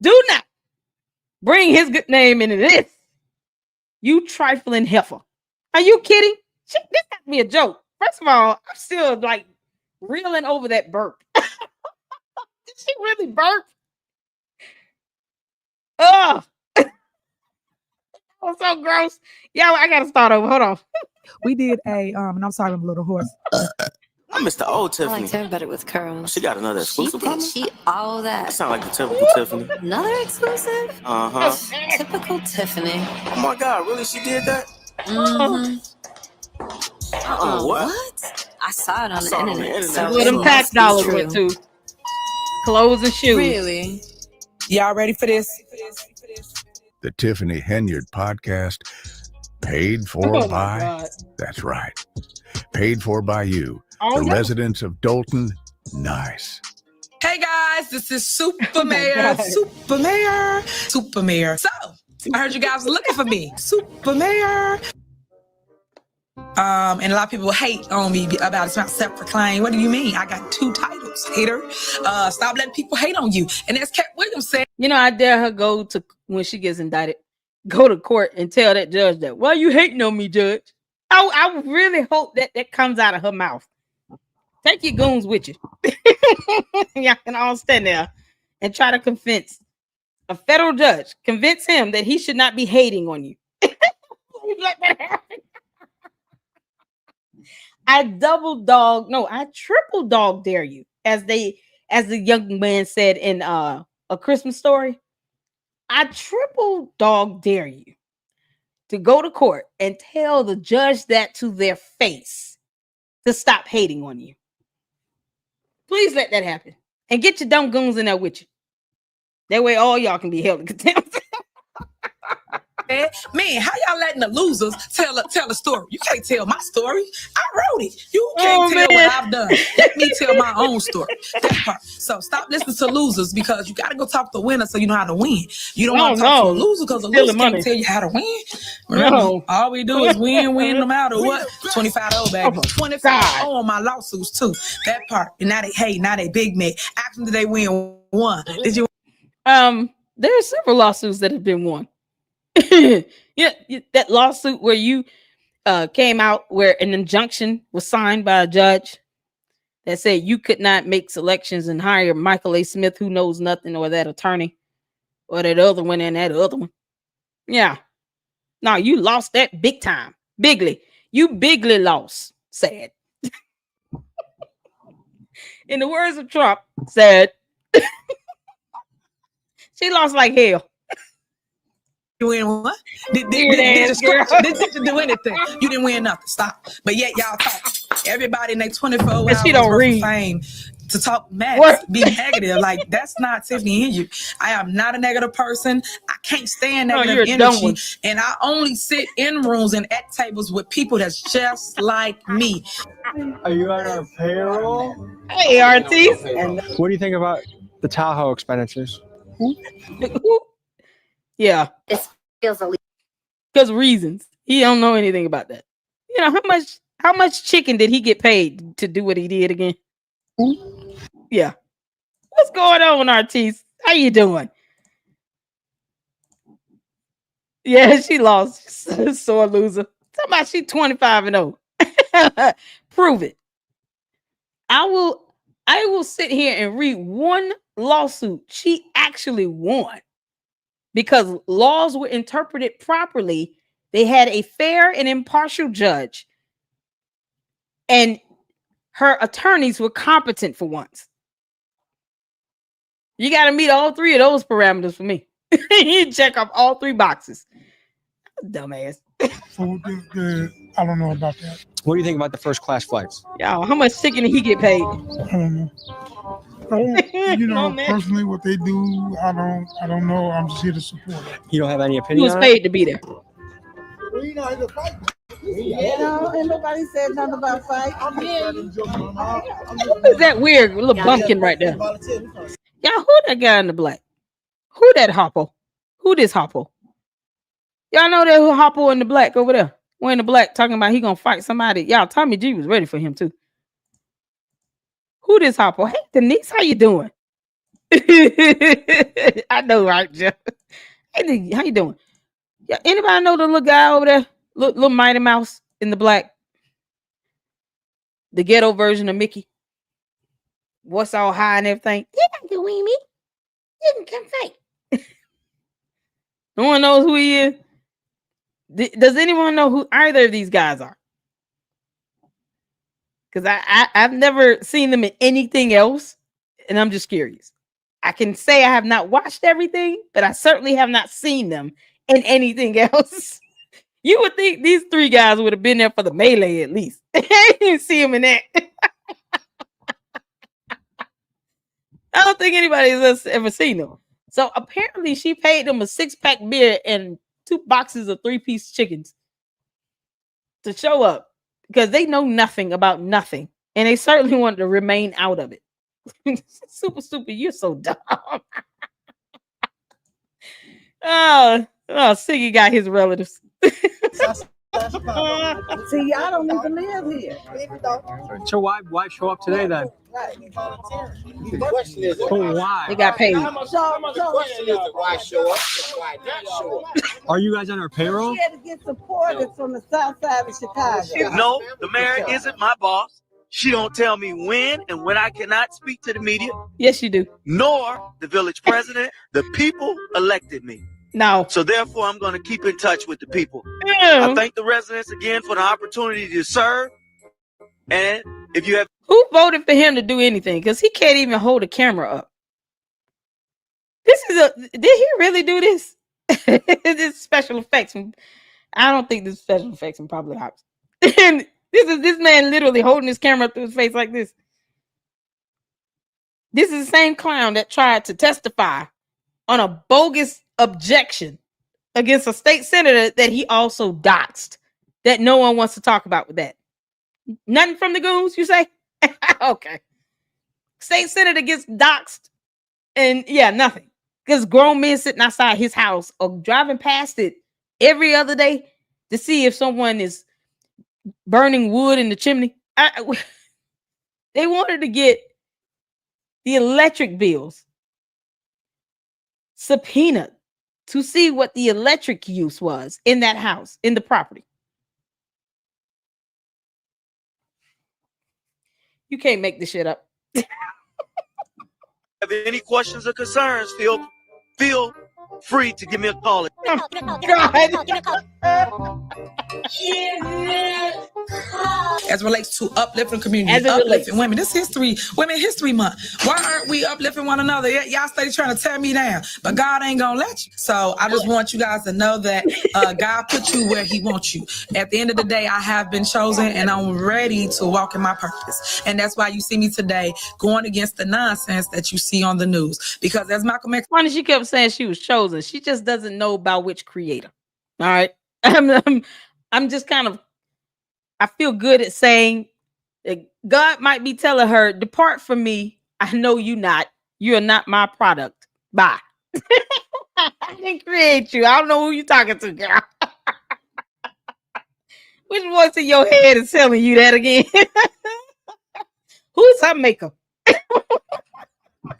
A: Do not bring his good name into this. You trifling heifer. Are you kidding? Shit, this got to be a joke. First of all, I'm still like reeling over that burp. Did she really burp? Ugh. That was so gross. Yeah, I got to start over. Hold on.
H: We did a I'm sorry, little horse.
D: I missed the old
I: I
D: Tiffany.
I: like turn better with curls.
D: She got another
I: She
D: exclusive
I: did
D: coming?
I: cheat all
D: That
I: that.
D: sound like a typical Tiffany.
I: Another exclusive?
D: Uh-huh.
I: Typical Tiffany.
D: Oh my God, really? She did that?
I: Mm-hmm.
D: Oh, what?
I: I saw it on the internet, so
A: That's where them
I: it
A: tax
I: must be
A: dollars
I: true.
A: went to. Clothes and shoes.
I: Really?
H: Y'all ready for this?
J: The Tiffany Henyard podcast, paid for
A: Oh my
J: by,
A: God.
J: that's right, paid for by you,
A: Oh,
J: the
A: yeah.
J: residents of Dolton. Nice.
H: Hey guys, this is Super
A: Oh my
H: Mayor.
A: God.
H: Super Mayor. Super Mayor. So I heard you guys were looking for me. Super Mayor. And a lot of people hate on me about it's not self-proclaimed. What do you mean? I got 2 titles, hater. Stop letting people hate on you. And as Cat Williams said,
A: You know, I dare her go to, when she gets indicted, go to court and tell that judge that, why you hating on me, judge? I really hope that comes out of her mouth. Take your goons with you. Y'all can all stand there and try to convince a federal judge, convince him that he should not be hating on you. Please let that happen. I triple dog dare you, as the young man said in A Christmas Story. I triple dog dare you to go to court and tell the judge that to their face to stop hating on you. Please let that happen. And get your dumb goons in there with you. That way all y'all can be held in contempt.
H: man, how y'all letting the losers tell a story? You can't tell my story. I wrote it. You can't tell what I've done. Let me tell my own story. That part. So stop listening to losers, because you got to go talk to winners so you know how to win. You don't want to talk to a loser because a loser can't tell you how to win. Remember, all we do is win no matter what. 25-0, baby. 25-0 on my lawsuits too. That part. And now they big man. Ask them, did they win one? Did you?
A: There are several lawsuits that have been won. Yeah, that lawsuit where you came out where an injunction was signed by a judge that said you could not make selections and hire Michael A. Smith, who knows nothing, or that attorney, or that other one and that other one. Yeah. No, you lost that big time. Bigly. You bigly lost. Sad. In the words of Trump, said, she lost like hell.
H: You win what? Did you do anything? You didn't win nothing. Stop. But yet y'all talk. Everybody in their 24 hours
A: she don't
H: worth
A: read.
H: of fame to talk mad,
A: What?
H: be negative. Like, that's not Tiffany in you. I am not a negative person. I can't stand
A: Oh,
H: negative
A: you're a dumb one.
H: energy. And I only sit in rooms and at tables with people that's just like me.
K: Are you on our payroll?
A: Hey, Artis.
K: What do you think about the Tahoe expenditures?
A: Yeah,
I: This feels illegal.
A: because reasons. He don't know anything about that. You know, how much chicken did he get paid to do what he did again? Yeah. What's going on, Artis? How you doing? Yeah, she lost. Sore loser. Talking about she 25-0. Prove it. I will sit here and read one lawsuit she actually won because laws were interpreted properly. They had a fair and impartial judge, and her attorneys were competent for once. You got to meet all three of those parameters for me. You check off all three boxes. Dumbass.
L: So I don't know about that.
K: What do you think about the first class flights?
A: Y'all, how much chicken did he get paid?
L: I don't know. You know, personally, what they do, I don't know. I'm just here to support it.
K: You don't have any
A: He
K: opinion
A: was
K: on
A: paid to be there.
M: Yeah, ain't nobody said nothing about fight.
A: Who's that weird little bumpkin right there? Y'all, who that guy in the black? Who that Hoppo? Who this Hoppo? Y'all know that who Hoppo in the black over there? Wearing the black talking about he gonna fight somebody. Y'all, Tommy G was ready for him too. Who this Hoppo? Hey, Denise, how you doing? I know, right, Jeff? Hey, how you doing? Yeah, anybody know the little guy over there? Little Mighty Mouse in the black? The ghetto version of Mickey. Voice all high and everything. You can win me. You can come fight. No one knows who he is. Does anyone know who either of these guys are? Because I've never seen them in anything else, and I'm just curious. I can say I have not watched everything, but I certainly have not seen them in anything else. You would think these three guys would have been there for the melee at least. I didn't see them in that. I don't think anybody has ever seen them. So apparently she paid them a 6-pack beer and 2 boxes of 3-piece chickens to show up because they know nothing about nothing. And they certainly wanted to remain out of it. Super stupid. You're so dumb. Oh, Siggy got his relatives.
M: See, y'all don't even live here.
K: So why show up today then?
B: The question is,
K: Why?
A: They got paid.
B: the question is why show up and why not show up?
K: Are you guys on our payroll?
M: Here to get supported from the south side of Chicago.
N: No, the mayor isn't my boss. She don't tell me when and when I cannot speak to the media.
A: Yes, you do.
N: Nor the village president. The people elected me.
A: No.
N: So therefore, I'm going to keep in touch with the people.
A: Yeah.
N: I thank the residents again for the opportunity to serve. And if you have...
A: Who voted for him to do anything? Because he can't even hold a camera up. Did he really do this? This special effects. I don't think this is special effects from Probably Hops. And this man literally holding his camera up to his face like this. This is the same clown that tried to testify on a bogus objection against a state senator that he also doxed, that no one wants to talk about with that. Nothing from the goons, you say? Okay. State senator gets doxed, and yeah, nothing. Because grown men sitting outside his house or driving past it every other day to see if someone is burning wood in the chimney. They wanted to get the electric bills subpoenaed to see what the electric use was in that house, in the property. You can't make this shit up.
N: Have any questions or concerns, feel free to give me a call.
A: Oh, God.
H: as relates to uplifting community,
A: As it
H: uplifting
A: relates.
H: women. This Women History Month. Why aren't we uplifting one another? Y'all steady trying to tear me down, but God ain't gonna let you. So I just want you guys to know that God put you where He wants you. At the end of the day, I have been chosen, and I'm ready to walk in my purpose. And that's why you see me today going against the nonsense that you see on the news. Because as Malcolm X,
A: Funny, she kept saying she was chosen. She just doesn't know about which creator. All right, I'm just kind of. I feel good at saying that God might be telling her, "Depart from me. I know you not. You are not my product. Bye." I didn't create you. I don't know who you talking to, girl. Which voice in your head is telling you that again? Who's her maker?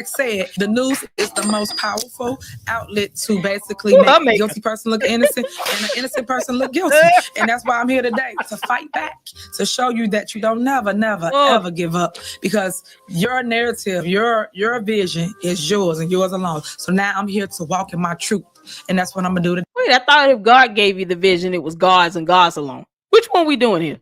H: said, the news is the most powerful outlet to basically make a guilty person look innocent and an innocent person look guilty. And that's why I'm here today, to fight back, to show you that you don't never, ever give up, because your narrative, your vision is yours and yours alone. So now I'm here to walk in my truth, and that's what I'm gonna do today.
A: Wait, I thought if God gave you the vision, it was God's and God's alone. Which one we doing here?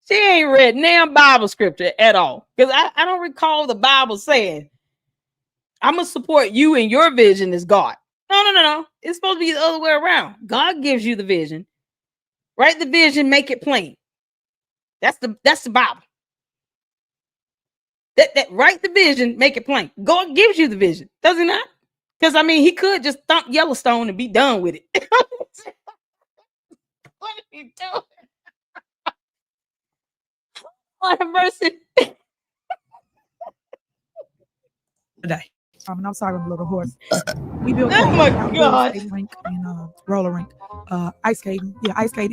A: She ain't read damn Bible scripture at all. Because I don't recall the Bible saying, I'm going to support you and your vision is God. No. It's supposed to be the other way around. God gives you the vision. Write the vision, make it plain. That's the Bible. That write the vision, make it plain. God gives you the vision, does he not? Because I mean, he could just thump Yellowstone and be done with it. What are you doing? On mercy.
H: Today.
O: And I'm sorry, I'm a little hoarse. We built
A: Oh my God.
O: skating rink and roller rink, ice skating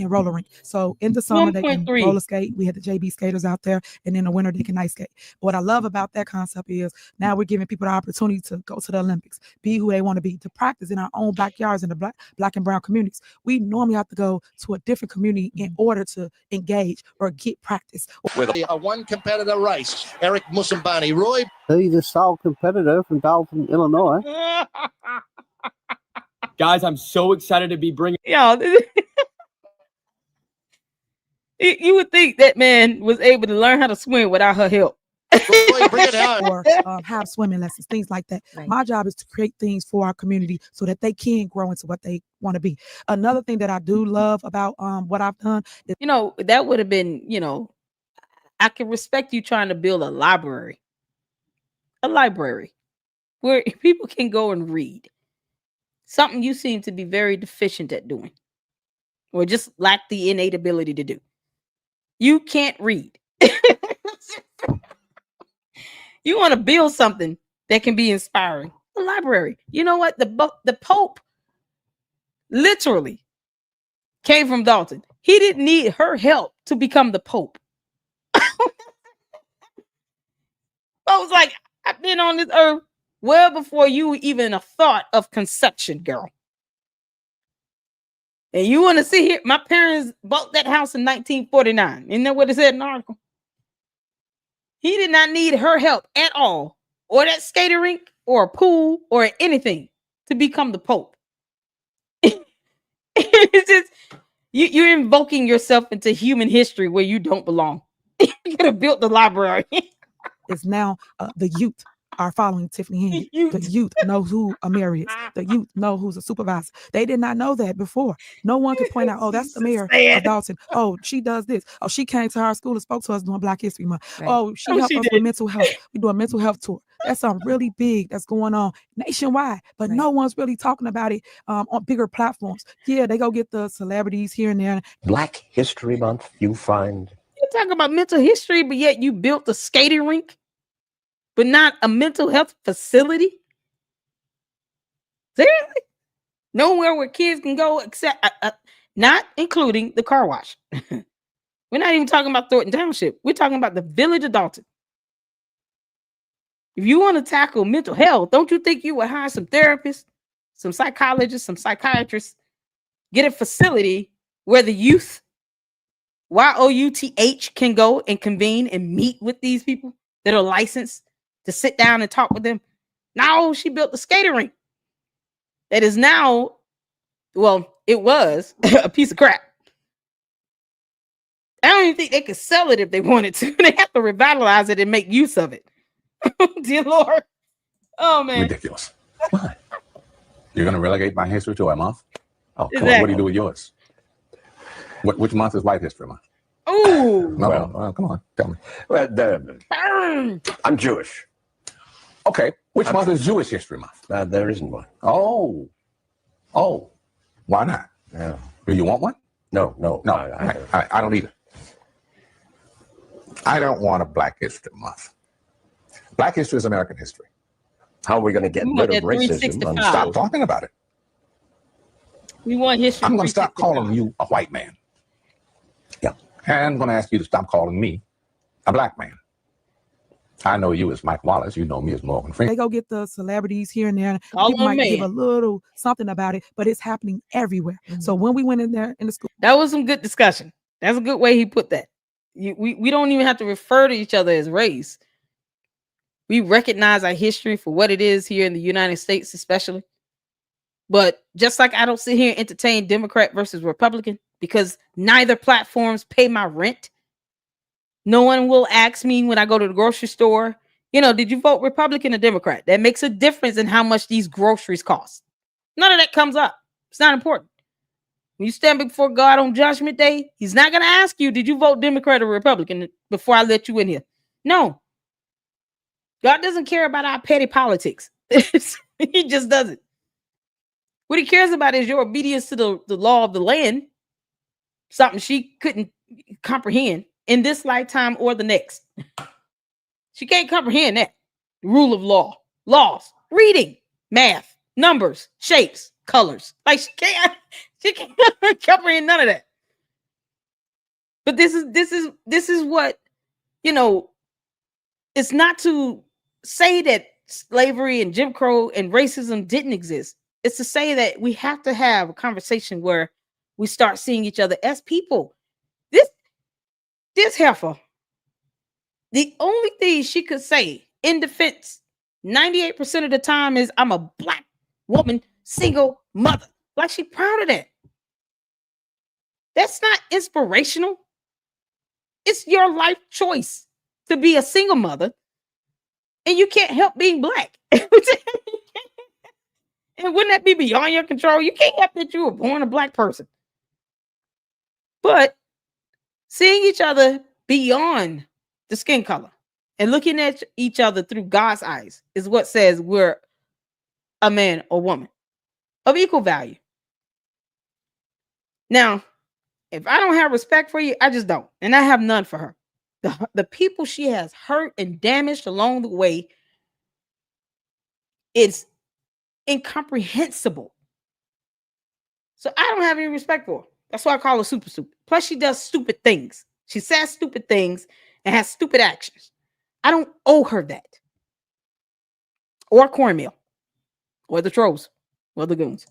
O: and roller rink. So in the summer they can
A: 1.3.
O: roller skate. We had the JB skaters out there, and in the winter they can ice skate. What I love about that concept is now we're giving people the opportunity to go to the Olympics, be who they want to be, to practice in our own backyards in the black and brown communities. We normally have to go to a different community in order to engage or get practice.
P: With a one competitor race, Eric Musambani, Roy.
Q: He's a sole competitor from Dalton, Illinois.
K: Guys, I'm so excited to be bringing.
A: Yo, you would think that man was able to learn how to swim without her help.
O: Or have swimming lessons, things like that. Right. My job is to create things for our community so that they can grow into what they want to be. Another thing that I do love about what I've done is,
A: that would have been, I can respect you trying to build a library where people can go and read. Something you seem to be very deficient at doing, or just lack the innate ability to do. You can't read. You want to build something that can be inspiring. A library. You know what? The Pope literally came from Dalton. He didn't need her help to become the Pope. I was like, I've been on this earth well before you even a thought of conception, girl. And you want to see here? My parents bought that house in 1949. Isn't that what it said in the article? He did not need her help at all, or that skating rink, or a pool, or anything to become the Pope. It's just you're invoking yourself into human history where you don't belong. You could have built the library.
O: It's now the youth are following Tiffany Henry. The youth know who Amir is. The youth know who's a supervisor. They did not know that before. No one could point out, oh, that's the mayor of Dalton. Oh, she does this. Oh, she came to our school and spoke to us during Black History Month. Right. Oh, she helped us with mental health. We do a mental health tour. That's something really big that's going on nationwide, but no one's really talking about it on bigger platforms. Yeah, they go get the celebrities here and there.
R: Black History Month, you find.
A: You're talking about mental history, but yet you built a skating rink, but not a mental health facility? Seriously? Nowhere where kids can go except, not including the car wash. We're not even talking about Thornton Township. We're talking about the village of Dalton. If you want to tackle mental health, don't you think you would hire some therapists, some psychologists, some psychiatrists, get a facility where the youth, YOUTH, can go and convene and meet with these people that are licensed to sit down and talk with them? Now she built the skating rink that is now, well, it was a piece of crap. I don't even think they could sell it if they wanted to. They have to revitalize it and make use of it. Dear Lord. Oh, man.
S: Ridiculous. What? You're going to relegate my history to a month? Oh, come on.
A: Exactly.
S: What do you do with yours? Which month is White History Month?
A: Oh.
S: Well, come on. Tell me.
R: Well,
A: Burn.
R: I'm Jewish.
S: Okay. Which month is Jewish History Month?
R: There isn't one.
S: Oh. Why not?
R: Yeah.
S: Do you want one?
R: No.
S: I don't either. I don't want a Black History Month. Black history is American history.
R: How are we going to get rid of racism?
S: Stop talking about it.
A: We want history.
S: I'm going to stop calling you a white man.
R: Yeah.
S: And I'm going to ask you to stop calling me a black man. I know you as Mike Wallace. You know me as Morgan Freeman.
O: They go get the celebrities here and there.
A: Call
O: People
A: them
O: might give
A: man.
O: a little something about it, but it's happening everywhere. So when we went in there in the school,
A: That was some good discussion. That's a good way he put that. We don't even have to refer to each other as race. We recognize our history for what it is here in the United States, especially. But just like I don't sit here and entertain Democrat versus Republican because neither platforms pay my rent. No one will ask me when I go to the grocery store, did you vote Republican or Democrat? That makes a difference in how much these groceries cost. None of that comes up. It's not important. When you stand before God on Judgment Day, he's not going to ask you, did you vote Democrat or Republican before I let you in here? No. God doesn't care about our petty politics. He just doesn't. What he cares about is your obedience to the law of the land, something she couldn't comprehend in this lifetime or the next. She can't comprehend that. Rule of law, laws, reading, math, numbers, shapes, colors. Like she can't comprehend none of that. But this is what, it's not to say that slavery and Jim Crow and racism didn't exist. It's to say that we have to have a conversation where we start seeing each other as people. This heifer, the only thing she could say in defense 98% of the time is, I'm a Black woman, single mother. Like she's proud of that. That's not inspirational. It's your life choice to be a single mother, and you can't help being Black. And wouldn't that be beyond your control? You can't help that you were born a Black person. But seeing each other beyond the skin color and looking at each other through God's eyes is what says we're a man or woman of equal value. Now, if I don't have respect for you, I just don't. And I have none for her. The people she has hurt and damaged along the way, it's incomprehensible. So I don't have any respect for her. That's why I call her super stupid. Plus, she does stupid things. She says stupid things and has stupid actions. I don't owe her that. Or cornmeal. Or the trolls. Or the goons.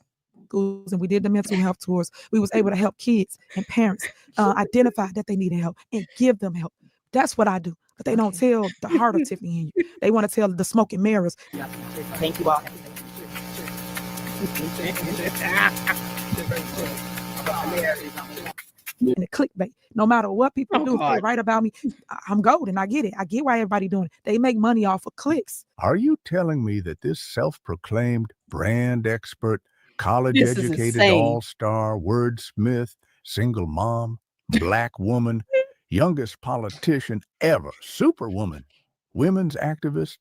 O: And we did the mental health tours. We was able to help kids and parents identify that they needed help and give them help. That's what I do. But they don't tell the heart of Tiffany in you. They want to tell the smoke and mirrors.
A: Thank you all.
O: And the clickbait. No matter what people do, if they write about me, I'm golden. I get it. I get why everybody doing it. They make money off of clicks.
J: Are you telling me that this self-proclaimed brand expert, college-educated all-star, wordsmith, single mom, Black woman, youngest politician ever, superwoman, women's activist,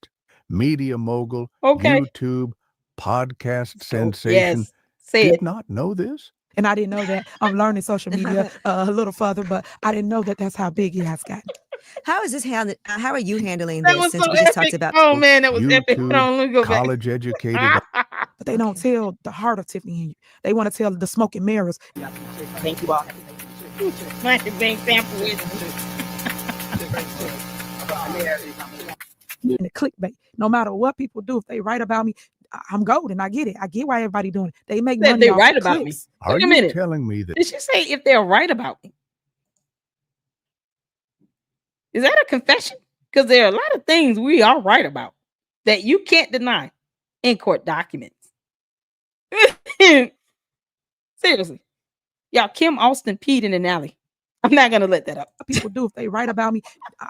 J: media mogul, YouTube, podcast sensation, did not know this?
O: And I didn't know that. I'm learning social media a little further, but I didn't know that that's how big it has gotten.
I: How is this handled? How are you handling
A: That
I: this
A: was
I: since
A: so
I: we just
A: epic.
I: talked about
A: Oh
I: school?
A: man, that was
J: YouTube,
A: epic. Hold on, let me go back.
J: college educated.
O: But they don't tell the heart of Tiffany in you. They want to tell the smoke and mirrors.
A: Thank you all. My bank sample with
O: and the clickbait. No matter what people do, if they write about me, I'm golden. I get it. I get why everybody doing it. They make money.
A: They
O: off
A: write
O: of
A: about
O: clicks.
A: me. Wait a minute.
J: Telling me that
A: Did she say if they're right about me? Is that a confession? Because there are a lot of things we are right about that you can't deny in court documents. Seriously. Y'all, Kim Austin peed in an alley. I'm not gonna let that up.
O: People do. If they write about me,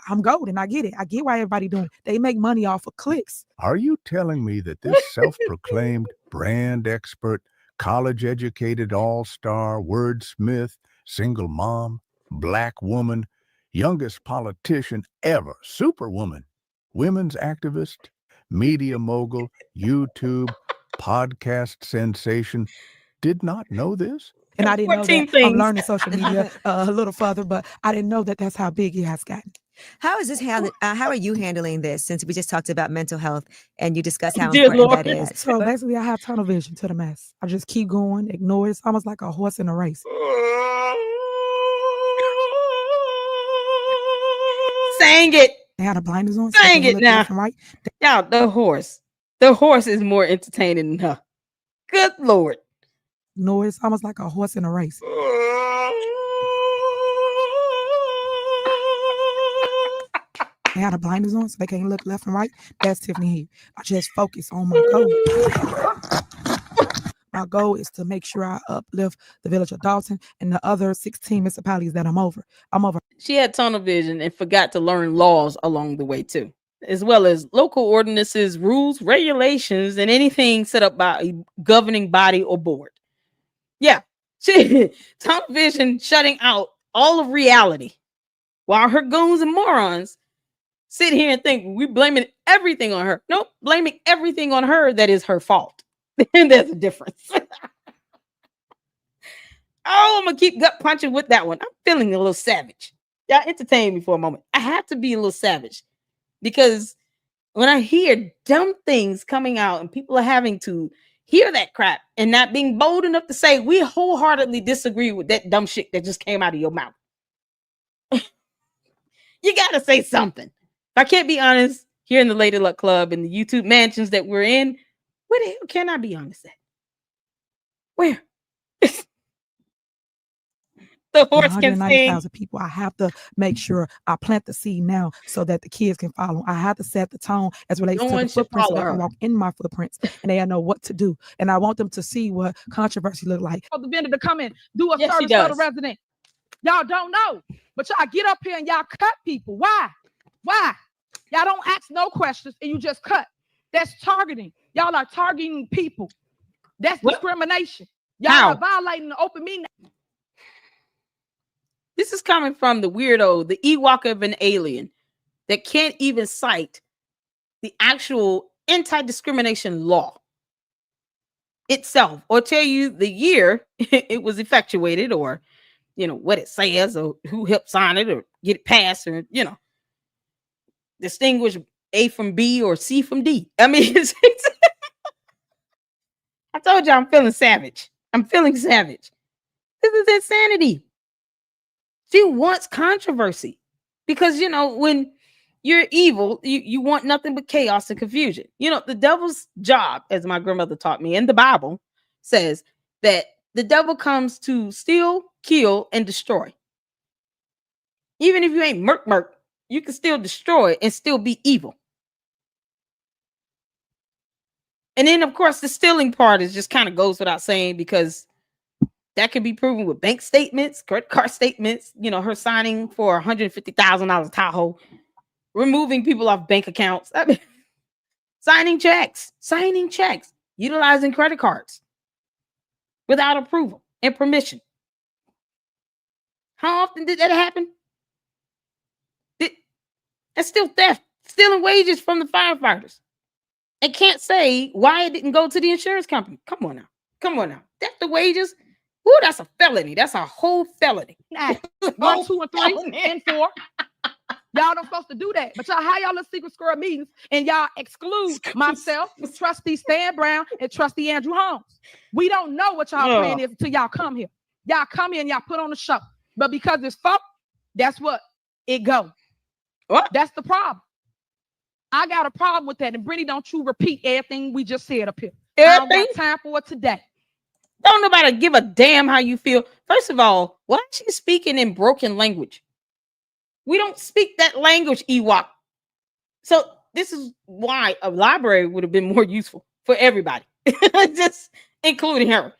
O: I'm golden. I get it. I get why everybody doing it. They make money off of clicks.
J: Are you telling me that this self-proclaimed brand expert, college-educated all-star, wordsmith, single mom, black woman, youngest politician ever, superwoman, women's activist, media mogul, YouTube, podcast sensation, did not know this?
O: And I didn't know
A: 14
O: that.
A: things.
O: I'm learning social media a little further, but I didn't know that that's how big it has gotten.
I: How is this how are you handling this, since we just talked about mental health and you discussed how
A: Dear
I: important
A: Lord.
I: that is?
O: So basically, I have tunnel vision to the mess. I just keep going, ignore it. It's almost like a horse in a race.
A: Sang it.
O: They had a blinders on. So they
A: Sang
O: can
A: it
O: look
A: now.
O: left and right.
A: Y'all, the horse. The horse is more entertaining than her. Good Lord.
O: No, it's almost like a horse in a race. They had the blinders on so they can't look left and right. That's Tiffany here. I just focus on my goal. My goal is to make sure I uplift the village of Dalton and the other 16 municipalities that I'm over.
A: She had tunnel vision and forgot to learn laws along the way too, as well as local ordinances, rules, regulations, and anything set up by a governing body or board. Yeah, she tunnel vision shutting out all of reality, while her goons and morons sit here and think we blaming everything on her. Nope, blaming everything on her that is her fault. And there's a difference. Oh, I'm gonna keep gut punching with that one. I'm feeling a little savage. Y'all entertain me for a moment. I have to be a little savage because when I hear dumb things coming out and people are having to hear that crap and not being bold enough to say we wholeheartedly disagree with that dumb shit that just came out of your mouth. You gotta say something. If I can't be honest here in the Lady Luck Club and the YouTube mansions that we're in, where the hell can I be honest at? Where? The horse can sing.
O: 190,000 people. I have to make sure I plant the seed now so that the kids can follow. I have to set the tone as relates to the footprints so they can walk in my footprints and they know what to do. And I want them to see what controversy look like.
T: The vendor to come in, do a
A: Yes,
T: service for the resident. Y'all don't know, but y'all get up here and y'all cut people. Why? Why? Y'all don't ask no questions and you just cut. That's targeting. Y'all are targeting people. That's discrimination. Y'all are violating the open meeting.
A: This is coming from the weirdo, the Ewok of an alien that can't even cite the actual anti-discrimination law itself or tell you the year it was effectuated or, you know, what it says or who helped sign it or get it passed or, you know, distinguish A from B or C from D. I mean, I told you I'm feeling savage. I'm feeling savage. This is insanity. She wants controversy because, you know, when you're evil, you want nothing but chaos and confusion. You know, the devil's job, as my grandmother taught me in the Bible, says that the devil comes to steal, kill, and destroy. Even if you ain't murk, you can still destroy and still be evil. And then, of course, the stealing part is just kind of goes without saying because that can be proven with bank statements, credit card statements, you know, her signing for $150,000 Tahoe, removing people off bank accounts, I mean, signing checks, utilizing credit cards without approval and permission. How often did that happen? That's still theft, stealing wages from the firefighters. And can't say why it didn't go to the insurance company. Come on now. Theft the wages. Ooh, that's a felony. That's a whole felony.
T: 1, 2, and 3, and 4. Y'all don't supposed to do that. But y'all have y'all little secret squirrel meetings and y'all exclude myself, Trustee Stan Brown, and Trustee Andrew Holmes. We don't know what y'all plan is until y'all come here. Y'all come here and y'all put on the show. But because it's folk, that's what it go.
A: What?
T: That's the problem. I got a problem with that. And Brittany, don't you repeat everything we just said up here. I don't got time for it today.
A: Don't nobody give a damn how you feel. First of all, why is she speaking in broken language? We don't speak that language, Ewok. So this is why a library would have been more useful for everybody, just including her.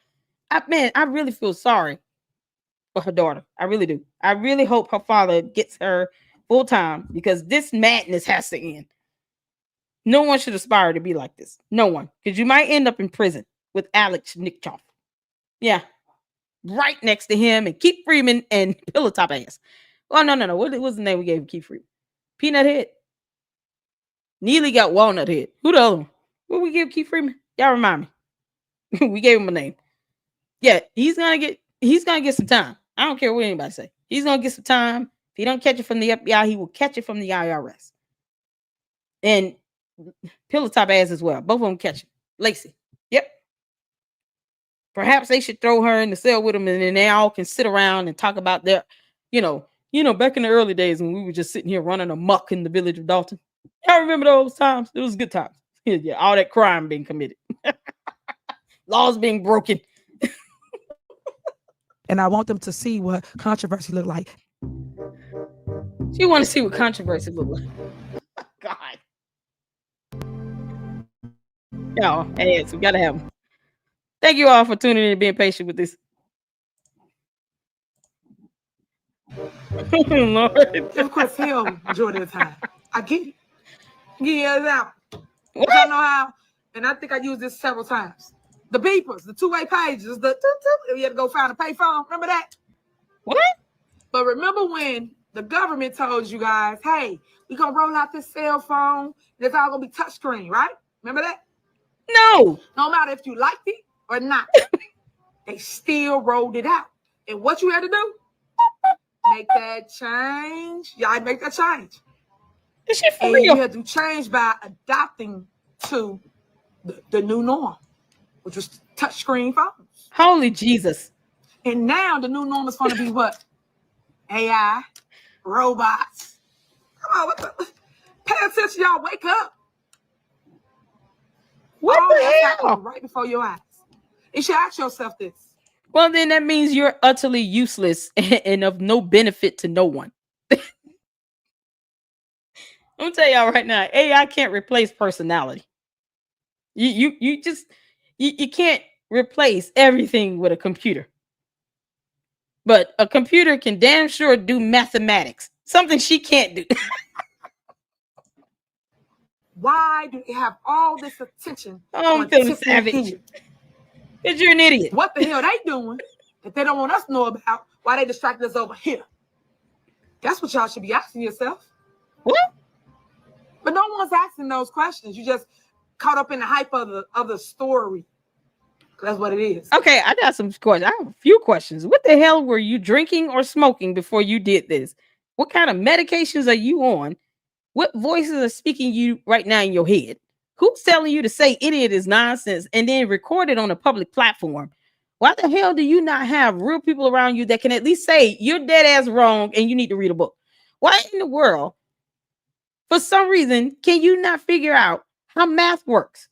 A: I really feel sorry for her daughter. I really do. I really hope her father gets her full time because this madness has to end. No one should aspire to be like this. No one. Because you might end up in prison with Alex Nickchoff. Yeah. Right next to him and Keith Freeman and Pillow Top Ass. Oh, no. What was the name we gave Keith Freeman? Peanut Head. Neely got Walnut Head. Who the other one? What we give Keith Freeman? Y'all remind me. We gave him a name. Yeah, he's gonna get some time. I don't care what anybody say. He's gonna get some time. If he don't catch it from the FBI, he will catch it from the IRS. And Pillow Top Ass as well. Both of them catch it. Lacey. Yep. Perhaps they should throw her in the cell with him, and then they all can sit around and talk about their, back in the early days when we were just sitting here running amok in the village of Dalton. Y'all remember those times? It was good times. Yeah, all that crime being committed. Laws being broken.
O: And I want them to see what controversy look like.
A: You want to see what controversy look like? God. Y'all, ads, we gotta have them. Thank you all for tuning in and being patient with this.
O: Lord. Of course, hell, majority of the time. I get it. Yeah, now. I don't know how, and I think I used this several times. The beepers, the two-way pages, you had to go find a payphone. Remember that?
A: What?
O: But remember when the government told you guys, hey, we're going to roll out this cell phone, and it's all going to be touchscreen, right? Remember that?
A: No.
O: No matter if you liked it or not, they still rolled it out. And what you had to do? Make that change. Y'all make that change.
A: This shit for
O: and
A: real.
O: You had to change by adapting to the new norm, which was touchscreen phones.
A: Holy Jesus.
O: And now the new norm is going to be what? AI, robots. Come on, pay attention, y'all. Wake up.
A: What
O: all
A: the hell?
O: Right before your eyes. You should ask yourself this.
A: Well, then that means you're utterly useless and of no benefit to no one. I'm gonna tell y'all right now, AI can't replace personality. You can't replace everything with a computer. But a computer can damn sure do mathematics, something she can't do.
O: Why do you have all this attention?
A: Oh, I'm feeling savage. Because you're an idiot.
O: What the hell they doing that they don't want us to know about? Why they distracted us over here? That's what y'all should be asking yourself.
A: What?
O: But no one's asking those questions. You just caught up in the hype of the story. That's what it is.
A: Okay, I got some questions. I have a few questions. What the hell were you drinking or smoking before you did this? What kind of medications are you on? What voices are speaking you right now in your head? Who's telling you to say idiot is nonsense and then record it on a public platform? Why the hell do you not have real people around you that can at least say you're dead ass wrong and you need to read a book? Why in the world, for some reason, can you not figure out how math works?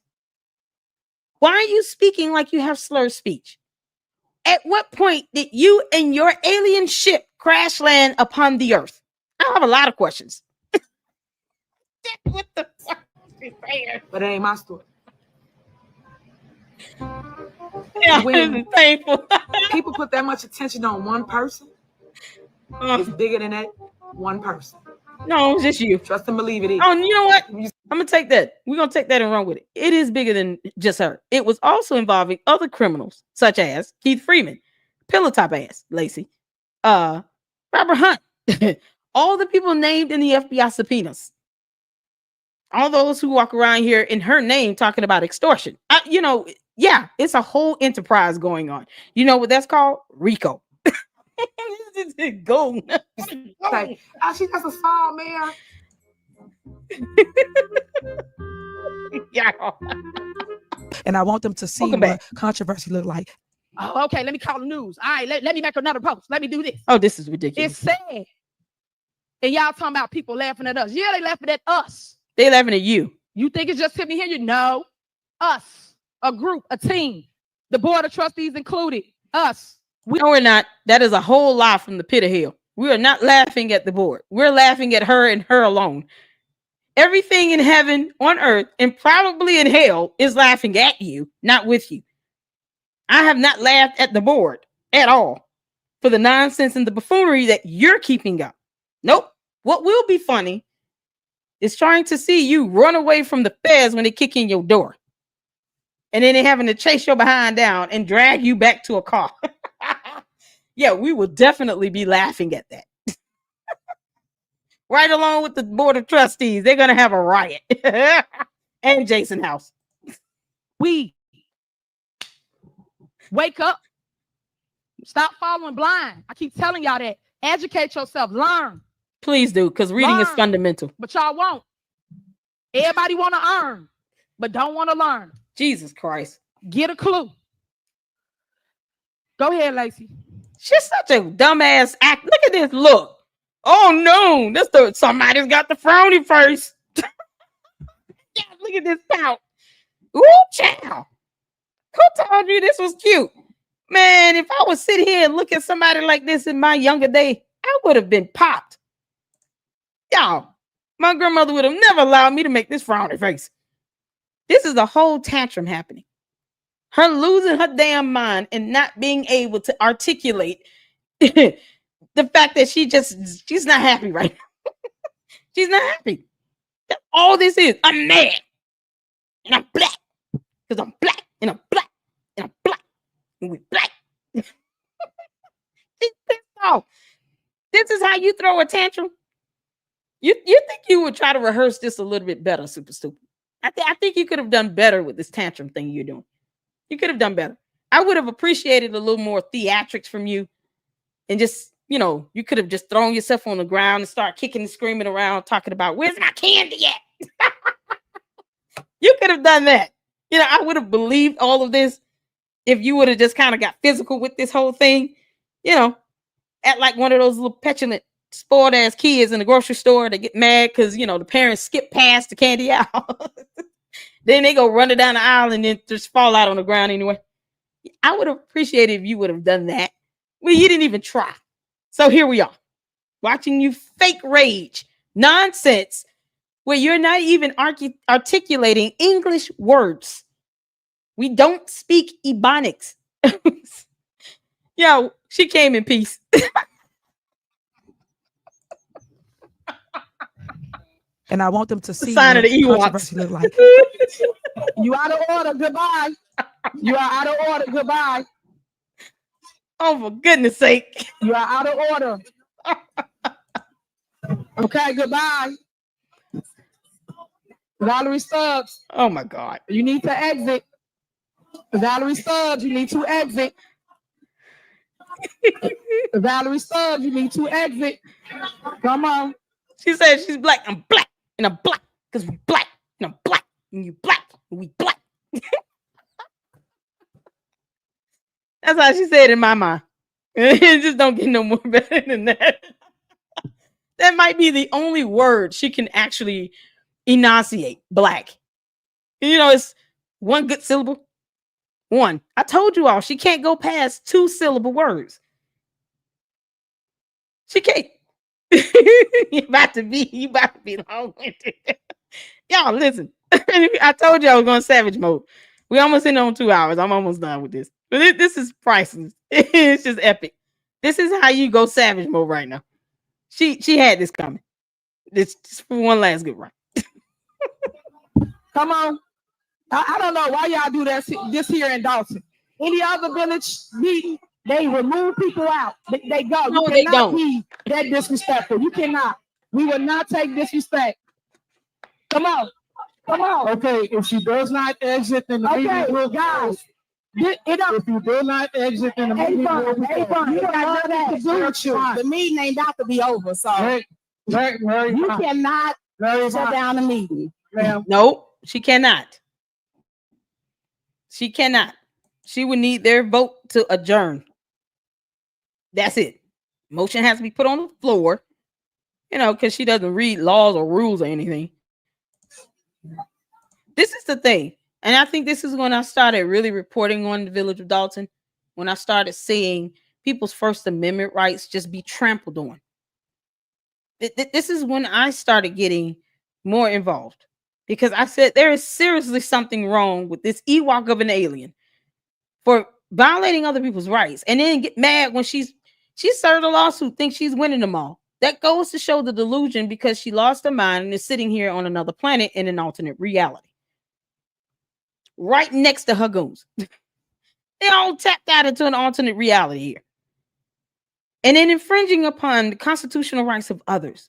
A: Why are you speaking like you have slurred speech? At what point did you and your alien ship crash land upon the earth? I have a lot of questions. What the fuck is there?
O: But it ain't my story.
A: Yeah,
O: when
A: this is painful.
O: People put that much attention on one person, it's bigger than that one person.
A: No, it's just you.
O: Trust and believe it is.
A: Oh, you know what? I'm gonna take that. We're gonna take that and run with it. It is bigger than just her. It was also involving other criminals, such as Keith Freeman, Pillow Top Ass, Lacey, Robert Hunt, all the people named in the FBI subpoenas. All those who walk around here in her name talking about extortion. Yeah, it's a whole enterprise going on. You know what that's called? RICO. Go.
O: Like, actually, that's a song, man.
A: Yeah.
O: And I want them to see what controversy look like. Oh, okay, let me call the news. All right, let me make another post. Let me do this.
A: Oh, this is ridiculous.
O: It's sad. And y'all talking about people laughing at us. Yeah, they laughing at us.
A: They laughing at you.
O: You think it's just Tiffany Henry? No. Us. A group, a team. The board of trustees included. Us.
A: No, we're not. That is a whole lie from the pit of hell. We are not laughing at the board. We're laughing at her and her alone. Everything in heaven, on earth, and probably in hell is laughing at you, not with you. I have not laughed at the board at all. for the nonsense and the buffoonery that you're keeping up. Nope. What will be funny is trying to see you run away from the feds when they kick in your door. And then they having to chase your behind down and drag you back to a car. Yeah, we will definitely be laughing at that. Right along with the board of trustees. They're going to have a riot. And Jason House.
T: We wake up. Stop following blind. I keep telling y'all that. Educate yourself. Learn.
A: Please do, because reading is fundamental.
T: But y'all won't. Everybody want to earn, but don't want to learn.
A: Jesus Christ.
T: Get a clue. Go ahead, Lacey.
A: She's such a dumbass act. Look at this look. Oh no, somebody's got the frowny face. Yeah, look at this pout. Ooh, child. Who told you this was cute? Man, if I would sit here and look at somebody like this in my younger day, I would have been popped. Y'all, my grandmother would have never allowed me to make this frowny face. This is a whole tantrum happening. Her losing her damn mind and not being able to articulate the fact that she's not happy right now. She's not happy. That's all this is. I'm mad. And I'm black. Because I'm black. And I'm black. And I'm black. And we black. She's pissed off. This is how you throw a tantrum? You think you would try to rehearse this a little bit better, Super Stupid? I think you could have done better with this tantrum thing you're doing. You could have done better. I would have appreciated a little more theatrics from you. And just, you could have just thrown yourself on the ground and start kicking and screaming around, talking about, where's my candy at? You could have done that. I would have believed all of this if you would have just kind of got physical with this whole thing. Act like one of those little petulant, spoiled ass kids in the grocery store that get mad because, the parents skip past the candy aisle. Then they go run it down the aisle and then just fall out on the ground anyway. I would have appreciated if you would have done that. Well, you didn't even try. So here we are, watching you fake rage, nonsense, where you're not even articulating English words. We don't speak Ebonics. Yo, she came in peace.
O: And I want them to see
A: sign of
O: what
A: the Ewoks.
O: controversy look like.
T: You out of order. Goodbye. You are out of order. Goodbye.
A: Oh, for goodness sake.
T: You are out of order. Okay, goodbye. Valerie Stubbs.
A: Oh my God.
T: You need to exit. Valerie Stubbs, you need to exit. Valerie Stubbs, you need to exit. Come on.
A: She said she's black. I'm black. And I'm black. Because we black. And I'm black. And you black. And we black. That's how she said in my mind. It just don't get no more better than that. That might be the only word she can actually enunciate. Black. It's one good syllable. One. I told you all she can't go past 2-syllable words. She can't. You about to be long-winded. Y'all listen. I told you I was going savage mode. We almost in on 2 hours. I'm almost done with this. But this is priceless. It's just epic. This is how you go savage mode right now. She had this coming. This just for one last good run.
T: Come on. I don't know why y'all do that this here in Dawson. Any other village meeting, they remove people out. They go.
A: No,
T: you
A: they
T: cannot
A: don't.
T: be that disrespectful. You cannot. We will not take disrespect. Come on. Come on.
L: Okay, if she does not exit, then the meeting will
T: guys.
L: If you do not exit, then the meeting will be
T: you got nothing to do with you. The meeting ain't about to be over, so you cannot shut down the meeting.
A: Nope, she cannot. She cannot. She would need their vote to adjourn. That's it. Motion has to be put on the floor, because she doesn't read laws or rules or anything. This is the thing. And I think this is when I started really reporting on the village of Dalton, when I started seeing people's First Amendment rights just be trampled on. This is when I started getting more involved, because I said there is seriously something wrong with this Ewok of an alien for violating other people's rights, and then get mad when she's She served a lawsuit, thinks she's winning them all. That goes to show the delusion because she lost her mind and is sitting here on another planet in an alternate reality. Right next to her goons. They all tapped out into an alternate reality here. And then infringing upon the constitutional rights of others.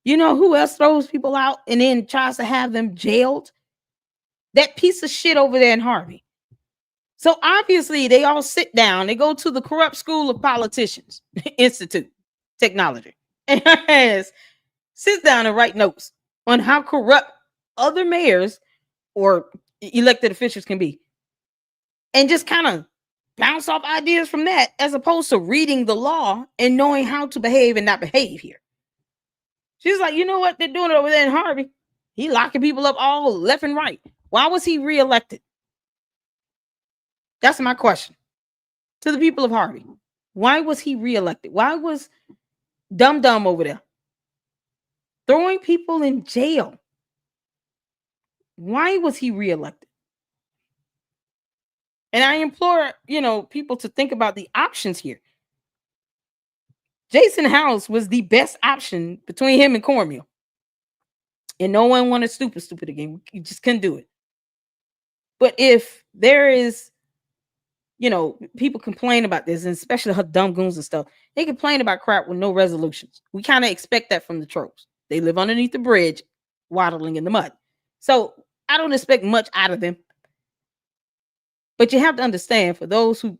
A: You know who else throws people out and then tries to have them jailed? That piece of shit over there in Harvey. So obviously they all sit down. They go to the Corrupt School of Politicians Institute Technology and sits down and write notes on how corrupt other mayors or elected officials can be. And just kind of bounce off ideas from that as opposed to reading the law and knowing how to behave and not behave here. She's like, you know what? They're doing it over there in Harvey. He locking people up all left and right. Why was he reelected? That's my question to the people of Harvey. Why was he reelected? Why was Dum Dum over there throwing people in jail? Why was he reelected? And I implore, people to think about the options here. Jason House was the best option between him and Cornmeal. And no one wanted stupid again. You just couldn't do it. But if there is, people complain about this, and especially her dumb goons and stuff, they complain about crap with no resolutions. We kind of expect that from the trolls. They live underneath the bridge, waddling in the mud. So I don't expect much out of them. But you have to understand, for those who,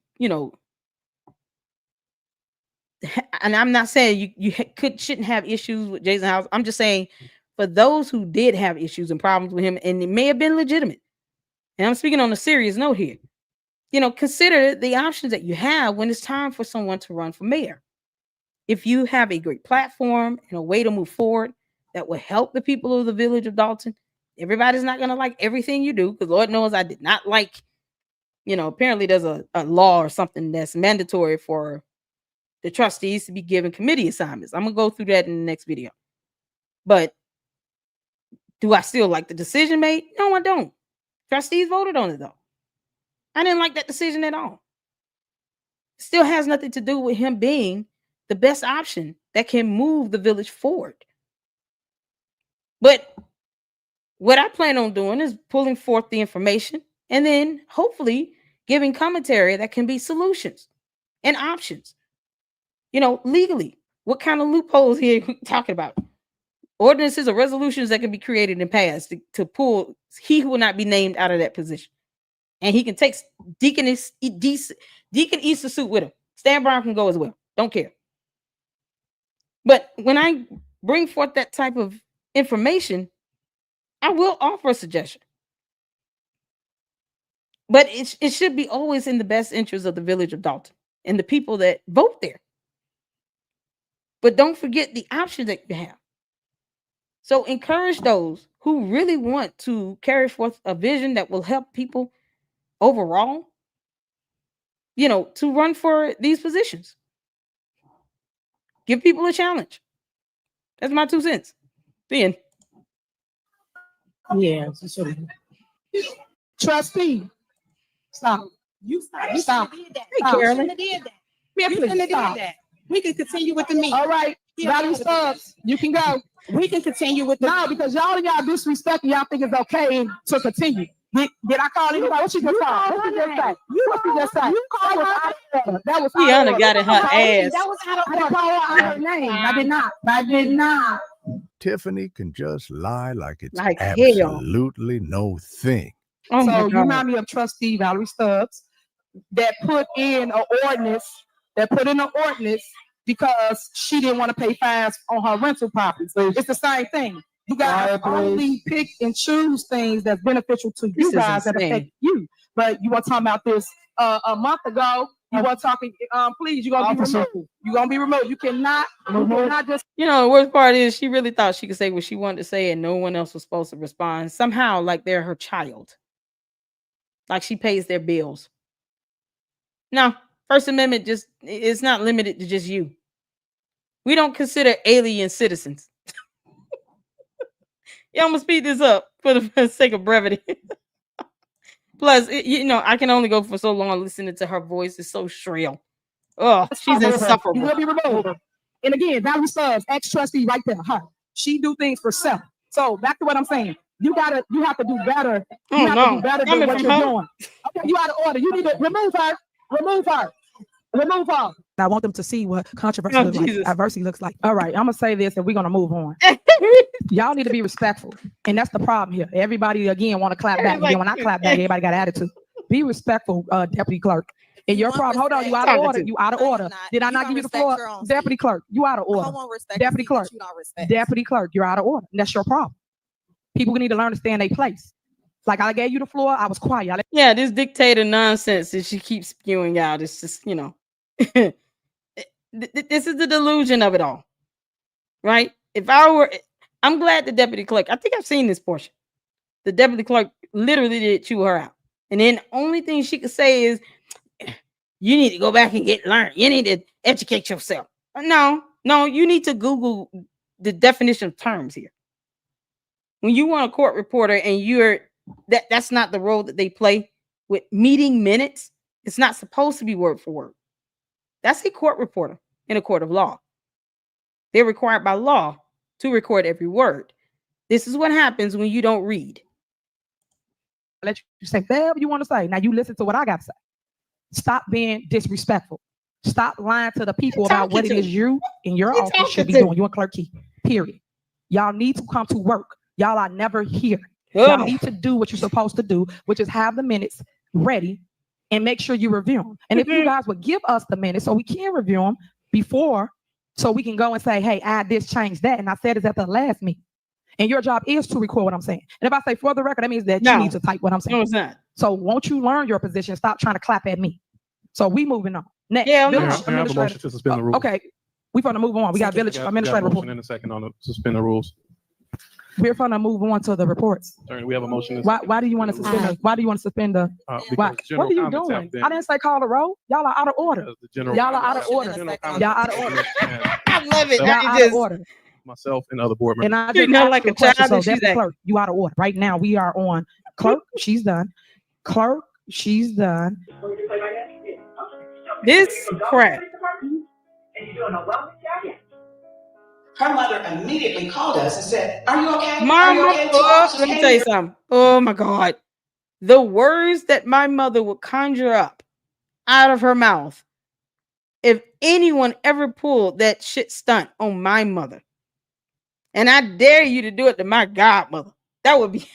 A: and I'm not saying you shouldn't have issues with Jason House. I'm just saying for those who did have issues and problems with him, and it may have been legitimate, and I'm speaking on a serious note here, consider the options that you have when it's time for someone to run for mayor. If you have a great platform and a way to move forward that will help the people of the village of Dalton, everybody's not going to like everything you do, because Lord knows I did not like, apparently there's a law or something that's mandatory for the trustees to be given committee assignments. I'm going to go through that in the next video. But do I still like the decision made? No, I don't. Trustees voted on it, though. I didn't like that decision at all. It still has nothing to do with him being the best option that can move the village forward. But what I plan on doing is pulling forth the information and then hopefully giving commentary that can be solutions and options. Legally, what kind of loopholes here are we talking about? Ordinances or resolutions that can be created and passed to pull he who will not be named out of that position. And he can take Deacon Easter suit with him. Stan Brown can go as well. Don't care. But when I bring forth that type of information, I will offer a suggestion. But it should be always in the best interest of the village of Dalton and the people that vote there. But don't forget the options that you have. So encourage those who really want to carry forth a vision that will help people overall, to run for these positions. Give people a challenge. That's my 2 cents. The end.
T: Yeah. Trustee. Stop. You stop. You stop. Hey, Carolyn. Stop.
F: We can continue with the meeting.
T: All right. Valerie Stubbs, you can go.
F: We can continue with the
T: No, because y'all disrespect and y'all think it's okay to continue. Did I call anybody? What you just call? What you just say? What you just say? You called her. That was
A: Tiana got in her ass.
T: That was out of order. I didn't call her out her name. I did not.
J: Tiffany can just lie like it's
T: Like hell.
J: absolutely no thing.
A: Oh
T: So you remind me of Trustee Valerie Stubbs that put in an ordinance. Because she didn't want to pay fines on her rental property. It's the same thing. You guys only pick and choose things that's beneficial to you guys that affect you. But you were talking about this a month ago. You were talking, please, you're going to be removed. You're going to be removed. You cannot just.
A: The worst part is she really thought she could say what she wanted to say and no one else was supposed to respond. Somehow, like they're her child. Like she pays their bills. No, First Amendment it's not limited to just you. We don't consider alien citizens. I'm gonna speed this up for the sake of brevity. Plus, I can only go for so long listening to her voice. It's so shrill. Oh, she's
T: You
A: insufferable.
T: will be removed. And again, value subs, ex-trustee right there, her. She do things for self. So back to what I'm saying. You have to do better. You have to do better than what you're doing. Okay, you out of order. You need to remove her. Remove her. Remove her.
O: I want them to see what controversy looks like, adversity looks like.
T: All right, I'm gonna say this and we're gonna move on. Y'all need to be respectful. And that's the problem here. Everybody again want to clap back. Again, when I clap back, everybody got attitude. Be respectful, Deputy Clerk. And your problem, hold on, you out of order. You out of order. Did I not give you the floor? Deputy Clerk, you out of order. Deputy Clerk, Deputy Clerk, you're out of order. And that's your problem. People need to learn to stay in their place. Like I gave you the floor, I was quiet.
A: Yeah, this dictator nonsense that she keeps spewing out. It's just, you know, this is the delusion of it all, right? I'm glad the deputy clerk, I think I've seen this portion. The deputy clerk literally did chew her out. And then the only thing she could say is, you need to go back and learn. You need to educate yourself. No, you need to Google the definition of terms here. When you want a court reporter and that's not the role that they play with meeting minutes, it's not supposed to be word for word. That's a court reporter in a court of law. They're required by law to record every word. This is what happens when you don't read.
T: Let you say whatever you want to say. Now you listen to what I got to say. Stop being disrespectful. Stop lying to the people about what it is you and your office should be doing. You and Clerk Key. Period. Y'all need to come to work. Y'all are never here. Y'all need to do what you're supposed to do, which is have the minutes ready and make sure you review them. And if you guys would give us the minutes so we can review them before, so we can go and say, hey, add this, change that. And I said this at the last meeting. And your job is to record what I'm saying. And if I say for the record, that means that you need to type what I'm saying.
A: No, it's not.
T: So won't you learn your position? Stop trying to clap at me. So we moving on. Next,
A: yeah,
K: I have a motion to suspend the rules.
T: Okay, we're going to move on. We got village administrative report.
K: In a second on the suspend the rules.
T: We're going to move on to the reports.
K: We have a motion.
T: Why do you want to suspend the? Why do you want to suspend the? Why? What are you doing? I didn't say call the roll. Y'all are out of order. Y'all are out of order. Y'all out of order.
A: I love it.
T: Y'all out of order.
K: Myself and other board members.
T: And I just
A: not like a child.
T: So that's the clerk. You out of order. Right now we are on clerk. She's done. Clerk. She's done.
A: This crap.
U: Her mother immediately called us and said, "Are you okay?
A: Mama,
U: Are you okay?"
A: let me tell you something. Oh my God. The words that my mother would conjure up out of her mouth, if anyone ever pulled that shit stunt on my mother, and I dare you to do it to my godmother, that would be.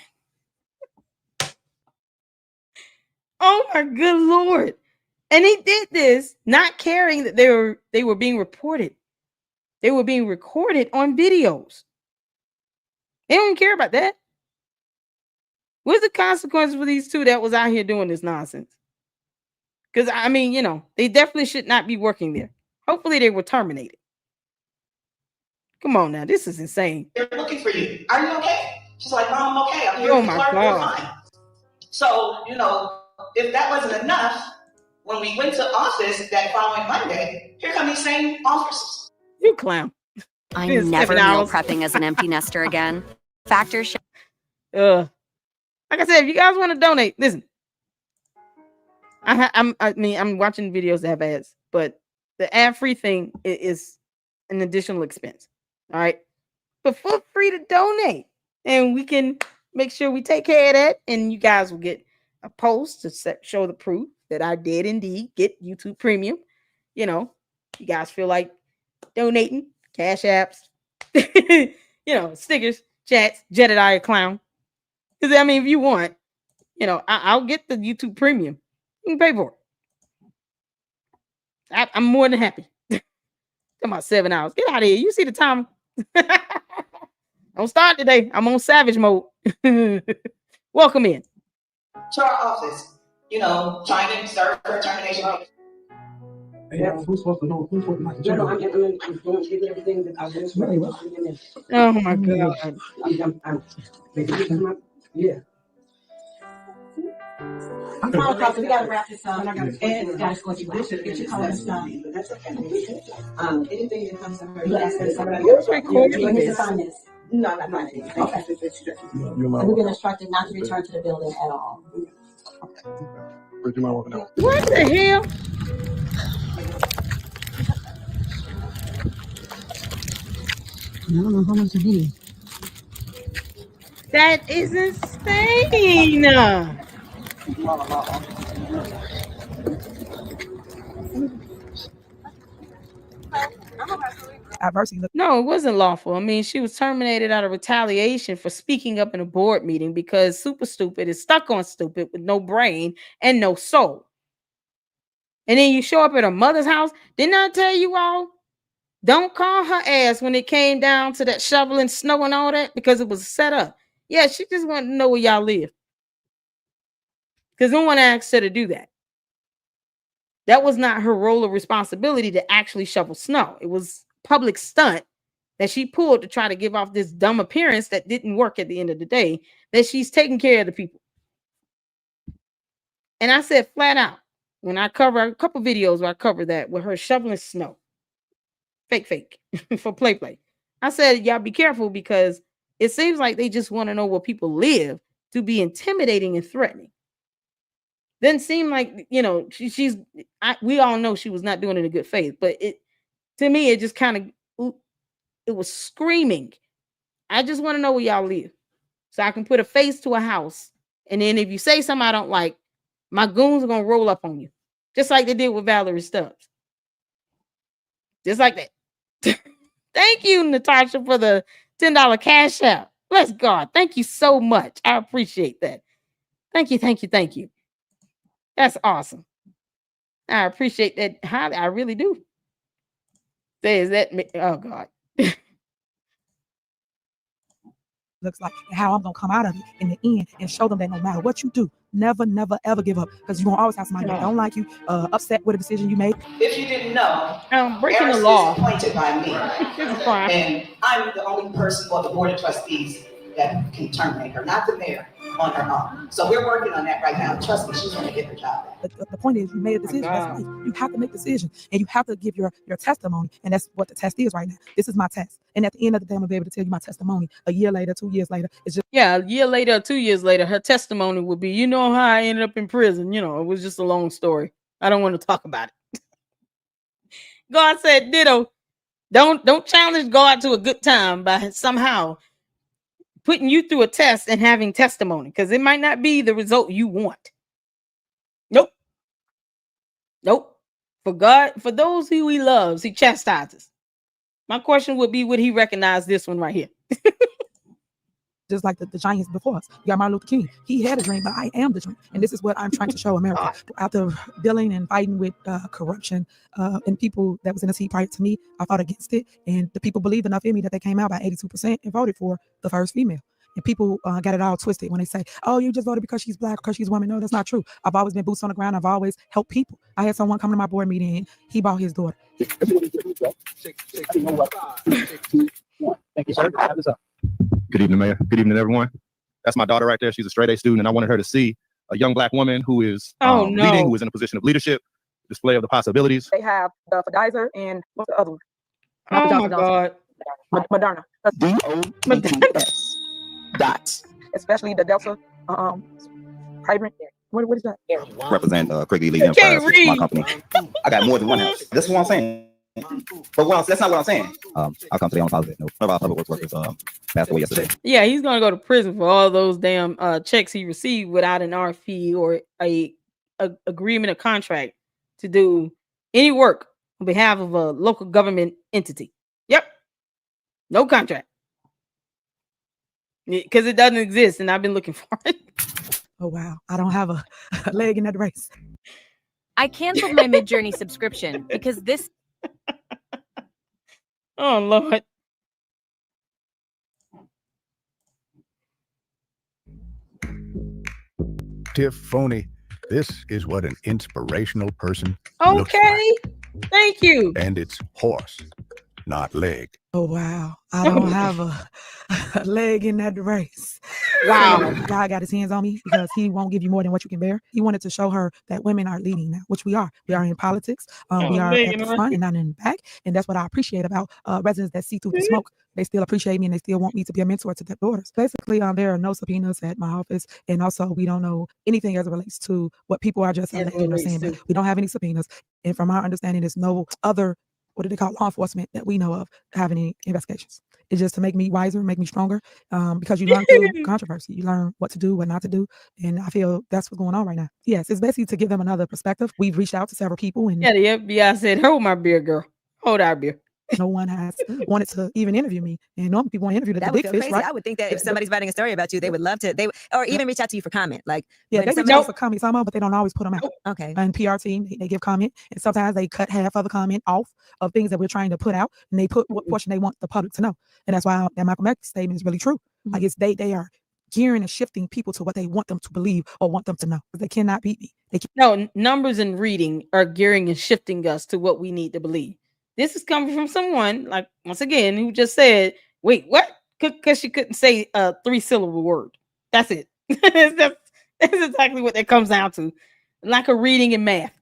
A: Oh my good Lord. And he did this not caring that they were being reported. They were being recorded on videos. They don't care about that. What's the consequences for these two that was out here doing this nonsense? Because, I mean, you know, they definitely should not be working there. Hopefully they were terminated. Come on now. This is insane.
U: They're looking for you. Are you okay? She's like, Mom, I'm okay. I'm here.
A: Oh, my God.
U: Fine. So, you know, if that wasn't enough, when we went to office that following Monday, here come these same officers.
A: You clown.
V: I'm never meal prepping as an empty nester again. Factor.
A: Like I said, if you guys want to donate, listen. I'm watching videos that have ads, but the ad-free thing is an additional expense. All right, but feel free to donate, and we can make sure we take care of that, and you guys will get a post to show the proof that I did indeed get YouTube Premium. You know, you guys feel like donating, cash apps, you know, stickers, chats, Jedediah Clown. Because, I mean, if you want, you know, I'll get the YouTube Premium. You can pay for it. I'm more than happy. Come on, 7 hours. Get out of here. You see the time. Don't start today. I'm on savage mode. Welcome in.
U: To our office, you know, trying to serve her termination.
W: Yeah, who's supposed to know? Who's supposed to know? No, I'm going to give everything that I've been very well.
A: Oh my God.
W: Yeah.
X: I'm sorry, Pastor, we got to wrap this up. And that's what you get your comments done. That's okay. Anything that comes to her, you ask her somebody.
A: Who's recording this?
X: No, not okay. We've been instructed not to return to the building at all.
A: What the hell?
M: I don't know how much it is.
A: That is insane.
O: Adversity.
A: No, it wasn't lawful. I mean, she was terminated out of retaliation for speaking up in a board meeting because super stupid is stuck on stupid with no brain and no soul. And then you show up at her mother's house. Didn't I tell you all? Don't call her ass when it came down to that shoveling snow and all that because it was set up. Yeah, she just wanted to know where y'all live. Because no one asked her to do that. That was not her role or responsibility to actually shovel snow. It was public stunt that she pulled to try to give off this dumb appearance that didn't work at the end of the day, that she's taking care of the people. And I said flat out, when I cover a couple videos where I cover that with her shoveling snow, fake for play. I said, y'all be careful because it seems like they just want to know where people live to be intimidating and threatening. Doesn't seem like, we all know she was not doing it in good faith, but to me, it just kind of, it was screaming. I just want to know where y'all live so I can put a face to a house. And then if you say something I don't like, my goons are going to roll up on you. Just like they did with Valerie Stubbs. Just like that. Thank you, Natasha, for the $10 cash out. Bless God. Thank you so much. I appreciate that. Thank you. That's awesome. I appreciate that highly. I really do. Says that. Oh, God.
O: Looks like how I'm gonna come out of it in the end and show them that no matter what you do, never, ever give up, because you're gonna always have somebody that don't like you, upset with a decision you made.
U: If you didn't know,
A: breaking the
U: Eris
A: law
U: is appointed by me.
A: It's a crime.
U: And I'm the only person on the board of trustees that can terminate her, not the mayor on her own. So we're working on that right now. Trust me, she's gonna get her job back.
O: The point is, you made a decision. That's right. You have to make decisions, and you have to give your testimony, and that's what the test is right now. This is my test, and at the end of the day, I'm gonna be able to tell you my testimony. A year later, 2 years later, it's just
A: a year later, 2 years later, her testimony would be, how I ended up in prison. It was just a long story. I don't want to talk about it. God said, ditto. Don't challenge God to a good time by somehow putting you through a test and having testimony, because it might not be the result you want. Nope. For God, for those who he loves, he chastises. My question would be, would he recognize this one right here?
O: just like the giants before us. You got Martin Luther King. He had a dream, but I am the dream. And this is what I'm trying to show America. After dealing and fighting with corruption and people that was in the seat prior to me, I fought against it. And the people believed enough in me that they came out by 82% and voted for the first female. And people got it all twisted when they say, oh, you just voted because she's black, because she's a woman. No, that's not true. I've always been boots on the ground. I've always helped people. I had someone come to my board meeting and he bought his daughter.
C: Thank you, sir. Have this up. Good evening, Mayor. Good evening, everyone. That's my daughter right there. She's a straight A student, and I wanted her to see a young black woman who is leading, who is in a position of leadership, display of the possibilities.
T: They have the Pfizer and what's the other one?
A: Oh my God.
T: Moderna.
C: DOTS. Dots.
T: Especially the Delta hybrid. What is that?
C: Represent Craig Lee Enterprise, my company. I got more than one house. That's what I'm saying. But that's not what I'm saying. I'll come today on a positive note. One of our public works workers passed away yesterday.
A: Yeah, he's gonna go to prison for all those damn checks he received without an RFP or a agreement or contract to do any work on behalf of a local government entity. Yep, no contract because it doesn't exist, and I've been looking for it.
O: Oh wow, I don't have a leg in that race.
V: I canceled my Midjourney subscription because this.
A: Oh Lord.
J: Tiff Phony, this is what an inspirational person looks
A: Okay. Thank you.
J: like. And it's horse, not leg.
O: Oh wow, I don't have a leg in that race.
A: Wow.
O: God got his hands on me because he won't give you more than what you can bear. He wanted to show her that women are leading now, which we are. We are in politics. We are at the front and not in the back. And that's what I appreciate about residents that see through the smoke. They still appreciate me and they still want me to be a mentor to their daughters. Basically, there are no subpoenas at my office. And also, we don't know anything as it relates to what people are just alleging or saying. But we don't have any subpoenas. And from our understanding, there's no other what do they call law enforcement that we know of have any investigations. It's just to make me wiser, make me stronger, because you learn through controversy. You learn what to do, what not to do, and I feel that's what's going on right now. Yes, it's basically to give them another perspective. We've reached out to several people, and
A: yeah, the FBI said, "Hold my beer, girl. Hold our beer."
O: no one has wanted to even interview me. And normally people want to interview the
I: That
O: big
I: would feel
O: fish,
I: crazy.
O: right?
I: I would think that if somebody's writing a story about you, they would love to. Or even reach out to you for comment. Like,
O: yeah,
I: when
O: they reach
I: somebody-
O: out for comments, but they don't always put them out.
I: Okay.
O: And PR team, they give comment, and sometimes they cut half of the comment off of things that we're trying to put out, and they put what portion they want the public to know. And that's why that Malcolm X statement is really true. Like they are gearing and shifting people to what they want them to believe or want them to know. They cannot beat me.
A: No, numbers and reading are gearing and shifting us to what we need to believe. This is coming from someone, like, once again, who just said, wait, what? Because she couldn't say a 3-syllable word. That's it. that's exactly what that comes down to. Lack of reading and math.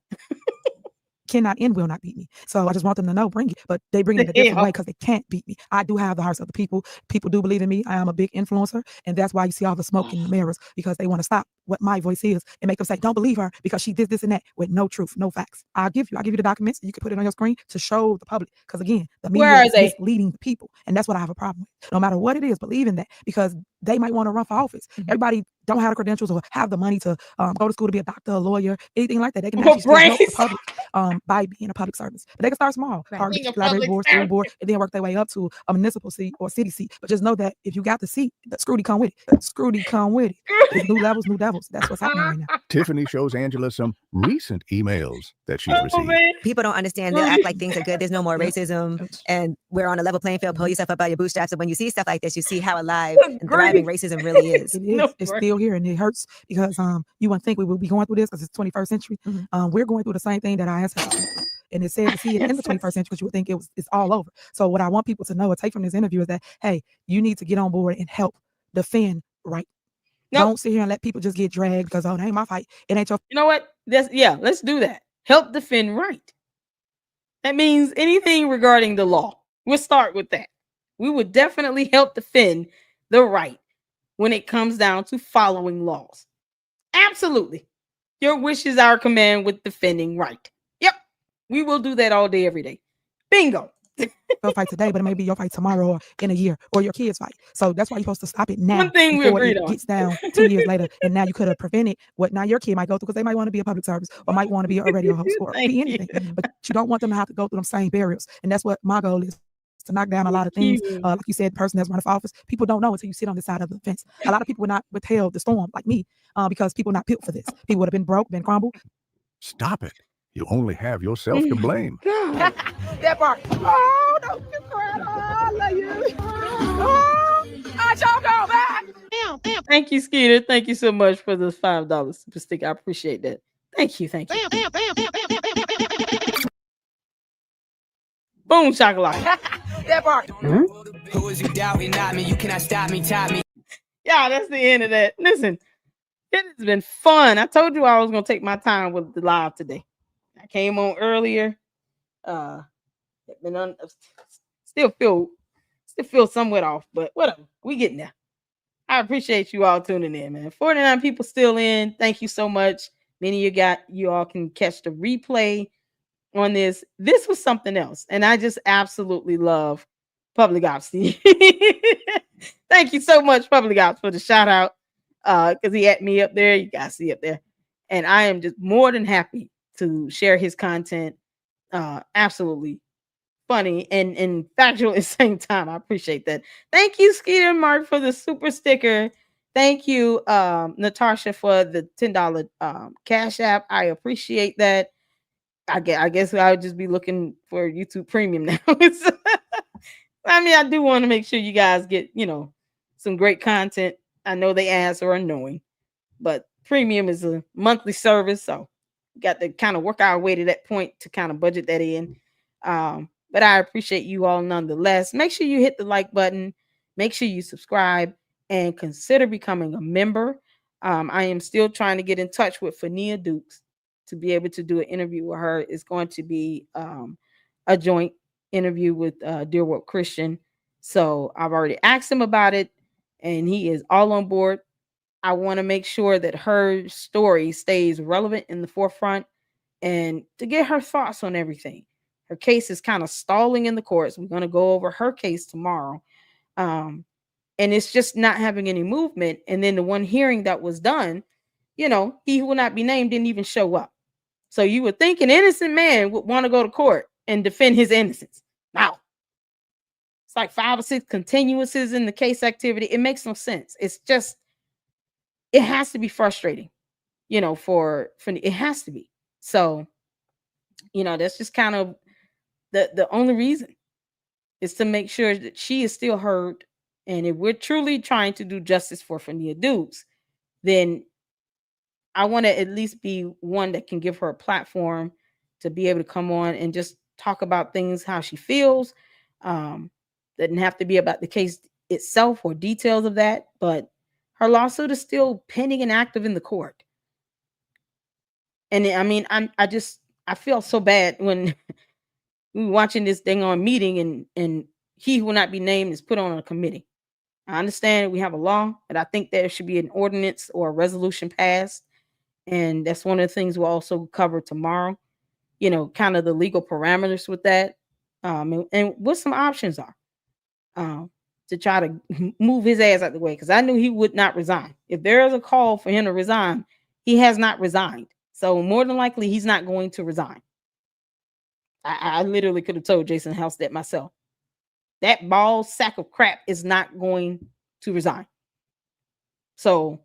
O: Cannot and will not beat me. So I just want them to know, bring it. But they bring it in a different way because they can't beat me. I do have the hearts of the people. People do believe in me. I am a big influencer. And that's why you see all the smoke in the mirrors, because they want to stop what my voice is and make them say, don't believe her because she did this and that with no truth, no facts. I'll give you the documents. You can put it on your screen to show the public. Because again, the media is misleading people. And that's what I have a problem with. No matter what it is, believe in that, because they might want to run for office. Everybody don't have the credentials or have the money to go to school to be a doctor, a lawyer, anything like that. They can actually still help the public by being a public service. But they can start small, library board, school board, and then work their way up to a municipal seat or city seat. But just know that if you got the seat, the scrutiny come with it. Scrutiny come with it. It's new levels, new devils. That's what's happening right now.
J: Tiffany shows Angela some recent emails that she's received.
I: People don't understand. They'll act like things are good. There's no more racism, and we're on a level playing field. Pull yourself up by your bootstraps. And when you see stuff like this, you see how alive and thriving racism really is.
O: It is. It's still here, and it hurts because you wouldn't think we would be going through this because it's 21st century. We're going through the same thing that our ancestors went through. And it's sad to see it in the 21st century because you would think it's all over. So what I want people to know or take from this interview is that, hey, you need to get on board and help defend right. Don't sit here and let people just get dragged because, oh, that ain't my fight. It ain't your.
A: You know what? Let's do that. Help defend right. That means anything regarding the law. We'll start with that. We would definitely help defend the right when it comes down to following laws. Absolutely. Your wish is our command with defending right. Yep. We will do that all day, every day. Bingo.
O: Your fight today, but it may be your fight tomorrow or in a year or your kids' fight. So that's why you're supposed to stop it now.
A: One thing we
O: before
A: agreed
O: it
A: on.
O: gets down 2 years later, and now you could have prevented what now your kid might go through because they might want to be a public service or might want to be a radio host or be anything. But you don't want them to have to go through them same burials. And that's what my goal is. To knock down a lot of things. Like you said, the person that's running for office, people don't know until you sit on the side of the fence. A lot of people would not withheld the storm like me because people not built for this. People would have been broke, been crumbled.
J: Stop it. You only have yourself to blame.
T: That part. Oh, don't you cry. Oh, I love you. Oh, I y'all go back. Damn.
A: Thank you, Skeeter. Thank you so much for the $5 super stick. I appreciate that. Thank you. Boom, shakalaka.
T: That part.
B: Who is you doubting? Not me. You cannot stop me. Top me.
A: Yeah, that's the end of that. Listen, it has been fun. I told you I was gonna take my time with the live today. I came on earlier. Still feel somewhat off, but whatever. We getting there. I appreciate you all tuning in, man. 49 people still in. Thank you so much. Many of you all can catch the replay on this. This was something else, and I just absolutely love Public Ops. Thank you so much, Public Ops, for the shout out. Because he had me up there. You guys see up there, and I am just more than happy to share his content. Absolutely funny and factual at the same time. I appreciate that. Thank you, Skeeter Mark, for the super sticker. Thank you, Natasha, for the $10 Cash App. I appreciate that. I guess I would just be looking for YouTube Premium now. I mean, I do want to make sure you guys get, some great content. I know they ads are annoying, but Premium is a monthly service, so we got to kind of work our way to that point to kind of budget that in. But I appreciate you all nonetheless. Make sure you hit the like button. Make sure you subscribe and consider becoming a member. I am still trying to get in touch with Fania Dukes to be able to do an interview with her. It's going to be a joint interview with Dear World Christian. So I've already asked him about it, and he is all on board. I want to make sure that her story stays relevant in the forefront and to get her thoughts on everything. Her case is kind of stalling in the courts. We're going to go over her case tomorrow. And it's just not having any movement. And then the one hearing that was done, you know, he who will not be named didn't even show up. So you would think an innocent man would want to go to court and defend his innocence. Now, it's like 5 or 6 continuances in the case activity. It makes no sense. It's just, it has to be frustrating, you know, for it has to be. So, you know, that's just kind of the only reason is to make sure that she is still heard. And if we're truly trying to do justice for Fania Dukes, then I want to at least be one that can give her a platform to be able to come on and just talk about things, how she feels. Doesn't have to be about the case itself or details of that, but her lawsuit is still pending and active in the court. And I mean, I feel so bad when we were watching this thing on meeting and he who will not be named is put on a committee. I understand we have a law, but I think there should be an ordinance or a resolution passed. And that's one of the things we'll also cover tomorrow, you know, kind of the legal parameters with that. And what some options are to try to move his ass out the way. Because I knew he would not resign. If there is a call for him to resign, he has not resigned. So more than likely, he's not going to resign. I literally could have told Jason House that myself. That ball sack of crap is not going to resign. So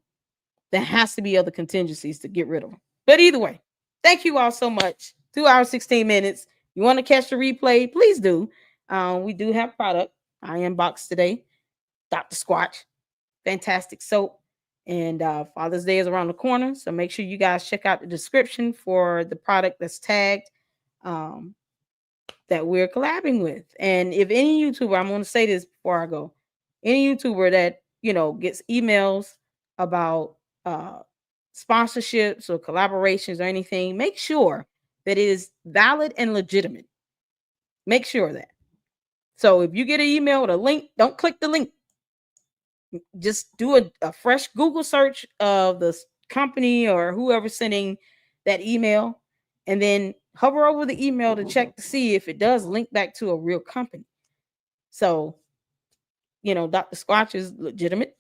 A: there has to be other contingencies to get rid of him. But either way, thank you all so much. 2 hours, 16 minutes. You want to catch the replay? Please do. We do have product. I unboxed today. Dr. Squatch. Fantastic soap. And Father's Day is around the corner. So make sure you guys check out the description for the product that's tagged that we're collabing with. And if any YouTuber, I'm going to say this before I go, any YouTuber that, you know, gets emails about sponsorships or collaborations or anything, make sure that it is valid and legitimate. Make sure of that. So if you get an email with a link, don't click the link. Just do a fresh Google search of the company or whoever sending that email, and then hover over the email to check to see if it does link back to a real company. So, you know, Dr. Squatch is legitimate,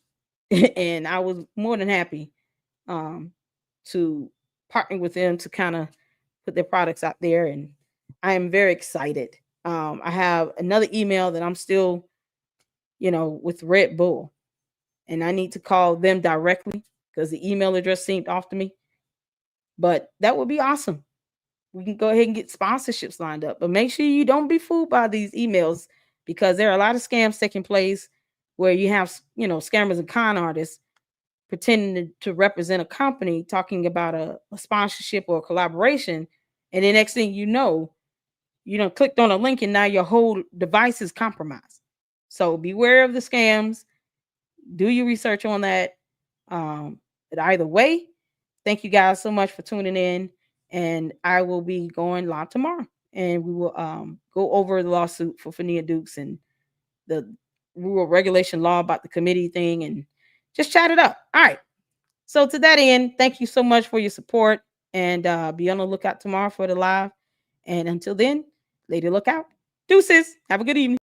A: and I was more than happy to partner with them to kind of put their products out there, and I am very excited. I have another email that I'm still, you know, with Red Bull, and I need to call them directly because the email address seemed off to me. But that would be awesome. We can go ahead and get sponsorships lined up, but make sure you don't be fooled by these emails, because there are a lot of scams taking place where you have, you know, scammers and con artists pretending to represent a company, talking about a sponsorship or a collaboration. And the next thing you know, clicked on a link and now your whole device is compromised. So beware of the scams. Do your research on that. But either way, thank you guys so much for tuning in. And I will be going live tomorrow. And we will go over the lawsuit for Fania Dukes and the rural regulation law about the committee thing and just chat it up. All right. So to that end, thank you so much for your support. And be on the lookout tomorrow for the live. And until then, Lady Look Out. Deuces. Have a good evening.